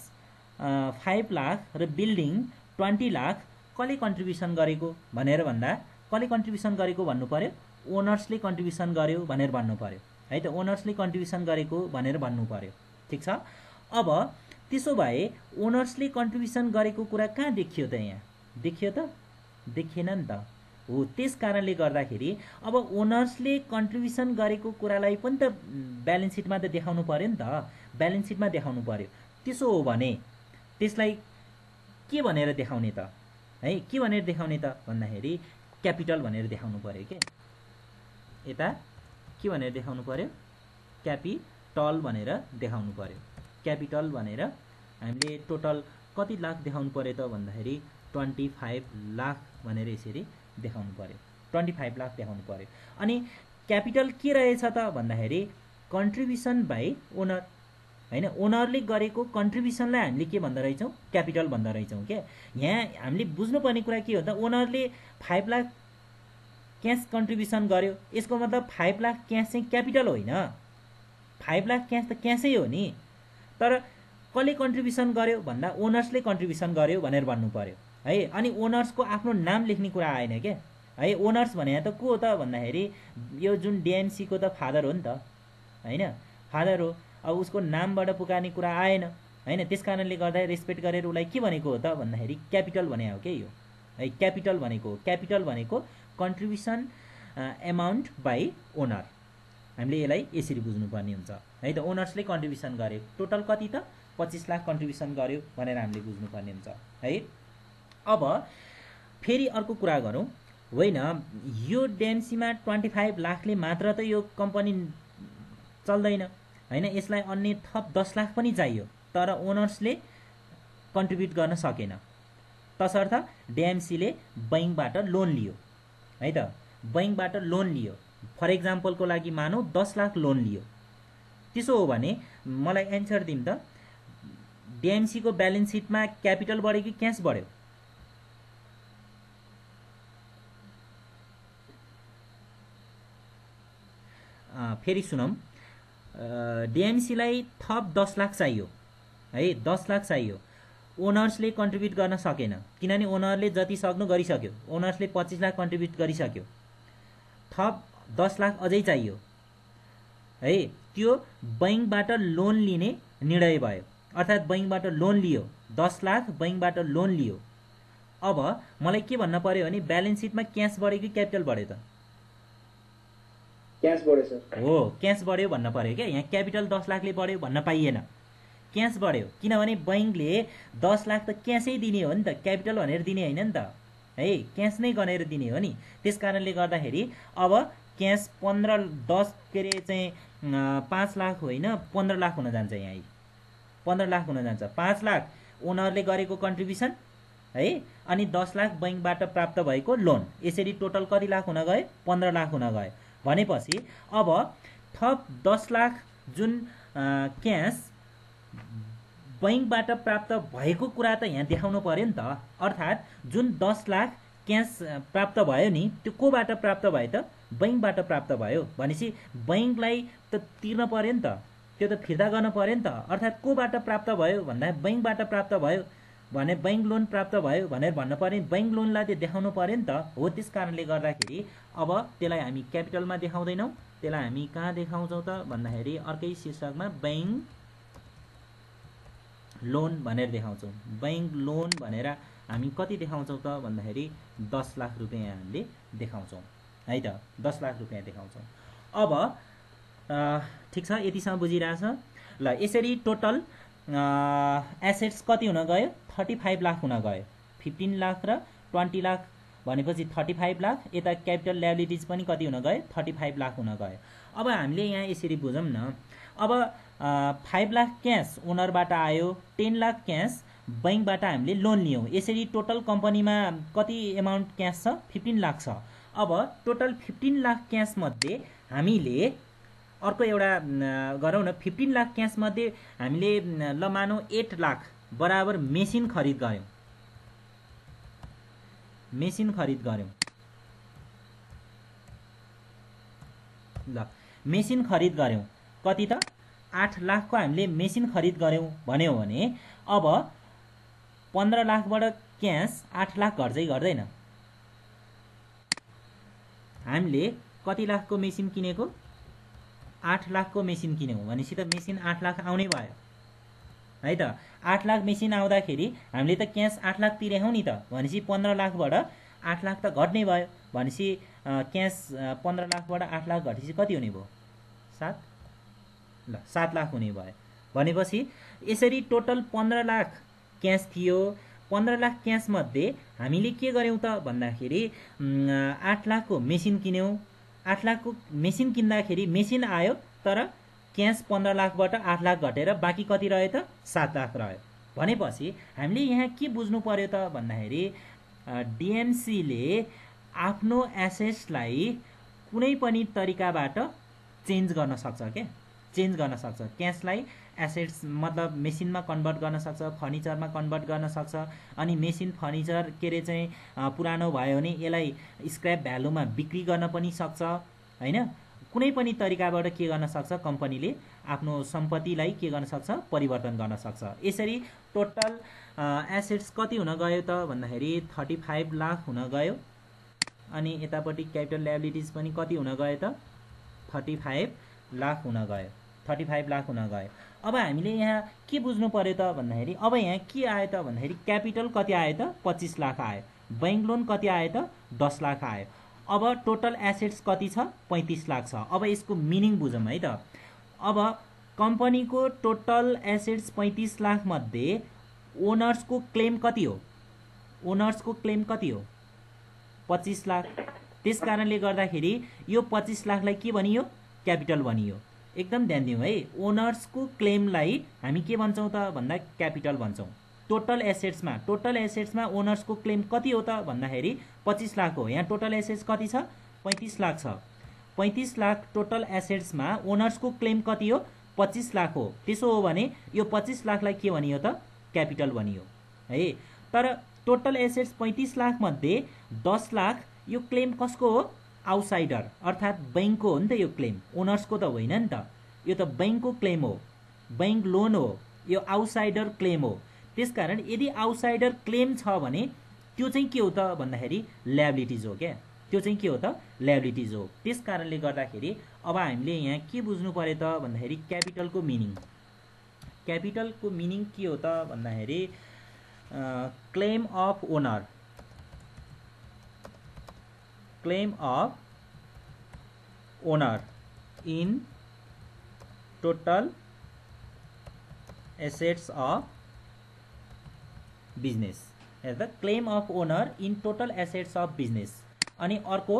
5 लाख र बिल्डिङ 20 लाख कसले कन्ट्रिब्युसन गरेको भनेर भन्दा कसले कन्ट्रिब्युसन गरेको भन्नु पर्यो ओनर्सले कन्ट्रिब्युसन गर्यो भनेर भन्नु पर्यो है त ओनर्सले कन्ट्रिब्युसन गरेको भनेर भन्नु पर्यो ठीक छ अब त्यसो भए ओनर्सले कन्ट्रिब्युसन गरेको कुरा कहाँ देखियो त यहाँ देखियो त देखिएन नि त हो त्यस कारणले गर्दाखेरि अब ओनर्सले कन्ट्रिब्युसन गरेको कुरालाई पनि त ब्यालेन्स सिटमा त देखाउनु पर्यो नि त ब्यालेन्स सिटमा देखाउनु पर्यो त्यसो हो भने त्यसलाई के भनेर देखाउने त है के भनेर देखाउने त भन्दाखेरि क्यापिटल भनेर देखाउनु पर्यो के यता के भनेर देखाउनु पर्यो क्यापिटल भनेर देखाउनु पर्यो क्यापिटल भनेर हामीले टोटल कति लाख देखाउनु पर्यो त भन्दाखेरि 25 लाख भनेर यसरी देखाउनु पर्यो 25 लाख देखाउनु पर्यो अनि क्यापिटल के रहेछ त भन्दाखेरि कन्ट्रिब्युसन बाइ ओनर हैन ओनरले गरेको कन्ट्रिब्युसनलाई हामीले के भन्दा रहेछौँ क्यापिटल भन्दा रहेछौँ के यहाँ हामीले बुझ्नुपर्ने कुरा के हो त ओनरले 5 लाख क्यास कन्ट्रिब्युसन गर्यो यसको मतलब 5 लाख क्यास चाहिँ क्यापिटल होइन 5 लाख क्यास त क्यासै हो नि तर कसले कन्ट्रिब्युसन गर्यो भन्दा ओनर्सले कन्ट्रिब्युसन गर्यो भनेर भन्नु पर्यो है अनि ओनर्सको आफ्नो नाम लेख्ने कुरा आएन के है ओनर्स भने त को हो त भन्दाखेरि यो जुन डिएमसी को त फादर हो नि त हैन फादर हो अब उसको नामबाट पुकार्ने कुरा आएन हैन त्यसकारणले गर्दा रेस्पेक्ट गरेर उसलाई के भनेको हो त भन्दाखेरि क्यापिटल भने हो के यो है क्यापिटल भनेको कन्ट्रिब्युसन एमाउन्ट बाइ ओनर हामीले यसलाई यसरी बुझ्नुपर्ने हुन्छ है त ओनर्सले कन्ट्रिब्युसन गर्यो टोटल कति त 25 लाख कन्ट्रिब्युसन गर्यो भनेर हामीले बुझ्नुपर्ने हुन्छ है अब फेरि अर्को कुरा गरौँ होइन यो डिएमसीमा 25 लाखले मात्र त यो कम्पनी चल्दैन हैन यसलाई अन्य थप 10 लाख पनि चाहियो तर ओनर्सले कन्ट्रिब्युट गर्न सकेन तसर्थ डिएमसीले बैंकबाट लोन लियो है त बैंकबाट लोन लियो फर एक्जाम्पलको लागि मानौ 10 लाख लोन लियो त्यसो हो भने मलाई एन्सर दिम त डिएमसी को ब्यालेन्स सिटमा क्यापिटल बढ्यो कि क्यास बढ्यो फेरि सुनौं डिएमसीलाई थप 10 लाख चाहियो है 10 लाख चाहियो ओनर्सले कन्ट्रिब्युट गर्न सकेन, किनभने ओनरले जति सक्नु गरिसक्यो। ओनर्सले 25 लाख कन्ट्रिब्युट गरिसक्यो, थप 10 लाख अझै चाहियो है। त्यो बैङ्कबाट लोन लिने निर्णय भयो, अर्थात् बैङ्कबाट लोन लियो, 10 लाख बैङ्कबाट लोन लियो। अब मलाई के भन्न पर्यो भने ब्यालेन्स सिटमा क्यास बढ्यो कि क्यापिटल बढ्यो त? क्यास बढ्यो सर। हो, क्यास बढ्यो भन्न पर्यो क्या। यहाँ क्यापिटल 10 लाखले बढ्यो भन्न पाइएन, क्यास बढ्यो। किनभने बैङ्कले 10 लाख त क्यासै दिने हो नि त, क्यापिटल भनेर दिने होइन नि त है, क्यास नै गनेर दिने हो नि। त्यस कारणले गर्दाखेरि अब क्यास 10 के अरे चाहिँ 5 लाख होइन 15 लाख हुन जान्छ। यहाँ 15 लाख हुन जान्छ। 5 लाख ओनरले गरेको कन्ट्रिब्युसन है, अनि 10 लाख बैङ्कबाट प्राप्त भएको लोन, यसरी टोटल कति लाख हुन गयो? 15 लाख हुन गयो। भनेपछि अब थप 10 लाख जुन क्यास बैङ्कबाट प्राप्त भएको कुरा त यहाँ देखाउनु पर्यो नि त। अर्थात् जुन 10 लाख क्यास प्राप्त भयो नि, त्यो कोबाट प्राप्त भयो त? बैङ्कबाट प्राप्त भयो। भनेपछि बैङ्कलाई त तिर्न पर्यो नि त, त्यो त फिर्ता गर्न पर्यो नि त। अर्थात् कोबाट प्राप्त भयो भन्दा बैङ्कबाट प्राप्त भयो भने बैङ्क लोन प्राप्त भयो भनेर भन्न पर्यो। बैङ्क लोनलाई त्यो देखाउनु पर्यो नि त। हो, त्यस कारणले गर्दाखेरि अब त्यसलाई हामी क्यापिटलमा देखाउँदैनौँ, त्यसलाई हामी कहाँ देखाउँछौँ त भन्दाखेरि अर्कै शीर्षकमा बैङ्क लोन भनेर देखाउँछौँ। बैङ्क लोन भनेर हामी कति देखाउँछौँ त भन्दाखेरि 10 लाख रुपियाँ हामीले देखाउँछौँ है त, 10 लाख रुपियाँ देखाउँछौँ। अब ठिक छ, यतिसम्म बुझिरहेछ ल। यसरी टोटल एसेट्स कति हुन गयो? 35 लाख हुन गयो। 15 लाख र 20 लाख भनेपछि 35 लाख। यता क्यापिटल ल्याबिलिटिज पनि कति हुन गयो? 35 लाख हुन गयो। अब हामीले यहाँ यसरी बुझौँ न। अब 5 लाख क्यास ओनरबाट आयो, 10 लाख क्यास बैङ्कबाट हामीले लोन लियौँ। यसरी टोटल कम्पनीमा कति एमाउन्ट क्यास छ? 15 लाख छ। अब टोटल 15 लाख क्यास मध्ये हामीले अर्को एउटा गरौँ न। 15 लाख क्यास मध्ये हामीले ल मानौँ 8 लाख बराबर मेसिन खरिद गऱ्यौँ। मेसिन खरिद गऱ्यौँ ल, मेसिन खरिद गऱ्यौँ। कति त? 8 लाखको हामीले मेसिन खरिद गऱ्यौँ भन्यो भने अब 15 लाखबाट क्यास 8 लाख घट्दै घट्दैन। हामीले कति लाखको मेसिन किनेको? 8 लाखको मेसिन किन्यौँ भनेपछि त मेसिन 8 लाख आउनै भयो है त। 8 लाख मेसिन आउँदाखेरि हामीले त क्यास 8 लाख तिर्यौँ नि त। भनेपछि 15 लाखबाट 8 लाख त घट्नै भयो। भनेपछि क्यास 15 लाखबाट 8 लाख घटेपछि कति हुने भयो? 7 ल, 7 लाख हुने भयो। भनेपछि यसरी टोटल 15 लाख क्यास थियो। 15 लाख क्यास मध्ये हामीले के गर्यौँ त भन्दाखेरि 8 लाखको मेसिन किन्यौँ। 8 लाखको मेसिन किन्दाखेरि मेसिन आयो, तर क्यास 15 लाखबाट 8 लाख घटेर बाँकी कति रह्यो त? 7 लाख रह्यो। भनेपछि हामीले यहाँ के बुझ्नु पर्यो त भन्दाखेरि डिएमसीले आफ्नो एसेट्सलाई कुनै पनि तरिकाबाट चेन्ज गर्न सक्छ क्या, चेन्ज गर्न सक्छ। क्यासलाई एसेट्स मतलब मेसिनमा कन्भर्ट गर्न सक्छ, फर्निचरमा कन्भर्ट गर्न सक्छ। अनि मेसिन फर्निचर के अरे चाहिँ पुरानो भयो भने यसलाई स्क्रैप भ्यालुमा बिक्री गर्न पनि सक्छ हैन। कुनै पनि तरिकाबाट के गर्न सक्छ? कम्पनीले आफ्नो सम्पत्तिलाई के गर्न सक्छ? परिवर्तन गर्न सक्छ। यसरी टोटल एसेट्स कति हुन गयो त भन्दाखेरि 35 लाख हुन गयो। अनि यतापट्टि क्यापिटल ल्याबिलिटिज पनि कति हुन गयो त? 35 लाख हुन गयो। 35 लाख हुन गयो। अब हामीले यहाँ के बुझ्नु पर्यो त भन्दाखेरि अब यहाँ के आयो त भन्दाखेरि क्यापिटल कति आयो त? 25 लाख आयो। बैङ्क लोन कति आयो त? 10 लाख आयो। अब टोटल एसेट्स कति छ? 35 लाख छ। अब यसको मिनिङ बुझौँ है त। अब कम्पनीको टोटल एसेट्स 35 लाख मध्ये ओनर्सको क्लेम कति हो? ओनर्सको क्लेम कति हो? 25 लाख। त्यस कारणले गर्दाखेरि यो 25 लाखलाई के भनियो? क्यापिटल भनियो। एकदम ध्यान दिउँ है। ओनर्सको क्लेमलाई हामी के भन्छौँ त भन्दा क्यापिटल भन्छौँ। टोटल एसेट्समा ओनर्सको क्लेम कति हो त भन्दाखेरि 25 लाख हो। यहाँ टोटल एसेट्स कति छ? 35 लाख छ। 35 लाख टोटल एसेट्समा ओनर्सको क्लेम कति हो? 25 लाख हो। त्यसो हो भने यो 25 लाखलाई के भनियो त? क्यापिटल भनियो है। तर टोटल एसेट्स 35 लाख मध्ये 10 लाख यो क्लेम कसको हो? आउटसाइडर, अर्थात् बैङ्कको हो नि त यो क्लेम, ओनर्सको त होइन नि त। यो त बैङ्कको क्लेम हो, बैङ्क लोन हो, यो आउटसाइडर क्लेम हो। त्यसकारण यदि आउटसाइडर क्लेम छ भने त्यो चाहिँ के हो त भन्दाखेरि ल्याबिलिटिज हो क्या, त्यो चाहिँ के हो त ल्याबिलिटिज हो। त्यस कारणले गर्दाखेरि अब हामीले यहाँ के बुझ्नु पर्यो त भन्दाखेरि क्यापिटलको मिनिङ, क्यापिटलको मिनिङ के हो त भन्दाखेरि claim of owner, claim of owner in total assets of business, हेर्दा claim of owner in total assets of business. अनि अर्को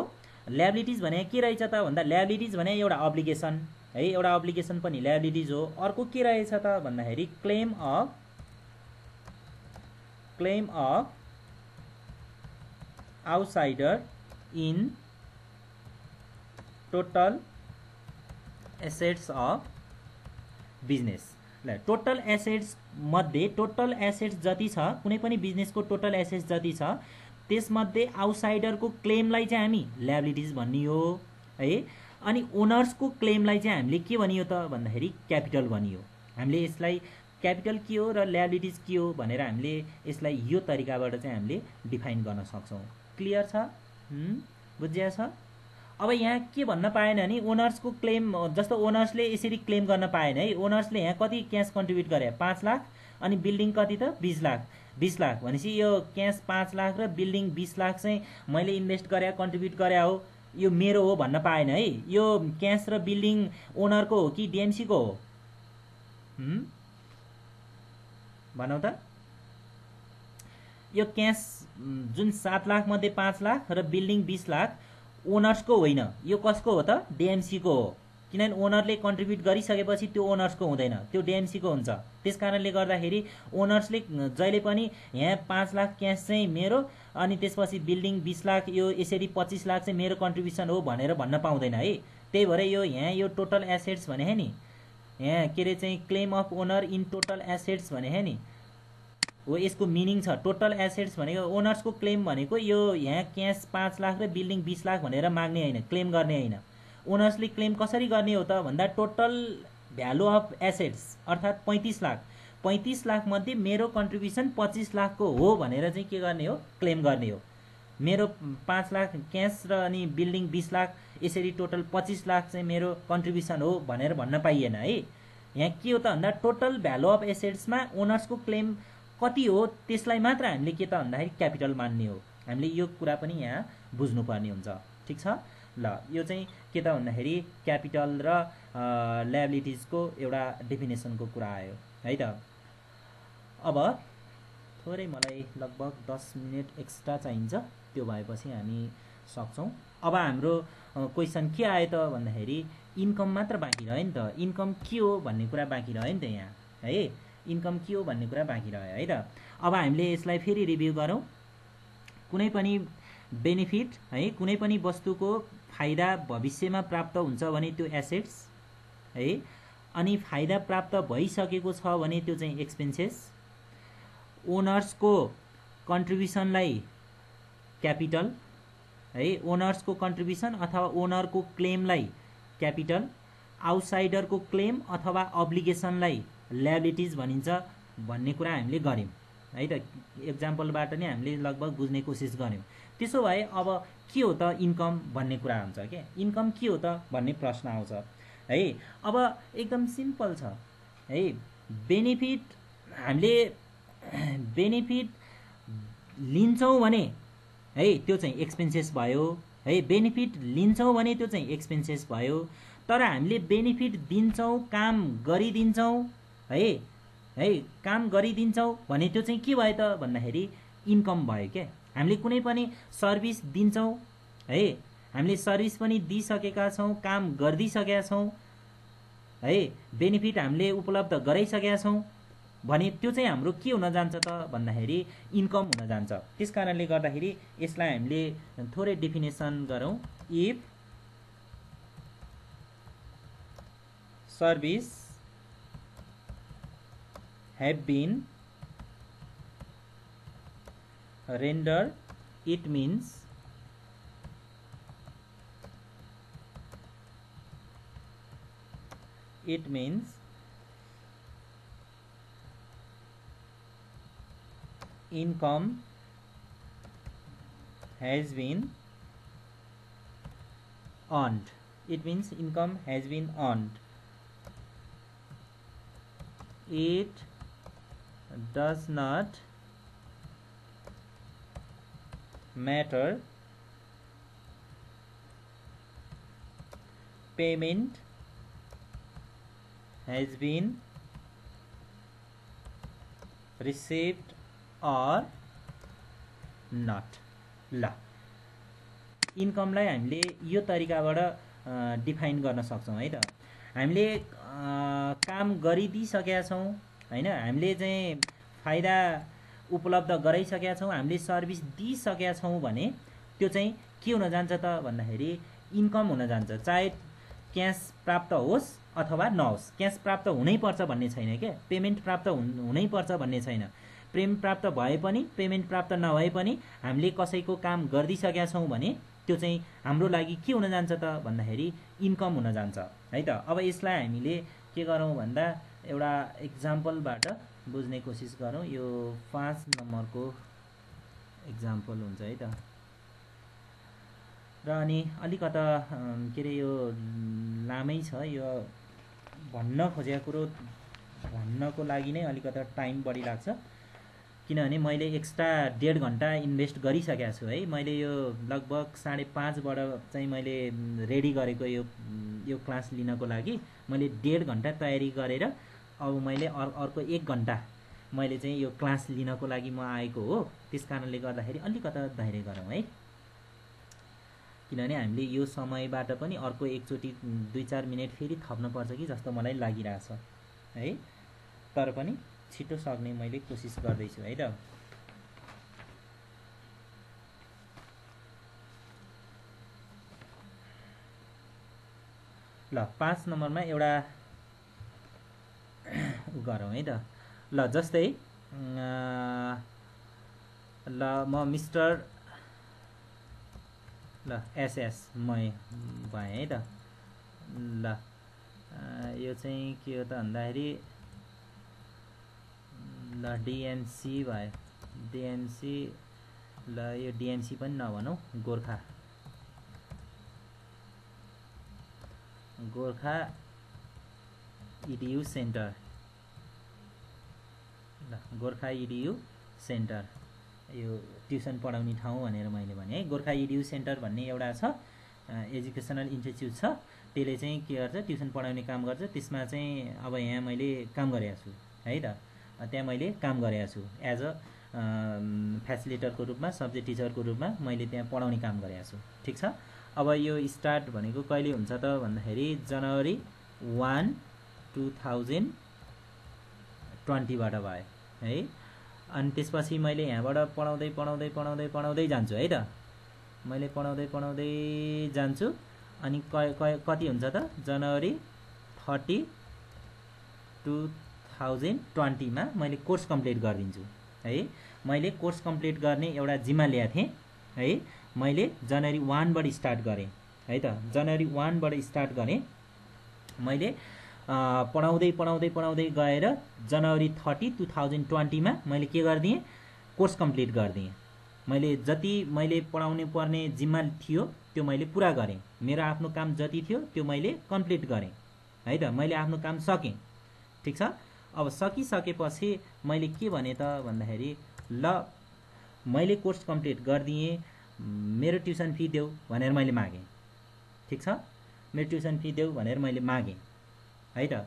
ल्याबिलिटिज भने के रहेछ त भन्दा ल्याबिलिटिज भने एउटा अब्लिगेसन है, एउटा अब्लिगेसन पनि ल्याबिलिटिज हो। अर्को के रहेछ त भन्दाखेरि claim of outsider in total assets of business. ल टोटल एसेट्स मध्ये टोटल एसेट्स जति छ कुनै पनि बिजनेसको टोटल एसेट्स जति छ त्यसमध्ये आउटसाइडरको क्लेमलाई चाहिँ हामी ल्याबिलिटिज भनियो है। अनि ओनर्सको क्लेमलाई चाहिँ हामीले के भनियो त भन्दाखेरि क्यापिटल भनियो। हामीले यसलाई क्यापिटल के हो र ल्याबिलिटिज के हो भनेर हामीले यसलाई यो तरिकाबाट चाहिँ हामीले डिफाइन गर्न सक्छौँ। क्लियर छ? बुझिया छ? अब यहाँ के भन्न पाएन नि ओनर्सको क्लेम, जस्तो ओनर्सले यसरी क्लेम गर्न पाएन है। ओनर्सले यहाँ कति क्यास कन्ट्रिब्युट गरे 5 लाख अनि बिल्डिङ कति त 20 लाख, 20 लाख भनेपछि यो क्यास 5 लाख र बिल्डिङ 20 लाख चाहिँ मैले इन्भेस्ट गरे कन्ट्रिब्युट गरे हो, यो मेरो हो भन्न पाएन है। यो क्यास र बिल्डिङ ओनरको हो कि डिएमसीको हो भनौँ त? यो क्यास जुन 7 लाख मध्ये 5 लाख र बिल्डिङ 20 लाख ओनर्सको होइन, यो कसको हो त डिएमसीको हो। किनभने ओनरले कन्ट्रिब्युट गरिसकेपछि त्यो ओनर्सको हुँदैन, त्यो डिएमसीको हुन्छ। त्यस कारणले गर्दाखेरि ओनर्सले जहिले पनि यहाँ 5 लाख क्यास चाहिँ मेरो अनि त्यसपछि बिल्डिङ 20 लाख यो यसरी 25 लाख चाहिँ मेरो कन्ट्रिब्युसन हो भनेर भन्न पाउँदैन है। त्यही भएर यो यहाँ यो टोटल एसेट्स भने है नि, यहाँ के अरे चाहिँ claim of owner in total assets भने है नि हो, यसको मिनिङ छ। टोटल एसेट्स भनेको ओनर्सको क्लेम भनेको यो यहाँ क्यास 5 लाख र बिल्डिङ 20 लाख भनेर माग्ने होइन, क्लेम गर्ने होइन। ओनर्सले क्लेम कसरी गर्ने हो त भन्दा टोटल भ्यालु अफ एसेट्स अर्थात् 35 लाख, 35 लाख मध्ये मेरो कन्ट्रिब्युसन 25 लाखको हो भनेर चाहिँ के गर्ने हो क्लेम गर्ने हो। मेरो 5 लाख क्यास र अनि बिल्डिङ 20 लाख यसरी टोटल 25 लाख चाहिँ मेरो कन्ट्रिब्युसन हो भनेर भन्न पाइएन है। यहाँ के हो त भन्दा टोटल भ्यालु अफ एसेट्समा ओनर्सको क्लेम कति हो त्यसलाई मात्र हामीले के त भन्दाखेरि क्यापिटल मान्ने हो। हामीले यो कुरा पनि यहाँ बुझ्नुपर्ने हुन्छ। ठिक छ? ल यो चाहिँ के त भन्दाखेरि क्यापिटल र ल्याबिलिटिजको एउटा डेफिनेसनको कुरा आयो है त। अब थोरै मलाई लगभग 10 मिनट एक्स्ट्रा चाहिन्छ, त्यो भएपछि हामी सक्छौँ। अब हाम्रो क्वेसन के आयो त भन्दाखेरि इन्कम मात्र बाँकी रह्यो नि त। इन्कम के हो भन्ने कुरा बाँकी रह्यो नि त यहाँ है, इन्कम के हो भन्ने कुरा बाँकी रह्यो है त। अब हामीले यसलाई फेरि रिभ्यू गरौँ। कुनै पनि बेनिफिट है, कुनै पनि वस्तुको फाइदा भविष्यमा प्राप्त हुन्छ भने त्यो एसेट्स है, अनि फाइदा प्राप्त भइसकेको छ भने त्यो चाहिँ एक्सपेन्सेस। ओनर्सको कन्ट्रिब्युसनलाई क्यापिटल है, ओनर्सको कन्ट्रिब्युसन अथवा ओनरको क्लेमलाई क्यापिटल, आउटसाइडरको क्लेम अथवा अब्लिगेसनलाई ल्याबिलिटिज भनिन्छ भन्ने कुरा हामीले गऱ्यौँ है त। एक्जाम्पलबाट नै हामीले लगभग बुझ्ने कोसिस गऱ्यौँ। त्यसो भए अब के हो त इन्कम भन्ने कुरा हुन्छ क्या, इन्कम के हो त भन्ने प्रश्न आउँछ है। अब एकदम सिम्पल छ है। बेनिफिट हामीले बेनिफिट लिन्छौँ भने है त्यो चाहिँ एक्सपेन्सेस भयो है। बेनिफिट लिन्छौँ भने त्यो चाहिँ एक्सपेन्सेस भयो। तर हामीले बेनिफिट दिन्छौँ, काम गरिदिन्छौँ है, काम गरिदिन्छौँ भने त्यो चाहिँ के भयो त भन्दाखेरि इन्कम भयो क्या। हामीले कुनै पनि सर्भिस दिन्छौँ है, हामीले सर्भिस पनि दिइसकेका छौँ, काम गरिदिइसकेका छौँ है, बेनिफिट हामीले उपलब्ध गराइसकेका छौँ भने त्यो चाहिँ हाम्रो के हुन जान्छ त भन्दाखेरि इन्कम हुन जान्छ। त्यस कारणले गर्दाखेरि यसलाई हामीले थोरै डेफिनेसन गरौँ। If service have been rendered, it means income has been earned. It means income has been earned. It does not matter payment has been received or not. ल इन्कमलाई हामीले यो तरिकाबाट डिफाइन गर्न सक्छौँ है त। हामीले काम गरिदिइसकेका छौँ हैन, हामीले चाहिँ फाइदा उपलब्ध गराइसकेका छौँ, हामीले सर्भिस दिइसकेका छौँ भने त्यो चाहिँ के हुन जान्छ त भन्दाखेरि इन्कम हुन जान्छ। चाहे क्यास प्राप्त होस् अथवा नहोस्, क्यास प्राप्त हुनैपर्छ भन्ने छैन क्या, पेमेन्ट प्राप्त हुनैपर्छ भन्ने छैन। पेमेन्ट प्राप्त भए पनि पेमेन्ट प्राप्त नभए पनि हामीले कसैको काम गरिदिइसकेका छौँ भने त्यो चाहिँ हाम्रो लागि के हुन जान्छ त भन्दाखेरि इन्कम हुन जान्छ है त। अब यसलाई हामीले के गरौँ भन्दा एउटा इक्जाम्पलबाट बुझ्ने कोसिस गरौँ। यो 5 नम्बरको इक्जाम्पल हुन्छ है त। र अनि अलिकता के अरे यो लामै छ, यो भन्न खोजेको कुरो भन्नको लागि नै अलिकता टाइम बढी लाग्छ, किनभने मैले एक्स्ट्रा 1.5 घन्टा इन्भेस्ट गरिसकेको छु है। मैले यो लगभग 5:30बाट चाहिँ मैले रेडी गरेको यो क्लास लिनको लागि मैले 1.5 घन्टा तयारी गरेर अब मैले अर्को 1 घन्टा मैले चाहिँ यो क्लास लिनको लागि म आएको हो। त्यस कारणले गर्दाखेरि अलिकता धैर्य गरौँ है, किनभने हामीले यो समयबाट पनि अर्को एकचोटि 2-4 मिनेट फेरि थप्नुपर्छ कि जस्तो मलाई लागिरहेछ है। तर पनि छिटो सक्ने मैले कोसिस गर्दैछु है त। ल 5 नम्बरमा एउटा गरौँ है त। ल जस्तै ल म मिस्टर ल एसएस म भएँ है त। ल यो चाहिँ के हो त भन्दाखेरि ल डिएमसी भयो, डिएमसी ल यो डिएमसी पनि नभनौँ, गोर्खा इडियु सेन्टर। ल गोर्खा इडियु सेन्टर यो ट्युसन पढाउने ठाउँ भनेर मैले भने है। गोर्खा इडियु सेन्टर भन्ने एउटा छ एजुकेसनल इन्स्टिट्युट छ, त्यसले चाहिँ के गर्छ ट्युसन पढाउने काम गर्छ। त्यसमा चाहिँ अब यहाँ मैले काम गरेको छु है त, त्यहाँ मैले काम गरेको छु एज अ फ्यासिलिटरको रूपमा, सब्जेक्ट टिचरको रूपमा मैले त्यहाँ पढाउने काम गरेको छु। ठिक छ। अब यो स्टार्ट भनेको कहिले हुन्छ त भन्दाखेरि जनवरी 1, 2020बाट भयो है। अनि त्यसपछि मैले यहाँबाट पढाउँदै जान्छु है त। मैले पढाउँदै जान्छु अनि कति हुन्छ त जनवरी 30, 2020 मा मैले कोर्स कम्प्लिट गरिदिन्छु है। मैले कोर्स कम्प्लिट गर्ने एउटा जिम्मा ल्याएको थिएँ है। मैले जनवरी 1 बाट स्टार्ट गरेँ है त। जनवरी 1 बाट स्टार्ट गरेँ मैले पढाउँदै गएर जनवरी 30, 2020 मा मैले के गरिदिएँ कोर्स कम्प्लिट गरिदिएँ। मैले जति मैले पढाउनु पर्ने जिम्मा थियो त्यो मैले पुरा गरेँ। मेरो आफ्नो काम जति थियो त्यो मैले कम्प्लिट गरेँ है त। मैले आफ्नो काम सकेँ। ठिक छ। अब सकिसकेपछि मैले के भने त भन्दाखेरि ल मैले कोर्स कम्प्लिट गरिदिएँ, मेरो ट्युसन फी देऊ भनेर मैले मागेँ। ठिक छ। मेरो ट्युसन फी देऊ भनेर मैले मागेँ है त।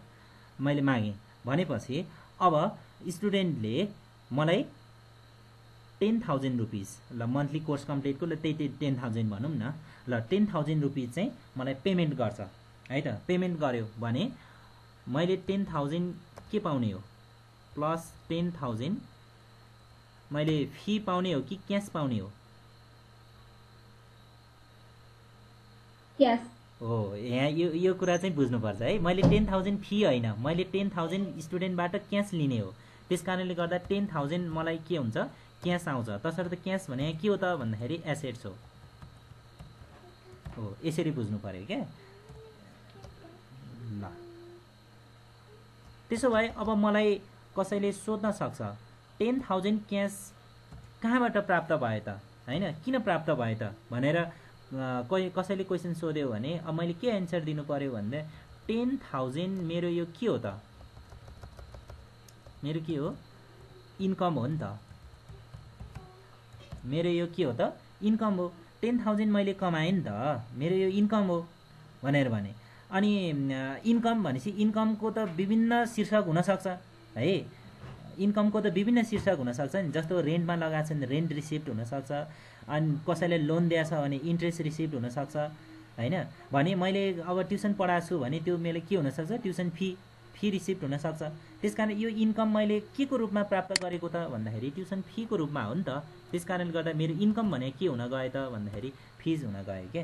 मैले मागेँ भनेपछि अब स्टुडेन्टले मलाई 10,000 रुपिस, ल मन्थली कोर्स कम्प्लिटको ल त्यही 10,000 भनौँ न, ल 10,000 रुपिस चाहिँ मलाई पेमेन्ट गर्छ है त। पेमेन्ट गर्यो भने मैले 10,000 के पाउने हो प्लस 10,000 मैले फी पाउने हो कि क्यास पाउने हो? क्यास हो। यहाँ यो कुरा चाहिँ बुझ्नुपर्छ है। मैले 10,000 फी होइन, मैले 10,000 स्टुडेन्टबाट क्यास लिने हो। त्यस कारणले गर्दा 10,000 मलाई के हुन्छ क्यास आउँछ। तसर्थ क्यास भने के हो त भन्दाखेरि एसेट्स हो। यसरी बुझ्नु पर्यो क्या। ल त्यसो भए अब मलाई कसैले सोध्न सक्छ 10,000 क्यास कहाँबाट प्राप्त भयो त हैन, किन प्राप्त भयो त भनेर कसैले क्वेसन सोध्यो भने अब मैले के एन्सर दिनु पर्यो भन्दा 10,000 मेरो यो के हो त, मेरो के हो, इन्कम हो नि त, मेरो यो के हो त, इन्कम हो। 10,000 मैले कमाएँ नि त, मेरो यो इन्कम हो भनेर भने। अनि इन्कम भनेपछि इन्कमको त विभिन्न शीर्षक हुनसक्छ है, इन्कमको त विभिन्न शीर्षक हुनसक्छ नि, जस्तो रेन्टमा लगाएको छ भने रेन्ट रिसिप्ट हुनसक्छ, अनि कसैले लोन दिएछ भने इन्ट्रेस्ट रिसिप्ट हुनसक्छ होइन। भने मैले अब ट्युसन पढाएको छु भने त्यो मेरो के हुनसक्छ, ट्युसन फी रिसिप्ट हुनसक्छ। त्यस कारण यो इन्कम मैले के को रूपमा प्राप्त गरेको त भन्दाखेरि ट्युसन फीको रूपमा हो नि त। त्यस कारणले गर्दा मेरो इन्कम भने के हुन गयो त भन्दाखेरि फिज हुन गयो क्या,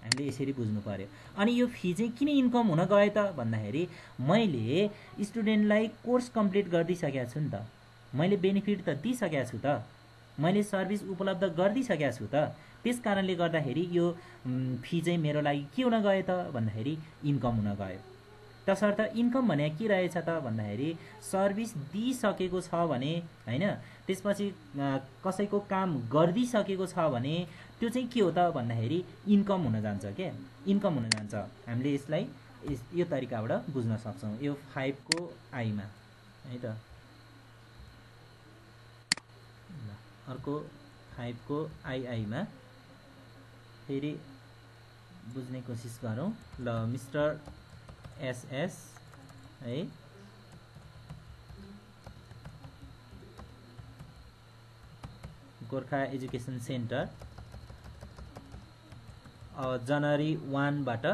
हामीले यसरी बुझ्नु पर्यो। अनि यो फी चाहिँ किन इन्कम हुन गयो त भन्दाखेरि मैले स्टुडेन्टलाई कोर्स कम्प्लिट गरिदिइसकेको छु नि त, मैले बेनिफिट त दिइसकेको छु त, मैले सर्भिस उपलब्ध गरिदिइसकेको छु त। त्यस कारणले गर्दाखेरि यो फी चाहिँ मेरो लागि के हुन गयो त भन्दाखेरि इन्कम हुन गयो। तसर्थ इन्कम भने के रहेछ त भन्दाखेरि सर्भिस दिइसकेको छ भने होइन, त्यसपछि कसैको काम गरिदिइसकेको छ भने त्यो चाहिँ के हो त भन्दाखेरि इन्कम हुन जान्छ क्या, इन्कम हुन जान्छ। हामीले यसलाई यो तरिकाबाट बुझ्न सक्छौँ, यो 5 को आईमा है त। अर्को 5 को आईमा फेरि बुझ्ने कोसिस गरौँ। ल मिस्टर एसएस है, गोर्खा एजुकेसन सेन्टर जनवरी 1 बाट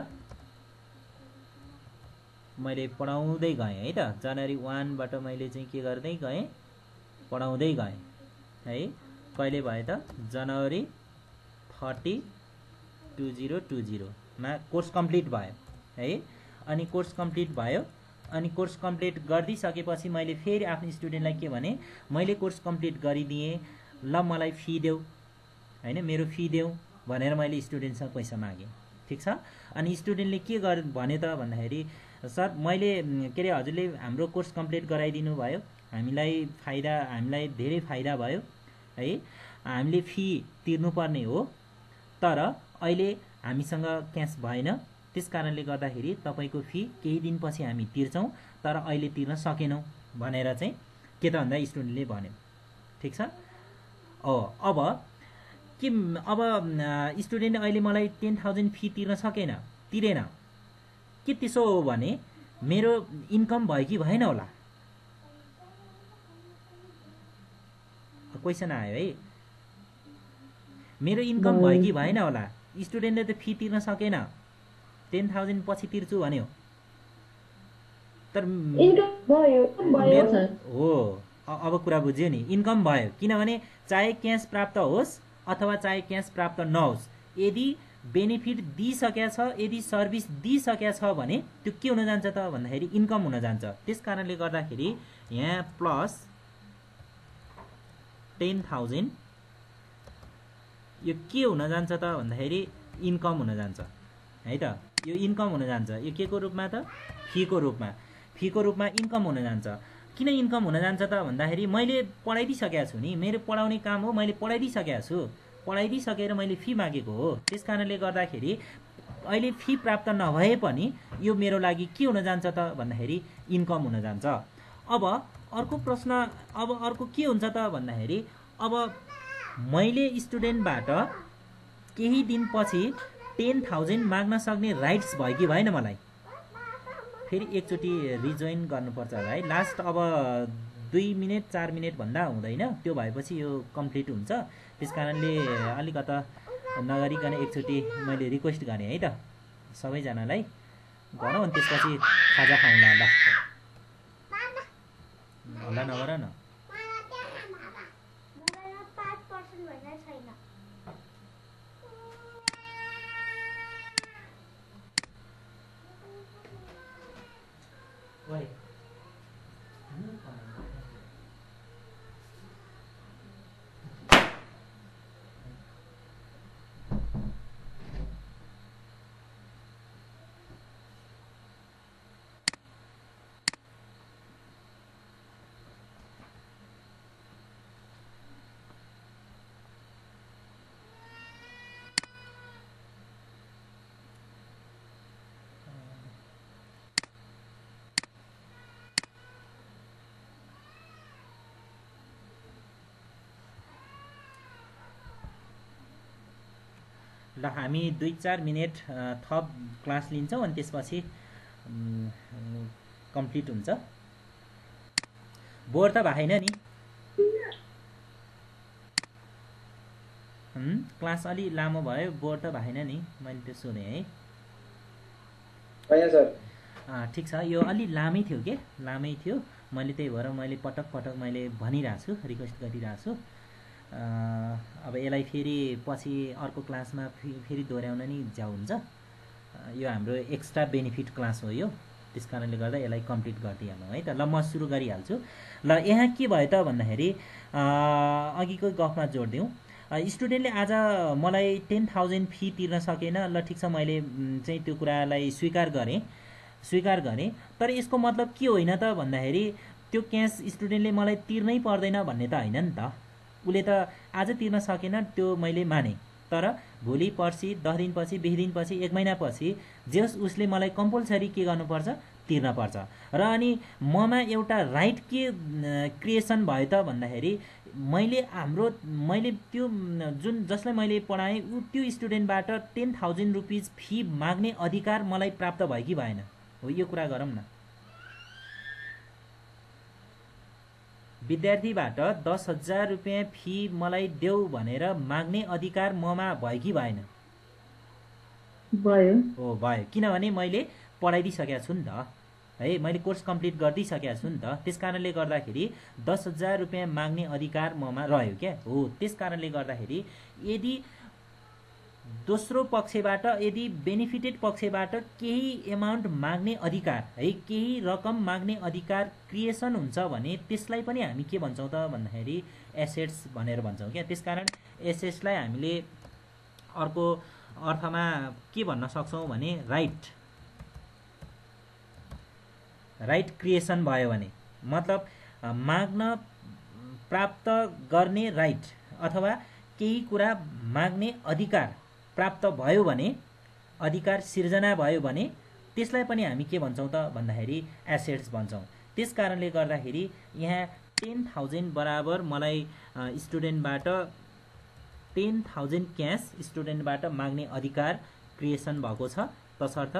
मैले पढाउँदै गएँ है त। जनवरी 1 बाट मैले चाहिँ के गर्दै गएँ, पढाउँदै गएँ है। कहिले भयो त, जनवरी 30 2020 मा कोर्स कम्प्लिट भयो है। अनि कोर्स कम्प्लिट भयो, अनि कोर्स कम्प्लिट गरिदिइसकेपछि मैले फेरि आफ्नो स्टुडेन्टलाई के भने, मैले कोर्स कम्प्लिट गरिदिएँ, ल मलाई फी देऊ होइन, मेरो फी देऊ भनेर मैले स्टुडेन्टसँग पैसा मागेँ, ठिक छ। अनि स्टुडेन्टले के भने त भन्दाखेरि सर मैले के अरे हजुरले हाम्रो कोर्स कम्प्लिट गराइदिनु भयो, हामीलाई धेरै फाइदा भयो है, हामीले फी तिर्नुपर्ने हो तर अहिले हामीसँग क्यास भएन, त्यस कारणले गर्दाखेरि तपाईँको फी केही दिनपछि हामी तिर्छौँ तर अहिले तिर्न सकेनौँ भनेर चाहिँ के त भन्दा स्टुडेन्टले भन्यो, ठिक छ। अब स्टुडेन्ट अहिले मलाई 10,000 फी तिर्न तिरेन, के त्यसो हो भने मेरो इन्कम भयो कि भएन होला, क्वेसन आयो है, मेरो इन्कम भयो कि भएन होला। स्टुडेन्टले त फी तिर्न सकेन, 10,000 पछि तिर्छु भन्यो तर हो। अब कुरा बुझ्यो नि, इन्कम भयो, किनभने चाहे क्यास प्राप्त होस् अथवा चाहे क्यास प्राप्त नहोस्, यदि बेनिफिट दिइसकेको छ, यदि सर्भिस दिइसकेको छ भने त्यो के हुन जान्छ त भन्दाखेरि इन्कम हुन जान्छ। त्यस कारणले गर्दाखेरि यहाँ प्लस 10,000 यो के हुन जान्छ त भन्दाखेरि इन्कम हुन जान्छ है त। यो इन्कम हुन जान्छ, यो के को रूपमा त, फीको रूपमा इन्कम हुन जान्छ। किन इन्कम हुन जान्छ त भन्दाखेरि मैले पढाइदिइसकेको छु नि, मेरो पढाउने काम हो, मैले पढाइदिइसकेको छु, पढाइदिइसकेर मैले फी मागेको हो। त्यस कारणले गर्दाखेरि अहिले फी प्राप्त नभए पनि यो मेरो लागि के हुन जान्छ त भन्दाखेरि इन्कम हुन जान्छ। अब अर्को प्रश्न, अब अर्को के हुन्छ त भन्दाखेरि अब मैले स्टुडेन्टबाट केही दिनपछि 10,000 माग्न सक्ने राइट्स भयो कि भएन मलाई, फेरि एकचोटि रिजोइन गर्नुपर्छ होला है। लास्ट अब 2 मिनट 4 मिनट भन्दा हुँदैन, त्यो भएपछि यो कम्प्लिट हुन्छ। त्यस कारणले अलिकता नगरिकन एकचोटि मैले रिक्वेस्ट गरेँ है त सबैजनालाई, गरौँ अनि त्यसपछि खाजा खाउँला ल, हल्ला नगर न। ल हामी 2-4 मिनेट थप क्लास लिन्छौँ अनि त्यसपछि कम्प्लिट हुन्छ। बोर त भएन नि? क्लास अलि लामो भयो, बोर त भएन नि? मैले त्यो सोधेँ है। होइन सर। ठिक छ, यो अलि लामै थियो के, लामै थियो। मैले त्यही भएर मैले पटक पटक मैले भनिरहेको छु, रिक्वेस्ट गरिरहेको छु। अब यसलाई फेरि पछि अर्को क्लासमा फेरि दोहोऱ्याउन नि जाउ हुन्छ। यो हाम्रो एक्स्ट्रा बेनिफिट क्लास हो यो, त्यस कारणले गर्दा यसलाई कम्प्लिट गरिदिइहालौँ है त। ल म सुरु गरिहाल्छु। ल यहाँ के भयो त भन्दाखेरि अघिको गफमा जोडिदिउँ। स्टुडेन्टले आज मलाई 10,000 फी तिर्न सकेन। ल ठिक छ, मैले चाहिँ त्यो कुरालाई स्वीकार गरेँ। तर यसको मतलब के होइन त भन्दाखेरि त्यो क्यास स्टुडेन्टले मलाई तिर्नै पर्दैन भन्ने त होइन नि त। उसले त आज तिर्न सकेन, त्यो मैले माने। तर भोलि पर्सि 10 दिनपछि 20 दिनपछि 1 महिनापछि जस उसले मलाई कम्पलसरी के गर्नुपर्छ, तिर्न पर्छ। र अनि ममा एउटा राइट के क्रिएसन भयो त भन्दाखेरि मैले त्यो जुन जसलाई मैले पढाएँ त्यो स्टुडेन्टबाट 10,000 रुपिज फी माग्ने अधिकार मलाई प्राप्त भयो कि भएन? हो, यो कुरा गरौँ न। विद्यार्थीबाट 10,000 रुपियाँ फी मलाई देऊ भनेर माग्ने अधिकार ममा भयो कि भएन? भयो। हो, भयो। किनभने मैले पढाइदिइसकेको छु नि त है, मैले कोर्स कम्प्लिट गरिदिइसकेको छु नि त। त्यस कारणले गर्दाखेरि 10,000 रुपियाँ माग्ने अधिकार ममा रह्यो क्या। हो, त्यस कारणले गर्दाखेरि यदि दोस्रो पक्षबाट, यदि बेनिफिटेड पक्षबाट केही एमाउन्ट माग्ने अधिकार है, केही रकम माग्ने अधिकार क्रिएसन हुन्छ भने त्यसलाई पनि हामी के भन्छौँ त भन्दाखेरि एसेट्स भनेर भन्छौँ क्या। त्यसकारण एसेट्सलाई हामीले अर्को अर्थमा के भन्न सक्छौँ भने राइट क्रिएसन भयो भने, मतलब माग्न प्राप्त गर्ने राइट अथवा केही कुरा माग्ने अधिकार प्राप्त भयो भने, अधिकार सिर्जना भयो भने त्यसलाई पनि हामी के भन्छौँ त भन्दाखेरि एसेट्स भन्छौँ। त्यस कारणले गर्दाखेरि यहाँ 10,000 बराबर मलाई स्टुडेन्टबाट 10,000 क्यास स्टुडेन्टबाट माग्ने अधिकार क्रिएसन भएको छ। तसर्थ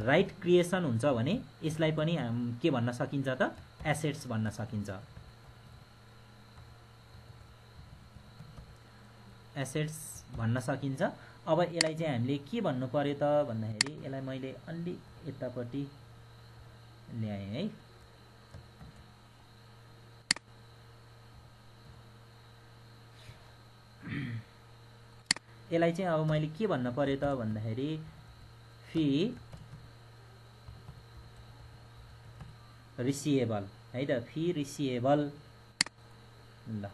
राइट क्रिएसन हुन्छ भने यसलाई पनि के भन्न सकिन्छ त, एसेट्स भन्न सकिन्छ। एसेट्स भन्न सकिन्छ। अब यसलाई चाहिँ हामीले के भन्नु पर्यो त भन्दाखेरि यसलाई मैले अलि यतापट्टि ल्याएँ है। यसलाई चाहिँ अब मैले के भन्न पर्यो त भन्दाखेरि फी रिसिएबल है त, फी रिसिएबल। ल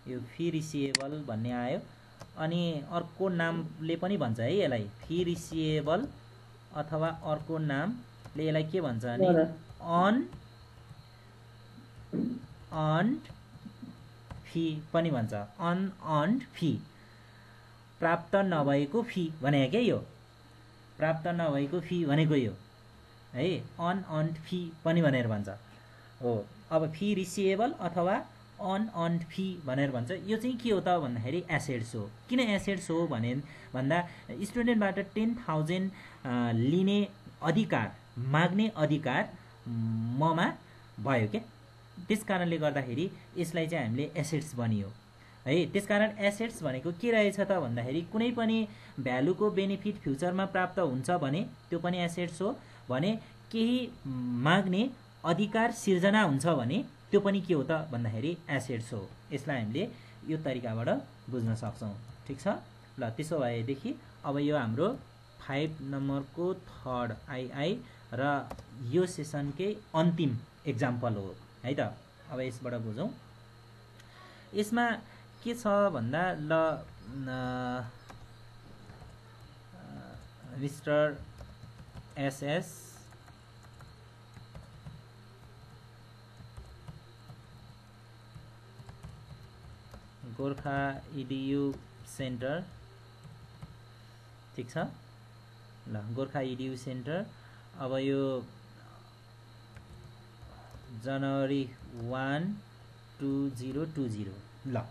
यो फी रिसिएबल भन्ने आयो। अनि अर्को नामले पनि भन्छ है यसलाई, फी रिसिएबल अथवा अर्को नामले यसलाई के भन्छ भने अनअर्न्ड फी पनि भन्छ। अनअर्न्ड फी, प्राप्त नभएको फी भने क्या, यो प्राप्त नभएको फी भनेको यो है, अनअर्न्ड फी पनि भनेर भन्छ। हो, अब फी रिसिएबल अथवा अनअर्न्ड फी भनेर भन्छ। यो चाहिँ के हो त भन्दाखेरि एसेट्स हो। किन एसेट्स हो भन्दा स्टुडेन्टबाट 10,000 लिने अधिकार, माग्ने अधिकार ममा भयो क्या। त्यस कारणले गर्दाखेरि यसलाई चाहिँ हामीले एसेट्स भनियो है। त्यसकारण एसेट्स भनेको के रहेछ त भन्दाखेरि कुनै पनि भ्यालुको बेनिफिट फ्युचरमा प्राप्त हुन्छ भने त्यो पनि एसेट्स हो भने, केही माग्ने अधिकार सिर्जना हुन्छ भने त्यो पनि के हो त भन्दाखेरि एसेट्स हो। यसलाई हामीले यो तरिकाबाट बुझ्न सक्छौँ। ठिक छ। ल त्यसो भएदेखि अब यो हाम्रो 5 नम्बरको थर्ड आई र यो सेसनकै अन्तिम एक्जाम्पल हो है त। अब यसबाट बुझौँ। यसमा के छ भन्दा ल mister SS Gorkha edu centre, ठिक छ। ल गोर्खा इडियु सेन्टर। अब यो जनवरी 1, 2020, ल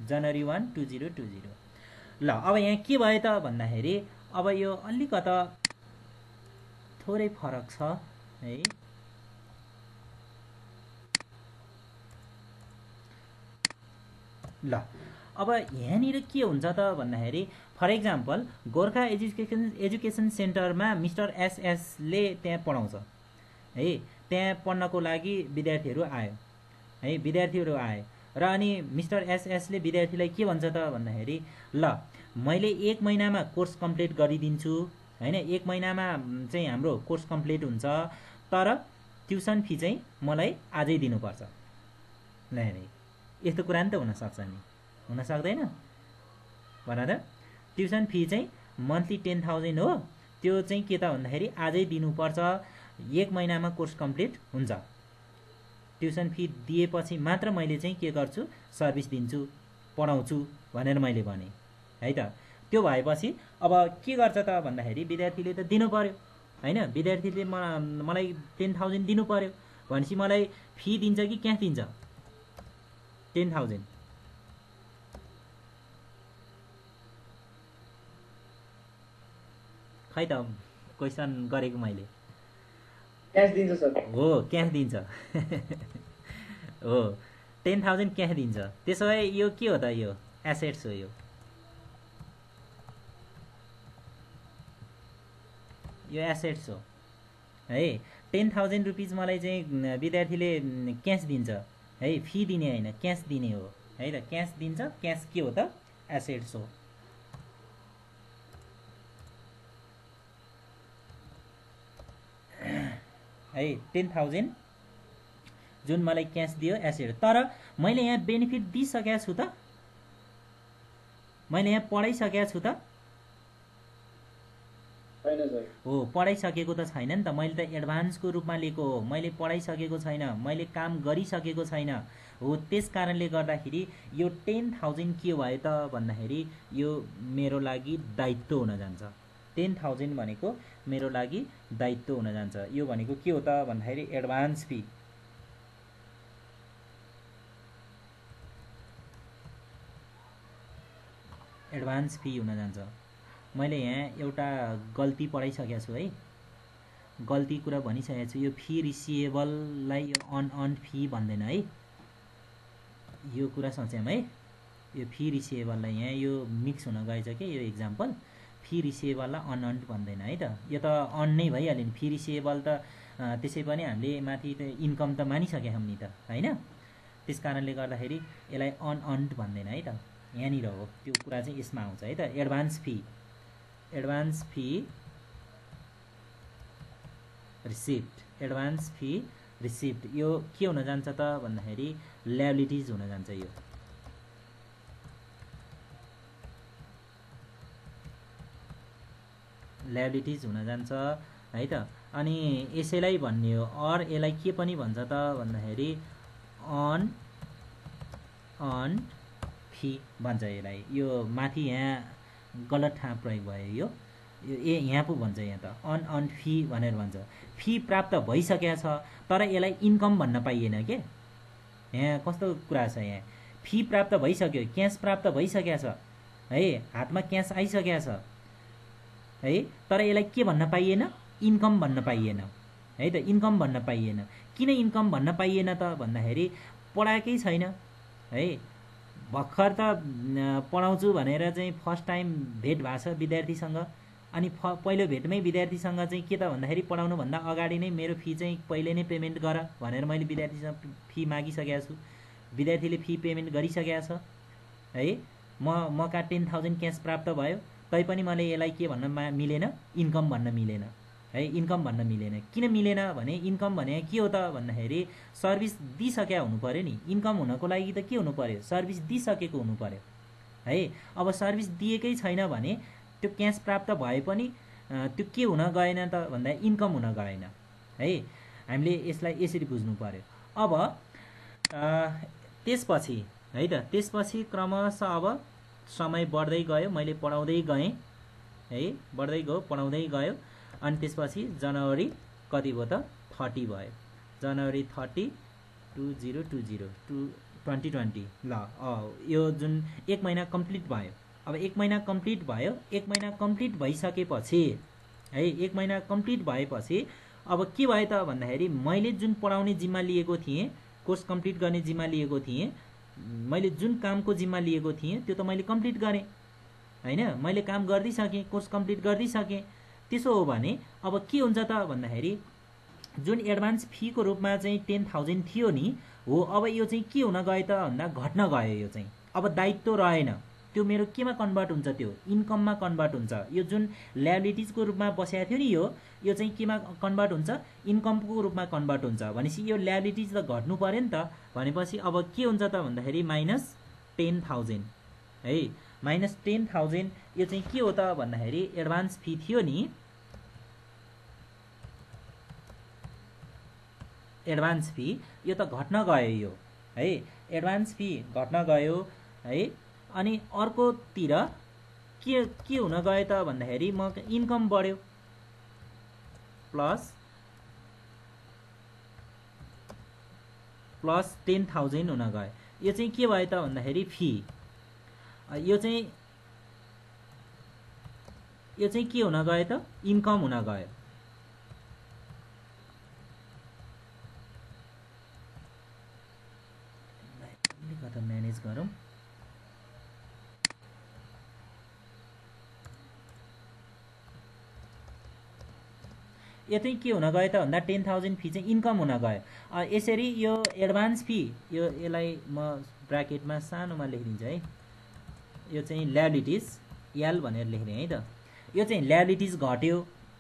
जनवरी 1, 2020 ल अब यहाँ के भयो त भन्दाखेरि अब यो अलिकता थोरै फरक छ है। ल अब यहाँनिर के हुन्छ त भन्दाखेरि फर एक्जाम्पल गोर्खा एजुकेसन सेन्टरमा मिस्टर एसएसले त्यहाँ पढाउँछ है। त्यहाँ पढ्नको लागि विद्यार्थीहरू आयो है, विद्यार्थीहरू आए र अनि मिस्टर एसएसले विद्यार्थीलाई के भन्छ त भन्दाखेरि ल मैले 1 महिनामा कोर्स कम्प्लिट गरिदिन्छु हैन, 1 महिनामा चाहिँ हाम्रो कोर्स कम्प्लिट हुन्छ, तर ट्युसन फी चाहिँ मलाई आजै दिनुपर्छ। नै यस्तो कुरा नि त हुन सक्छ नि, हुन सक्दैन भन त। ट्युसन फी चाहिँ मन्थली 10,000 हो, त्यो चाहिँ के त भन्दाखेरि आजै दिनुपर्छ, 1 महिनामा कोर्स कम्प्लिट हुन्छ। ट्युसन फी दिएपछि मात्र मैले चाहिँ के गर्छु, सर्भिस दिन्छु, पढाउँछु भनेर मैले भने है त। त्यो भएपछि अब के गर्छ त भन्दाखेरि विद्यार्थीले त दिनु पर्यो हैन, विद्यार्थीले मलाई 10,000 दिनु पर्यो भनेपछि मलाई फी दिन्छ कि क्या दिन्छ? 10,000। खै त क्वेसन गरेको मैले। क्यास दिन्छ सर। हो क्यास दिन्छ हो 10,000 क्यास दिन्छ। त्यसो भए यो के हो त? यो एसेट्स हो। यो एसेट्स हो है। 10,000 रुपिज मलाई चाहिँ विद्यार्थीले क्यास दिन्छ है, फी दिने होइन, क्यास दिने हो है त। क्यास दिन्छ, क्यास के हो त? एसेट्स हो। है 10,000 जुन मलाई क्यास दियो एसेट। तर मैले यहाँ बेनिफिट दिइसकेको छु त, मैले यहाँ पढाइसकेको छु त हो, पढाइसकेको त छैन नि त। मैले त एडभान्सको रूपमा लिएको हो, मैले पढाइसकेको छैन, मैले काम गरिसकेको छैन हो। त्यस कारणले गर्दाखेरि यो 10,000 के भयो त भन्दाखेरि यो मेरो लागि दायित्व हुन जान्छ। 10,000 भनेको मेरो लागि दायित्व हुन जान्छ। यो भनेको के हो त भन्दाखेरि एडभान्स फी। एडभान्स फी हुन जान्छ। मैले यहाँ एउटा गल्ती पढाइसकेको छु है, गल्ती कुरा भनिसकेको छु। यो फी रिसिएबललाई यो अनअर्न्ड फी भन्दैन है, यो कुरा सोचौँ है। यो फी रिसिएबललाई यहाँ यो मिक्स हुन गएछ कि यो इक्जाम्पल। फी रिसिएबललाई अनअर्न्ड भन्दैन है त, यो त अन नै भइहाल्यो नि। फी रिसिएबल त त्यसै पनि हामीले माथि त इन्कम त मानिसकेका छौँ नि त हैन। त्यस कारणले गर्दाखेरि यसलाई अनअर्न्ड भन्दैन है त, यहाँनिर हो। त्यो कुरा चाहिँ यसमा आउँछ है त। Advance fee, advance fee receipt, advance fee receipt यो के हुन जान्छ त भन्दाखेरि लायबिलिटिज हुन जान्छ। यो लायबिलिटिज हुन जान्छ है त। अनि यसैलाई भन्ने हो, अर यसलाई के पनि भन्छ त भन्दाखेरि अन फी भन्छ यसलाई। यो माथि यहाँ गलत ठाउँ प्रयोग भयो, यो यहाँ पो भन्छ, यहाँ त अन फी भनेर भन्छ। फी प्राप्त भइसकेको छ तर यसलाई इन्कम भन्न पाइएन के। यहाँ कस्तो कुरा छ, यहाँ फी प्राप्त भइसक्यो, क्यास प्राप्त भइसकेको छ है, हातमा क्यास आइसकेको छ है, तर यसलाई के भन्न पाइएन? इन्कम भन्न पाइएन है त। इन्कम भन्न पाइएन। किन इन्कम भन्न पाइएन त भन्दाखेरि पढाएकै छैन है। भर्खर त पढाउँछु भनेर चाहिँ फर्स्ट टाइम भेट भएको छ विद्यार्थीसँग। अनि पहिलो भेटमै विद्यार्थीसँग चाहिँ के त भन्दाखेरि पढाउनुभन्दा अगाडि नै मेरो फी चाहिँ पहिले नै पेमेन्ट गर भनेर मैले विद्यार्थीसँग फी मागिसकेको छु। विद्यार्थीले फी पेमेन्ट गरिसकेको छ है। मका 10,000 क्यास प्राप्त भयो, तैपनि मैले यसलाई के भन्न मिलेन? इन्कम भन्न मिलेन है। इन्कम भन्न मिलेन। किन मिलेन भने इन्कम भने के हो त भन्दाखेरि सर्भिस दिइसकेका हुनु पर्यो नि। इन्कम हुनको लागि त के हुनु पर्यो? सर्भिस दिइसकेको हुनु पर्यो है। अब सर्भिस दिएकै छैन भने त्यो क्यास प्राप्त भए पनि त्यो के हुन गएन त भन्दा इन्कम हुन गएन है। हामीले यसलाई यसरी बुझ्नु पर्यो। अब त्यसपछि है त, त्यसपछि क्रमशः अब समय बढ्दै गयो, मैले पढाउँदै गएँ है, बढ्दै गयो, पढाउँदै गयो। अनि त्यसपछि जनवरी कति भयो त? 30 भयो। जनवरी 30 2020 ल यो जुन 1 महिना कम्प्लिट भयो अब 1 महिना कम्प्लिट भयो। 1 महिना कम्प्लिट भइसकेपछि है 1 महिना कम्प्लिट भएपछि अब के भयो त भन्दाखेरि मैले जुन पढाउने जिम्मा लिएको थिएँ, कोर्स कम्प्लिट गर्ने जिम्मा लिएको थिएँ, मैले जुन कामको जिम्मा लिएको थिएँ त्यो त मैले कम्प्लिट गरेँ हैन, मैले काम गर्दिसकेँ, कोर्स कम्प्लिट गर्दिसकेँ। त्यसो हो भने अब के हुन्छ त भन्दाखेरि जुन एडभान्स फीको रूपमा चाहिँ 10,000 थियो नि, हो अब यो चाहिँ के हुन गयो त भन्दा घट्न गयो। यो चाहिँ अब दायित्व रहेन, त्यो मेरो केमा कन्भर्ट हुन्छ, त्यो इन्कममा कन्भर्ट हुन्छ। यो जुन ल्याबिलिटिजको रूपमा बसेको थियो नि, यो चाहिँ केमा कन्भर्ट हुन्छ, इन्कमको रूपमा कन्भर्ट हुन्छ। भनेपछि यो ल्याबिलिटिज त घट्नु पर्यो नि त। भनेपछि अब के हुन्छ त भन्दाखेरि -10,000 है, -10,000 यो चाहिँ के हो त भन्दाखेरि एडभान्स फी थियो नि, एडभान्स फी यो त घट्न गयो यो है, एडभान्स फी घट्न गयो है। अनि अर्कोतिर के हुन गयो त भन्दाखेरि म इन्कम बढ्यो प्लस 10,000 हुन गयो। यो चाहिँ के भयो त भन्दाखेरि फी, यो चाहिँ के हुन गयो त इन्कम हुन गयो। अलिकति म्यानेज गरौँ। यो चाहिँ के हुन गयो त भन्दा 10,000 फी चाहिँ इन्कम हुन गयो। यसरी यो एडभान्स फी यसलाई म ब्राकेटमा सानोमा लेखिदिन्छु है, यो चाहिँ ल्याबिलिटिज एल भनेर लेख्ने है त। यो चाहिँ ल्याबिलिटिज घट्यो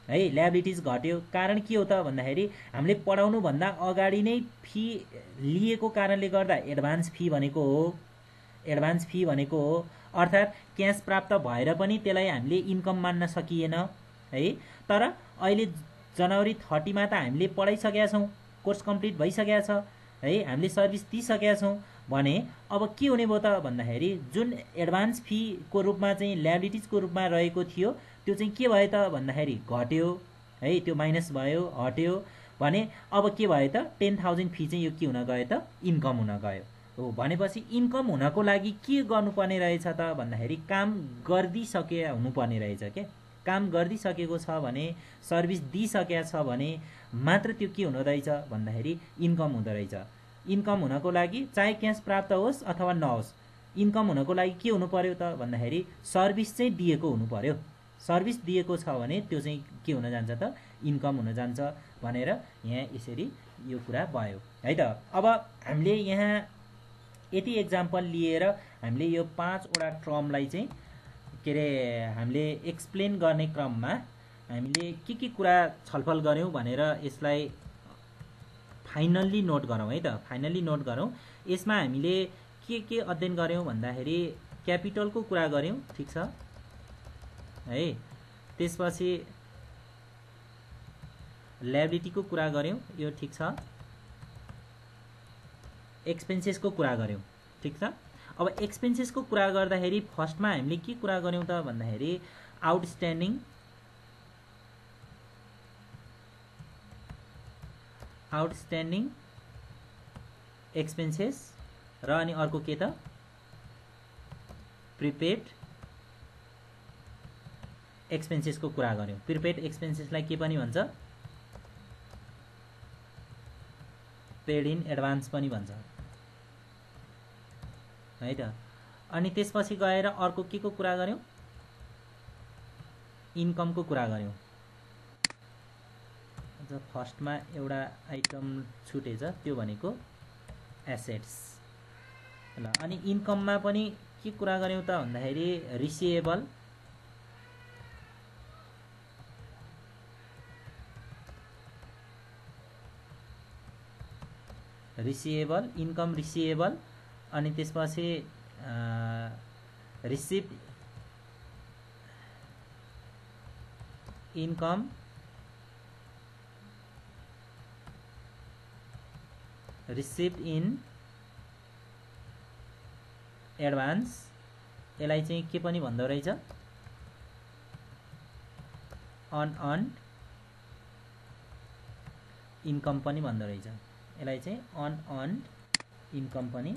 है, ल्याबिलिटिज घट्यो। कारण के हो त भन्दाखेरि हामीले पढाउनु भन्दा अगाडि नै फी लिएको कारणले गर्दा एडभान्स फी भनेको हो, एडभान्स फी भनेको हो। अर्थात् क्यास प्राप्त भएर पनि त्यसलाई हामीले इन्कम मान्न सकिएन है। तर अहिले जनवरी 30 मा त हामीले पढाइसकेका छौँ, कोर्स कम्प्लिट भइसकेका छ है, हामीले सर्भिस दिइसकेका छौँ भने अब के हुने भयो त भन्दाखेरि जुन एडभान्स फीको रूपमा चाहिँ ल्याबिलिटिजको रूपमा रहेको थियो त्यो चाहिँ के भयो त भन्दाखेरि घट्यो है, त्यो माइनस भयो, हट्यो भने अब के भयो त 10,000 फी चाहिँ यो के हुन गयो त इन्कम हुन गयो हो। भनेपछि इन्कम हुनको लागि के गर्नुपर्ने रहेछ त भन्दाखेरि काम गरिदिसके हुनुपर्ने रहेछ के। काम गरिदिसकेको छ भने, सर्भिस दिइसकेको छ भने मात्र त्यो के हुँदो रहेछ भन्दाखेरि इन्कम हुँदो रहेछ। इन्कम हुनको लागि चाहे क्यास प्राप्त होस् अथवा नहोस्, इन्कम हुनको लागि के हुनु पर्यो त भन्दाखेरि सर्भिस चाहिँ दिएको हुनु पर्यो। सर्भिस दिएको छ भने त्यो चाहिँ के हुन जान्छ त इन्कम हुन जान्छ भनेर यहाँ यसरी यो कुरा भयो है त। अब हामीले यहाँ यति एक्जाम्पल लिएर हामीले यो 5 वटा टर्मलाई चाहिँ के अरे हामीले एक्सप्लेन गर्ने क्रममा हामीले के कुरा छलफल गऱ्यौँ भनेर यसलाई फाइनल्ली नोट गरौँ है त। फाइनल्ली नोट गरौँ। यसमा हामीले के अध्ययन गऱ्यौँ भन्दाखेरि क्यापिटलको कुरा गऱ्यौँ, ठिक छ है। त्यसपछि ल्याबिलिटीको कुरा गऱ्यौँ, यो ठिक छ। एक्सपेन्सेसको कुरा गऱ्यौँ, ठिक छ। अब एक्सपेन्सेसको कुरा गर्दाखेरि फर्स्टमा हामीले के कुरा गऱ्यौँ त भन्दाखेरि आउटस्ट्यान्डिङ एक्सपेन्सेस र अनि अर्को के त प्रिपेड एक्सपेन्सेसको कुरा गऱ्यौँ। प्रिपेड एक्सपेन्सेसलाई के पनि भन्छ, पेड इन एडभान्स पनि भन्छ है त। अनि त्यसपछि गएर अर्को के को कुरा गऱ्यौँ, इन्कमको कुरा गऱ्यौँ। फर्स्टमा एउटा आइटम छुटेछ, त्यो भनेको एसेट्स ल। अनि इन्कममा पनि के कुरा गऱ्यौँ त भन्दाखेरि रिसिएबल, इन्कम रिसिएबल, अनि त्यसपछि received income received in advance, यसलाई चाहिँ के पनि भन्दो रहेछ अनअर्न्ड इन्कम पनि भन्दो रहेछ। यसलाई चाहिँ अनअर्न्ड इन्कम पनि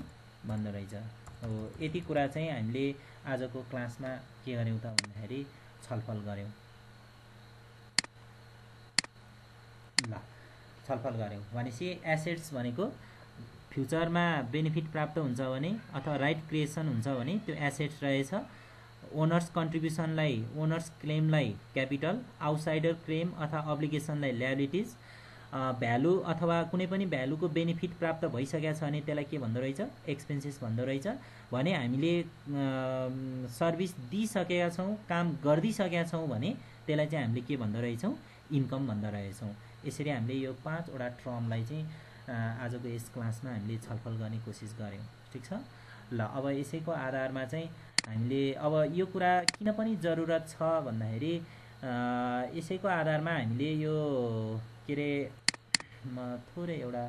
भन्दो रहेछ। हो यति कुरा चाहिँ हामीले आजको क्लासमा के गर्यौं त भन्दाखेरि छलफल गर्यौं। ल छलफल गर्यौं भनेपछि एसेट्स भनेको फ्युचरमा बेनिफिट प्राप्त हुन्छ भने अथवा राइट क्रिएसन हुन्छ भने त्यो एसेट्स रहेछ। ओनर्स कन्ट्रिब्युसनलाई ओनर्स क्लेमलाई क्यापिटल, आउटसाइडर क्लेम अथवा अब्लिगेसनलाई ल्याबिलिटिज, भ्यालु अथवा कुनै पनि भ्यालुको बेनिफिट प्राप्त भइसकेको छ भने त्यसलाई के भन्दो रहेछ एक्सपेन्सेस भन्दो रहेछ। भने हामीले सर्भिस दिइसकेका छौँ काम गरिदिइसकेका छौँ भने त्यसलाई चाहिँ हामीले के भन्दो रहेछौँ इन्कम भन्दो रहेछौँ। यसरी हामीले यो 5 वटा टर्मलाई चाहिँ आजको यस क्लासमा हामीले छलफल गर्ने कोसिस गऱ्यौँ। ठिक छ ल अब यसैको आधारमा चाहिँ हामीले अब यो कुरा किन पनि जरुरत छ भन्दाखेरि यसैको आधारमा हामीले यो के रे म थोरै एउटा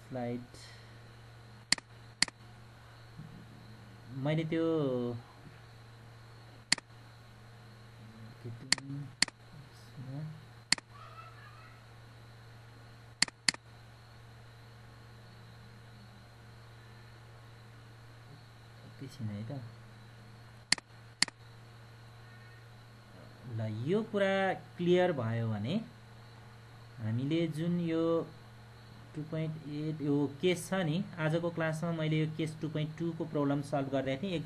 स्लाइड मैले त्यो एकैछिन है त ल यो कुरा क्लियर भयो भने हामीले जुन यो 2.8 यो केस छ नि आजको क्लासमा मैले यो केस 2.2 को प्रब्लम सल्भ गर्दै थिएँ।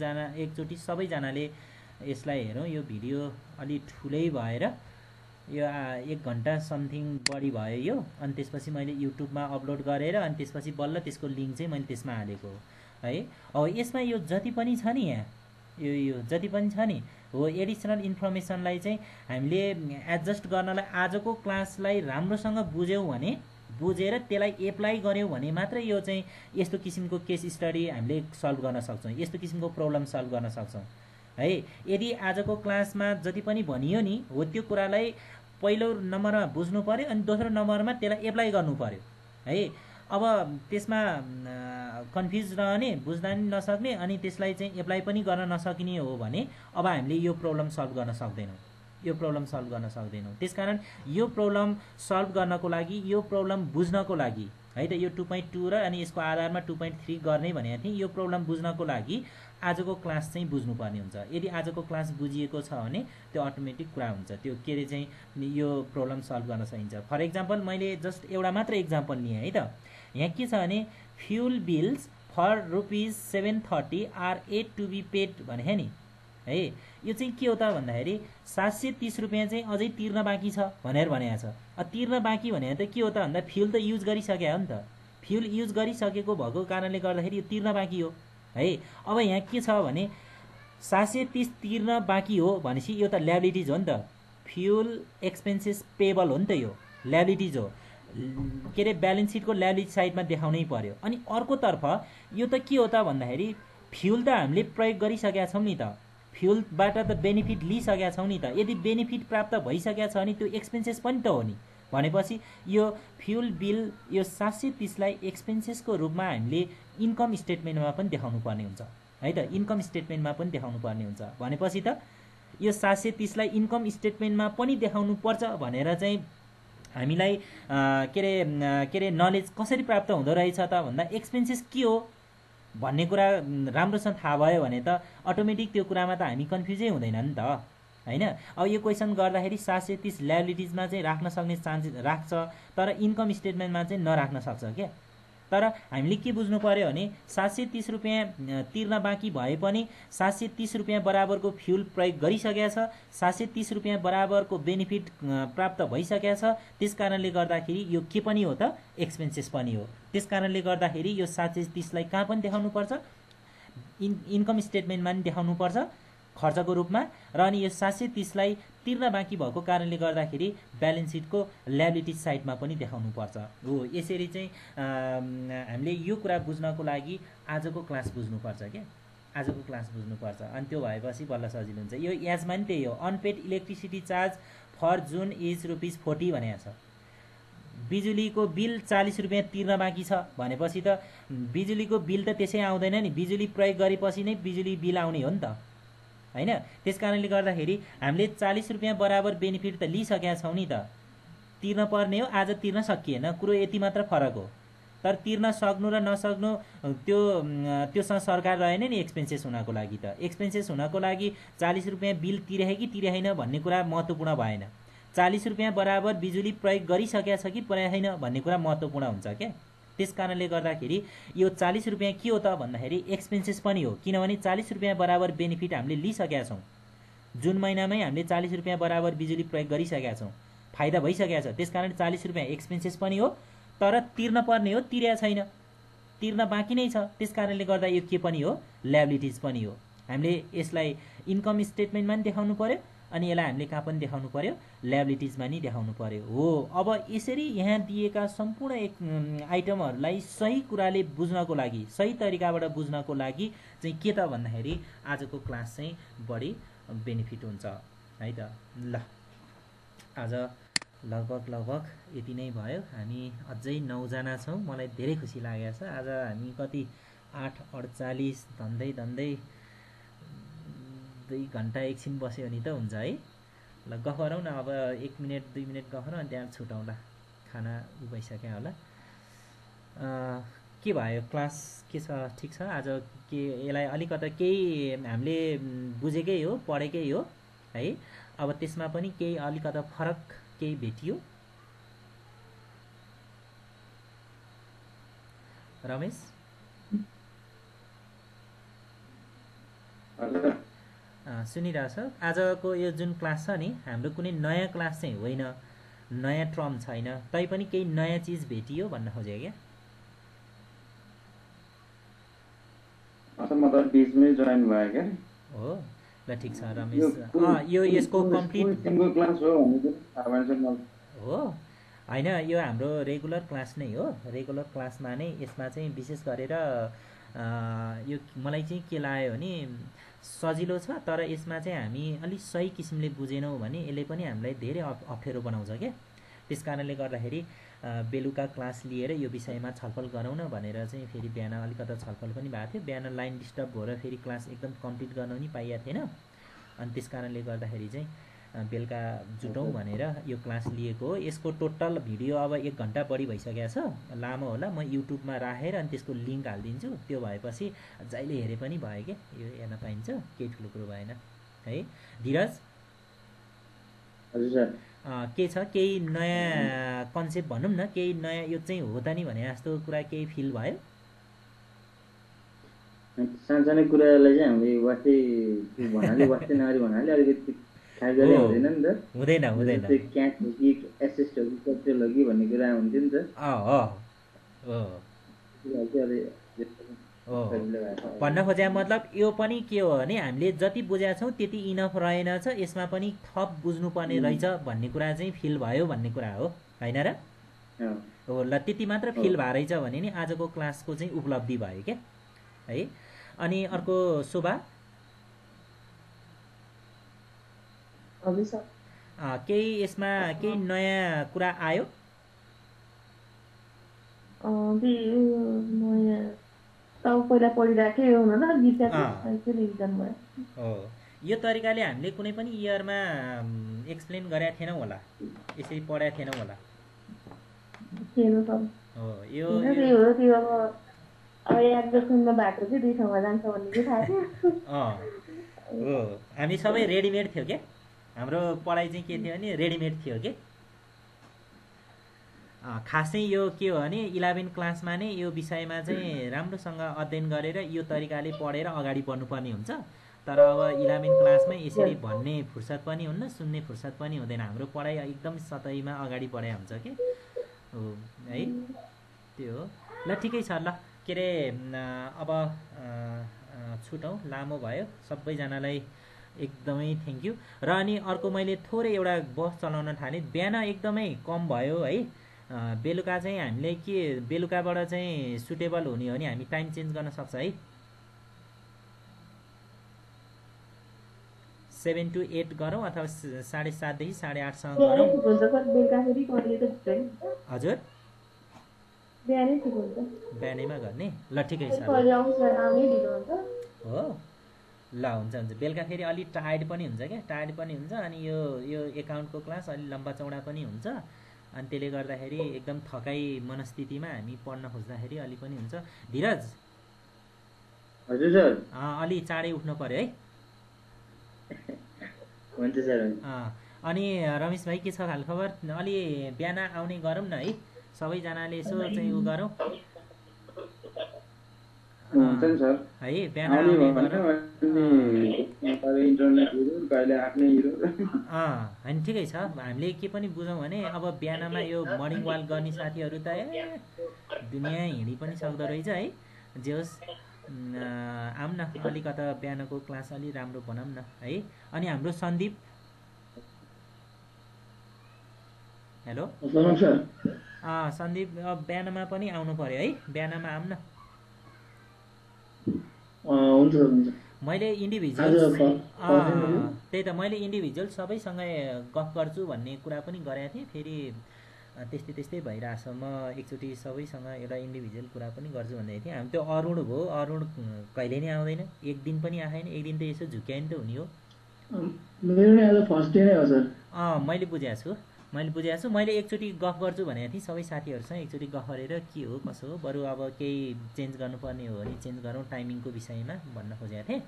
एकचोटि सबैजनाले यसलाई हेरौँ। यो भिडियो अलि ठुलै भएर यो 1 घन्टा समथिङ बढी भयो यो। अनि त्यसपछि मैले युट्युबमा अपलोड गरेर अनि त्यसपछि बल्ल त्यसको लिङ्क चाहिँ मैले त्यसमा हालेको है। अब यसमा यो जति पनि छ नि यहाँ यो जति पनि छ नि हो एडिसनल इन्फर्मेसनलाई चाहिँ हामीले एडजस्ट गर्नलाई आजको क्लासलाई राम्रोसँग बुझ्यौँ भने बुझेर त्यसलाई एप्लाई गर्यौँ भने मात्र यो चाहिँ यस्तो किसिमको केस स्टडी हामीले सल्भ गर्न सक्छौँ, यस्तो किसिमको प्रब्लम सल्भ गर्न सक्छौँ है। यदि आजको क्लासमा जति पनि भनियो नि हो त्यो कुरालाई पहिलो नम्बरमा बुझ्नु पर्यो अनि दोस्रो नम्बरमा त्यसलाई एप्लाई गर्नु पर्यो है। अब त्यसमा कन्फ्युज रहने बुझ्दा नि नसक्ने अनि त्यसलाई चाहिँ एप्लाई पनि गर्न नसकिने हो भने अब हामीले यो प्रब्लम सल्भ गर्न सक्दैनौँ, यो प्रब्लम सल्भ गर्न सक्दैनौँ। त्यसकारण यो प्रब्लम सल्भ गर्नको लागि यो प्रब्लम बुझ्नको लागि है त यो 2.2 र अनि यसको आधारमा 2.3 गर्ने भनेको थिएँ। यो प्रब्लम बुझ्नको लागि आजको क्लास चाहिँ बुझ्नुपर्ने हुन्छ। यदि आजको क्लास बुझिएको छ भने त्यो अटोमेटिक कुरा हुन्छ, त्यो के अरे चाहिँ यो प्रब्लम सल्भ गर्न सकिन्छ। फर इक्जाम्पल मैले जस्ट एउटा मात्र इक्जाम्पल लिएँ है त। यहाँ के छ भने fuel bills for ₹730 are yet to be paid भने नि है। यो चाहिँ के हो त भन्दाखेरि 730 रुपियाँ चाहिँ अझै तिर्न बाँकी छ भनेर भनेको छ। तिर्न बाँकी भने त के हो त भन्दा फ्युल त युज गरिसक्यो हो नि त। फ्युल युज गरिसकेको भएको कारणले गर्दाखेरि यो तिर्न बाँकी हो है। अब यहाँ के छ भने 730 तिर्न बाँकी हो भनेपछि यो त ल्याबिलिटिज हो नि त। फ्युल एक्सपेन्सेस पेबल हो नि त, यो ल्याबिलिटिज हो के अरे ब्यालेन्स सिटको ल्याबिलिटी साइडमा देखाउनै पर्यो। अनि अर्कोतर्फ यो त के हो त भन्दाखेरि फ्युल त हामीले प्रयोग गरिसकेका छौँ नि त, फ्युलबाट त बेनिफिट लिइसकेका छौँ नि त। यदि बेनिफिट प्राप्त भइसकेका छ भने त्यो एक्सपेन्सेस पनि त हो नि। भनेपछि यो फ्युल बिल यो 730 लाई एक्सपेन्सेसको रूपमा हामीले इन्कम स्टेटमेन्टमा पनि देखाउनु पर्ने हुन्छ है त। इन्कम स्टेटमेन्टमा पनि देखाउनु पर्ने हुन्छ भनेपछि त यो 730 लाई इन्कम स्टेटमेन्टमा पनि देखाउनु पर्छ भनेर चाहिँ हामीलाई के अरे नलेज कसरी प्राप्त हुँदो रहेछ त भन्दा एक्सपेन्सेस के हो भन्ने कुरा राम्रोसँग थाहा भयो भने त अटोमेटिक त्यो कुरामा त हामी कन्फ्युजै हुँदैन नि त हैन। अब यो क्वेसन गर्दाखेरि 730 ल्याबिलिटिजमा चाहिँ राख्न सक्ने चान्सेस राख्छ तर इन्कम स्टेटमेन्टमा चाहिँ नराख्न सक्छ क्या। तर हामीले के बुझ्नु पर्यो भने 730 रुपियाँ तिर्न बाँकी भए पनि 730 रुपियाँ बराबरको फ्युल प्रयोग गरिसकेका छ, 730 रुपियाँ बराबरको बेनिफिट प्राप्त भइसकेका छ। त्यस कारणले गर्दाखेरि यो के पनि हो त एक्सपेन्सेस पनि हो। त्यस कारणले गर्दाखेरि यो 730 लाई कहाँ पनि देखाउनु पर्छ इन्कम स्टेटमेन्टमा पनि देखाउनु पर्छ खर्चको रूपमा। र अनि यो 730 लाई तिर्न बाँकी भएको कारणले गर्दाखेरि ब्यालेन्स सिटको ल्याबिलिटी साइडमा पनि देखाउनु पर्छ हो। यसरी चाहिँ हामीले यो कुरा बुझ्नको लागि आजको क्लास बुझ्नुपर्छ क्या, आजको क्लास बुझ्नुपर्छ। अनि त्यो भएपछि बल्ल सजिलो हुन्छ। यो याजमा नि त्यही हो, अनपेड इलेक्ट्रिसिटी चार्ज फर जुन इज ₹40 भनेको छ। बिजुलीको बिल 40 रुपियाँ तिर्न बाँकी छ भनेपछि त बिजुलीको बिल त त्यसै आउँदैन नि, बिजुली प्रयोग गरेपछि नै बिजुली बिल आउने हो नि त हैन। त्यसकारणले गर्दाखेरि हामीले 40 रुपियाँ बराबर बेनिफिट त लिइसकेका छौँ नि त, तिर्न पर्ने हो। आज तिर्न सकिएन, कुरो यति मात्र फरक हो। तर तिर्न सक्नु र नसक्नु त्योसँग सरकार रहेन नि एक्सपेन्सेस हुनको लागि। त एक्सपेन्सेस हुनको लागि 40 रुपियाँ बिल तिरे कि तिरेन भन्ने कुरा महत्त्वपूर्ण भएन। 40 रुपियाँ बराबर बिजुली प्रयोग गरिसकेका छ कि छैन भन्ने कुरा महत्त्वपूर्ण हुन्छ क्या। त्यस कारणले गर्दाखेरि यो 40 रुपियाँ के हो त भन्दाखेरि एक्सपेन्सेस पनि हो, किनभने 40 रुपियाँ बराबर बेनिफिट हामीले लिइसकेका छौँ। जुन महिनामै हामीले 40 रुपियाँ बराबर बिजुली प्रयोग गरिसकेका छौँ, फाइदा भइसकेको छ। त्यसकारण 40 रुपियाँ एक्सपेन्सेस पनि हो, तर तिर्न पर्ने हो, तिरेका छैन, तिर्न बाँकी नै छ। त्यस कारणले गर्दा यो के पनि हो, ल्याबिलिटिज पनि हो। हामीले यसलाई इन्कम स्टेटमेन्टमा पनि देखाउनु पर्यो अनि यसलाई हामीले कहाँ पनि देखाउनु पर्यो, ल्याबिलिटिजमा नि देखाउनु पर्यो हो। अब यसरी यहाँ दिएका सम्पूर्ण आइटमहरूलाई सही कुराले बुझ्नको लागि, सही तरिकाबाट बुझ्नको लागि चाहिँ के त भन्दाखेरि आजको क्लास चाहिँ बढी बेनिफिट हुन्छ है त। ल आज लगभग यति नै भयो। हामी अझै 9 जना छौँ, मलाई धेरै खुसी लागेको छ। आज हामी कति 8:48 धन्दै 2 घन्टा एकछिन बस्यो भने त हुन्छ है। ल गफ गरौँ न अब, 1 मिनट 2 मिनट गफ गरौँ अनि त्यहाँ छुटाउँला, खाना भइसक्यो होला। के भयो क्लास, के छ, ठिक छ? आज के यसलाई अलिकता केही हामीले बुझेकै हो, पढेकै हो है। अब त्यसमा पनि केही अलिकता फरक केही भेटियो? रमेश सुनिरहेछ? आजको यो जुन क्लास छ नि हाम्रो कुनै नयाँ क्लास चाहिँ होइन, नयाँ टर्म छैन, तैपनि केही नयाँ चिज भेटियो भन्न खोजेँ क्या। म त बीचमै जोइन भयो क्या। हो ल ठिक छ रमेश। यो यसको कम्प्लिट क्लास हो हो होइन, यो हाम्रो रेगुलर क्लास नै हो। रेगुलर क्लासमा नै यसमा चाहिँ विशेष गरेर यो मलाई चाहिँ के लाग्यो भने सजिलो छ, तर यसमा चाहिँ हामी अलिक सही किसिमले बुझेनौँ भने यसले पनि हामीलाई धेरै अप्ठ्यारो बनाउँछ क्या। त्यस कारणले गर्दाखेरि बेलुका क्लास लिएर यो विषयमा छलफल गरौँ न भनेर चाहिँ फेरि बिहान अलिकता छलफल पनि भएको थियो। बिहान लाइन डिस्टर्ब भएर फेरि क्लास एकदम कम्प्लिट गर्न नि पाइएको थिएन। अनि त्यस कारणले गर्दाखेरि चाहिँ बेलुका जुटौँ भनेर यो क्लास लिएको हो। यसको टोटल भिडियो अब 1 घन्टा बढी भइसकेको छ, लामो होला। म युट्युबमा राखेर अनि त्यसको लिङ्क हालिदिन्छु, त्यो भएपछि जहिले हेरे पनि भयो क्या, यो हेर्न पाइन्छ, केही ठुलो कुरो भएन है। धीरज हजुर सर, के छ, केही नयाँ कन्सेप्ट भनौँ न, केही नयाँ यो चाहिँ हो त नि भने जस्तो कुरा केही फिल भयो? सानसानो कुरालाई चाहिँ हामीले वास्ते नगरी भन्नाले अलिकति खासगरी हुँदैन नि त। हुँदैन क्याच हो कि एसिस्ट हो कि कन्ट्रोल हो कि भन्ने कुरा हुन्थ्यो नि त। भन्न खोजेको मतलब यो पनि के हो भने हामीले जति बुझेका छौँ त्यति इनफ रहेनछ, यसमा पनि थप बुझ्नुपर्ने रहेछ भन्ने कुरा चाहिँ फिल भयो भन्ने कुरा हो होइन र? हो ल, त्यति मात्र फिल भए रहेछ भने नि आजको क्लासको चाहिँ उपलब्धि भयो क्या है। अनि अर्को शोभा, केही यसमा केही नयाँ कुरा आयो? पहिला पढिराखेँ हो, यो तरिकाले हामीले कुनै पनि इयरमा एक्सप्लेन गरेका थिएनौँ होला, यसरी पढाएको थिएनौँ होला। हो यो हो, हामी सबै रेडिमेड थियो क्या। हाम्रो पढाइ चाहिँ के थियो भने रेडिमेड थियो कि। खासै यो के हो भने 11 क्लासमा नै यो विषयमा चाहिँ राम्रोसँग अध्ययन गरेर यो तरिकाले पढेर अगाडि बढ्नुपर्ने हुन्छ। तर अब 11 क्लासमै यसरी भन्ने फुर्सद पनि हुन्न, सुन्ने फुर्सद पनि हुँदैन। हाम्रो पढाइ एकदम सतहीमा अगाडि बढे हुन्छ कि हो है, त्यो हो। ल ठिकै छ, ल के अरे अब छुटौँ, लामो भयो। सबैजनालाई एकदमै थ्याङ्क यू। र अनि अर्को मैले थोरै एउटा बस चलाउन थालेँ, बिहान एकदमै कम भयो है। बेलुका चाहिँ हामीले के बेलुकाबाट चाहिँ सुटेबल हुने हो भने हामी टाइम चेन्ज गर्न सक्छ है। 7 to 8 गरौँ अथवा 7:30 देखि 8:30सम्म गरौँ। हजुर बिहानैमा गर्ने? ल ठिकै छ हो। ल हुन्छ, बेलुका फेरि अलिक टायर्ड पनि हुन्छ क्या, टायर्ड पनि हुन्छ। अनि यो एकाउन्टको क्लास अलि लम्बा चौडा पनि हुन्छ। अनि त्यसले गर्दाखेरि एकदम थकाइ मनस्थितिमा हामी पढ्न खोज्दाखेरि अलि पनि हुन्छ। धीरज हजुर सर अलि चाँडै उठ्नु पर्यो है। हुन्छ सर अनि रमेश भाइ के छ हालखबर? अलि बिहान आउने गरौँ न है, सबैजनाले यसो चाहिँ उ गरौँ हुन्छ नि सर है, बिहान आउने गरौँ। होइन ठिकै छ, हामीले के पनि बुझौँ भने अब बिहानमा यो मर्निङ वाक गर्ने साथीहरू त दुनियाँ हिँडी पनि सक्दो रहेछ है। जे होस् आऊँ न, अलिकता बिहानको क्लास अलि राम्रो बनाऊँ न है। अनि हाम्रो सन्दीप, हेलो सन्दीप बिहानमा पनि आउनु पर्यो है, बिहानमा आऊँ न। मैले इन्डिभिजुअल त्यही त मैले इन्डिभिजुअल सबैसँग गफ गर्छु भन्ने कुरा पनि गरेको थिएँ, फेरि त्यस्तै भइरहेछ। म एकचोटि सबैसँग एउटा इन्डिभिजुअल कुरा पनि गर्छु भन्दै थिएँ। हामी त्यो अरुण भयो, अरुण कहिले नै आउँदैन, एक दिन पनि आएन, एक दिन त यसो झुक्याइ नि त हुने हो। मैले बुझेको छु। मैले एकचोटि गफ गर्छु भनेको थिएँ सबै साथीहरूसँग, एकचोटि गफ गरेर के हो कसो हो, बरु अब केही चेन्ज गर्नुपर्ने हो भने चेन्ज गरौँ टाइमिङको विषयमा भन्न खोजेको थिएँ।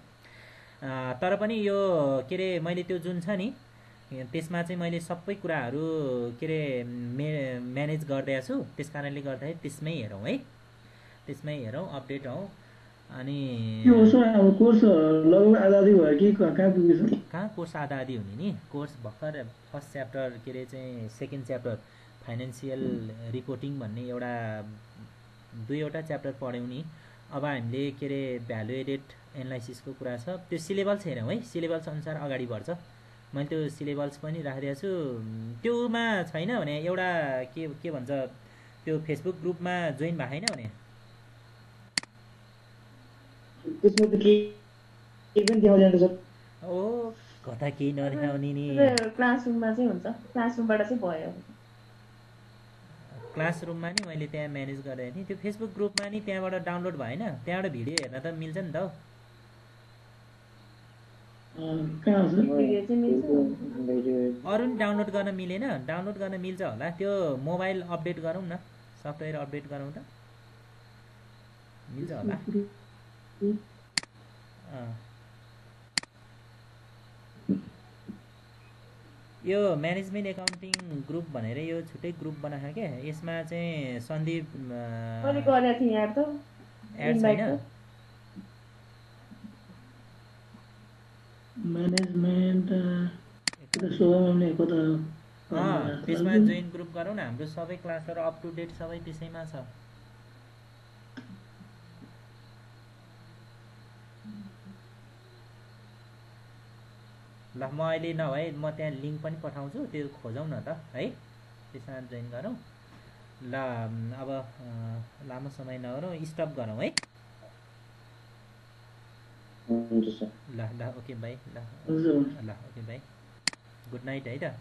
तर पनि यो के अरे मैले त्यो जुन छ नि त्यसमा चाहिँ मैले सबै कुराहरू के अरे म्यानेज गरिदिएको छु। त्यस कारणले गर्दाखेरि त्यसमै हेरौँ है, त्यसमै हेरौँ, अपडेट हौँ। अनि कहाँ कोर्स आधा आधी हुने नि, कोर्स भर्खर फर्स्ट च्याप्टर के अरे चाहिँ सेकेन्ड च्याप्टर फाइनेन्सियल रिपोर्टिङ भन्ने एउटा 2वटा च्याप्टर पढ्यौँ नि। अब हामीले के अरे भ्यालु एडेड एनालाइसिसको कुरा छ, त्यो सिलेबस हेरौँ है, सिलेबस अनुसार अगाडि बढ्छ। मैले त्यो सिलेबस पनि राखिदिएको छु। त्योमा छैन भने एउटा के भन्छ त्यो फेसबुक ग्रुपमा जोइन भएको छैन भने ओ कता केही नदेखाउने नि, क्लासरुममा चाहिँ हुन्छ, क्लासरुमबाट चाहिँ भयो। क्लासरुममा नि मैले त्यहाँ म्यानेज गरेको थिएँ, त्यो फेसबुक ग्रुपमा नि त्यहाँबाट डाउनलोड भएन, त्यहाँबाट भिडियो हेर्न त मिल्छ नि त। अरू नि डाउनलोड गर्न मिलेन, डाउनलोड गर्न मिल्छ होला। त्यो मोबाइल अपडेट गरौँ न, सफ्टवेयर अपडेट गरौँ त मिल्छ होला। यो म्यानेजमेन्ट एकाउन्टिङ ग्रुप भनेर यो छुट्टै ग्रुप बनाएको क्या, यसमा चाहिँ सन्दीप एड छैन। त्यसमा जोइन ग्रुप गरौँ न, हाम्रो सबै क्लासहरू अप टु डेट सबै त्यसैमा छ। ल म अहिले नभए म त्यहाँ लिङ्क पनि पठाउँछु, त्यो खोजौँ न त है, त्यसमा जोइन गरौँ। ल अब लामो समय नगरौँ, स्टप गरौँ है। ल ओके बाई, ल ओके बाई, गुड नाइट है त।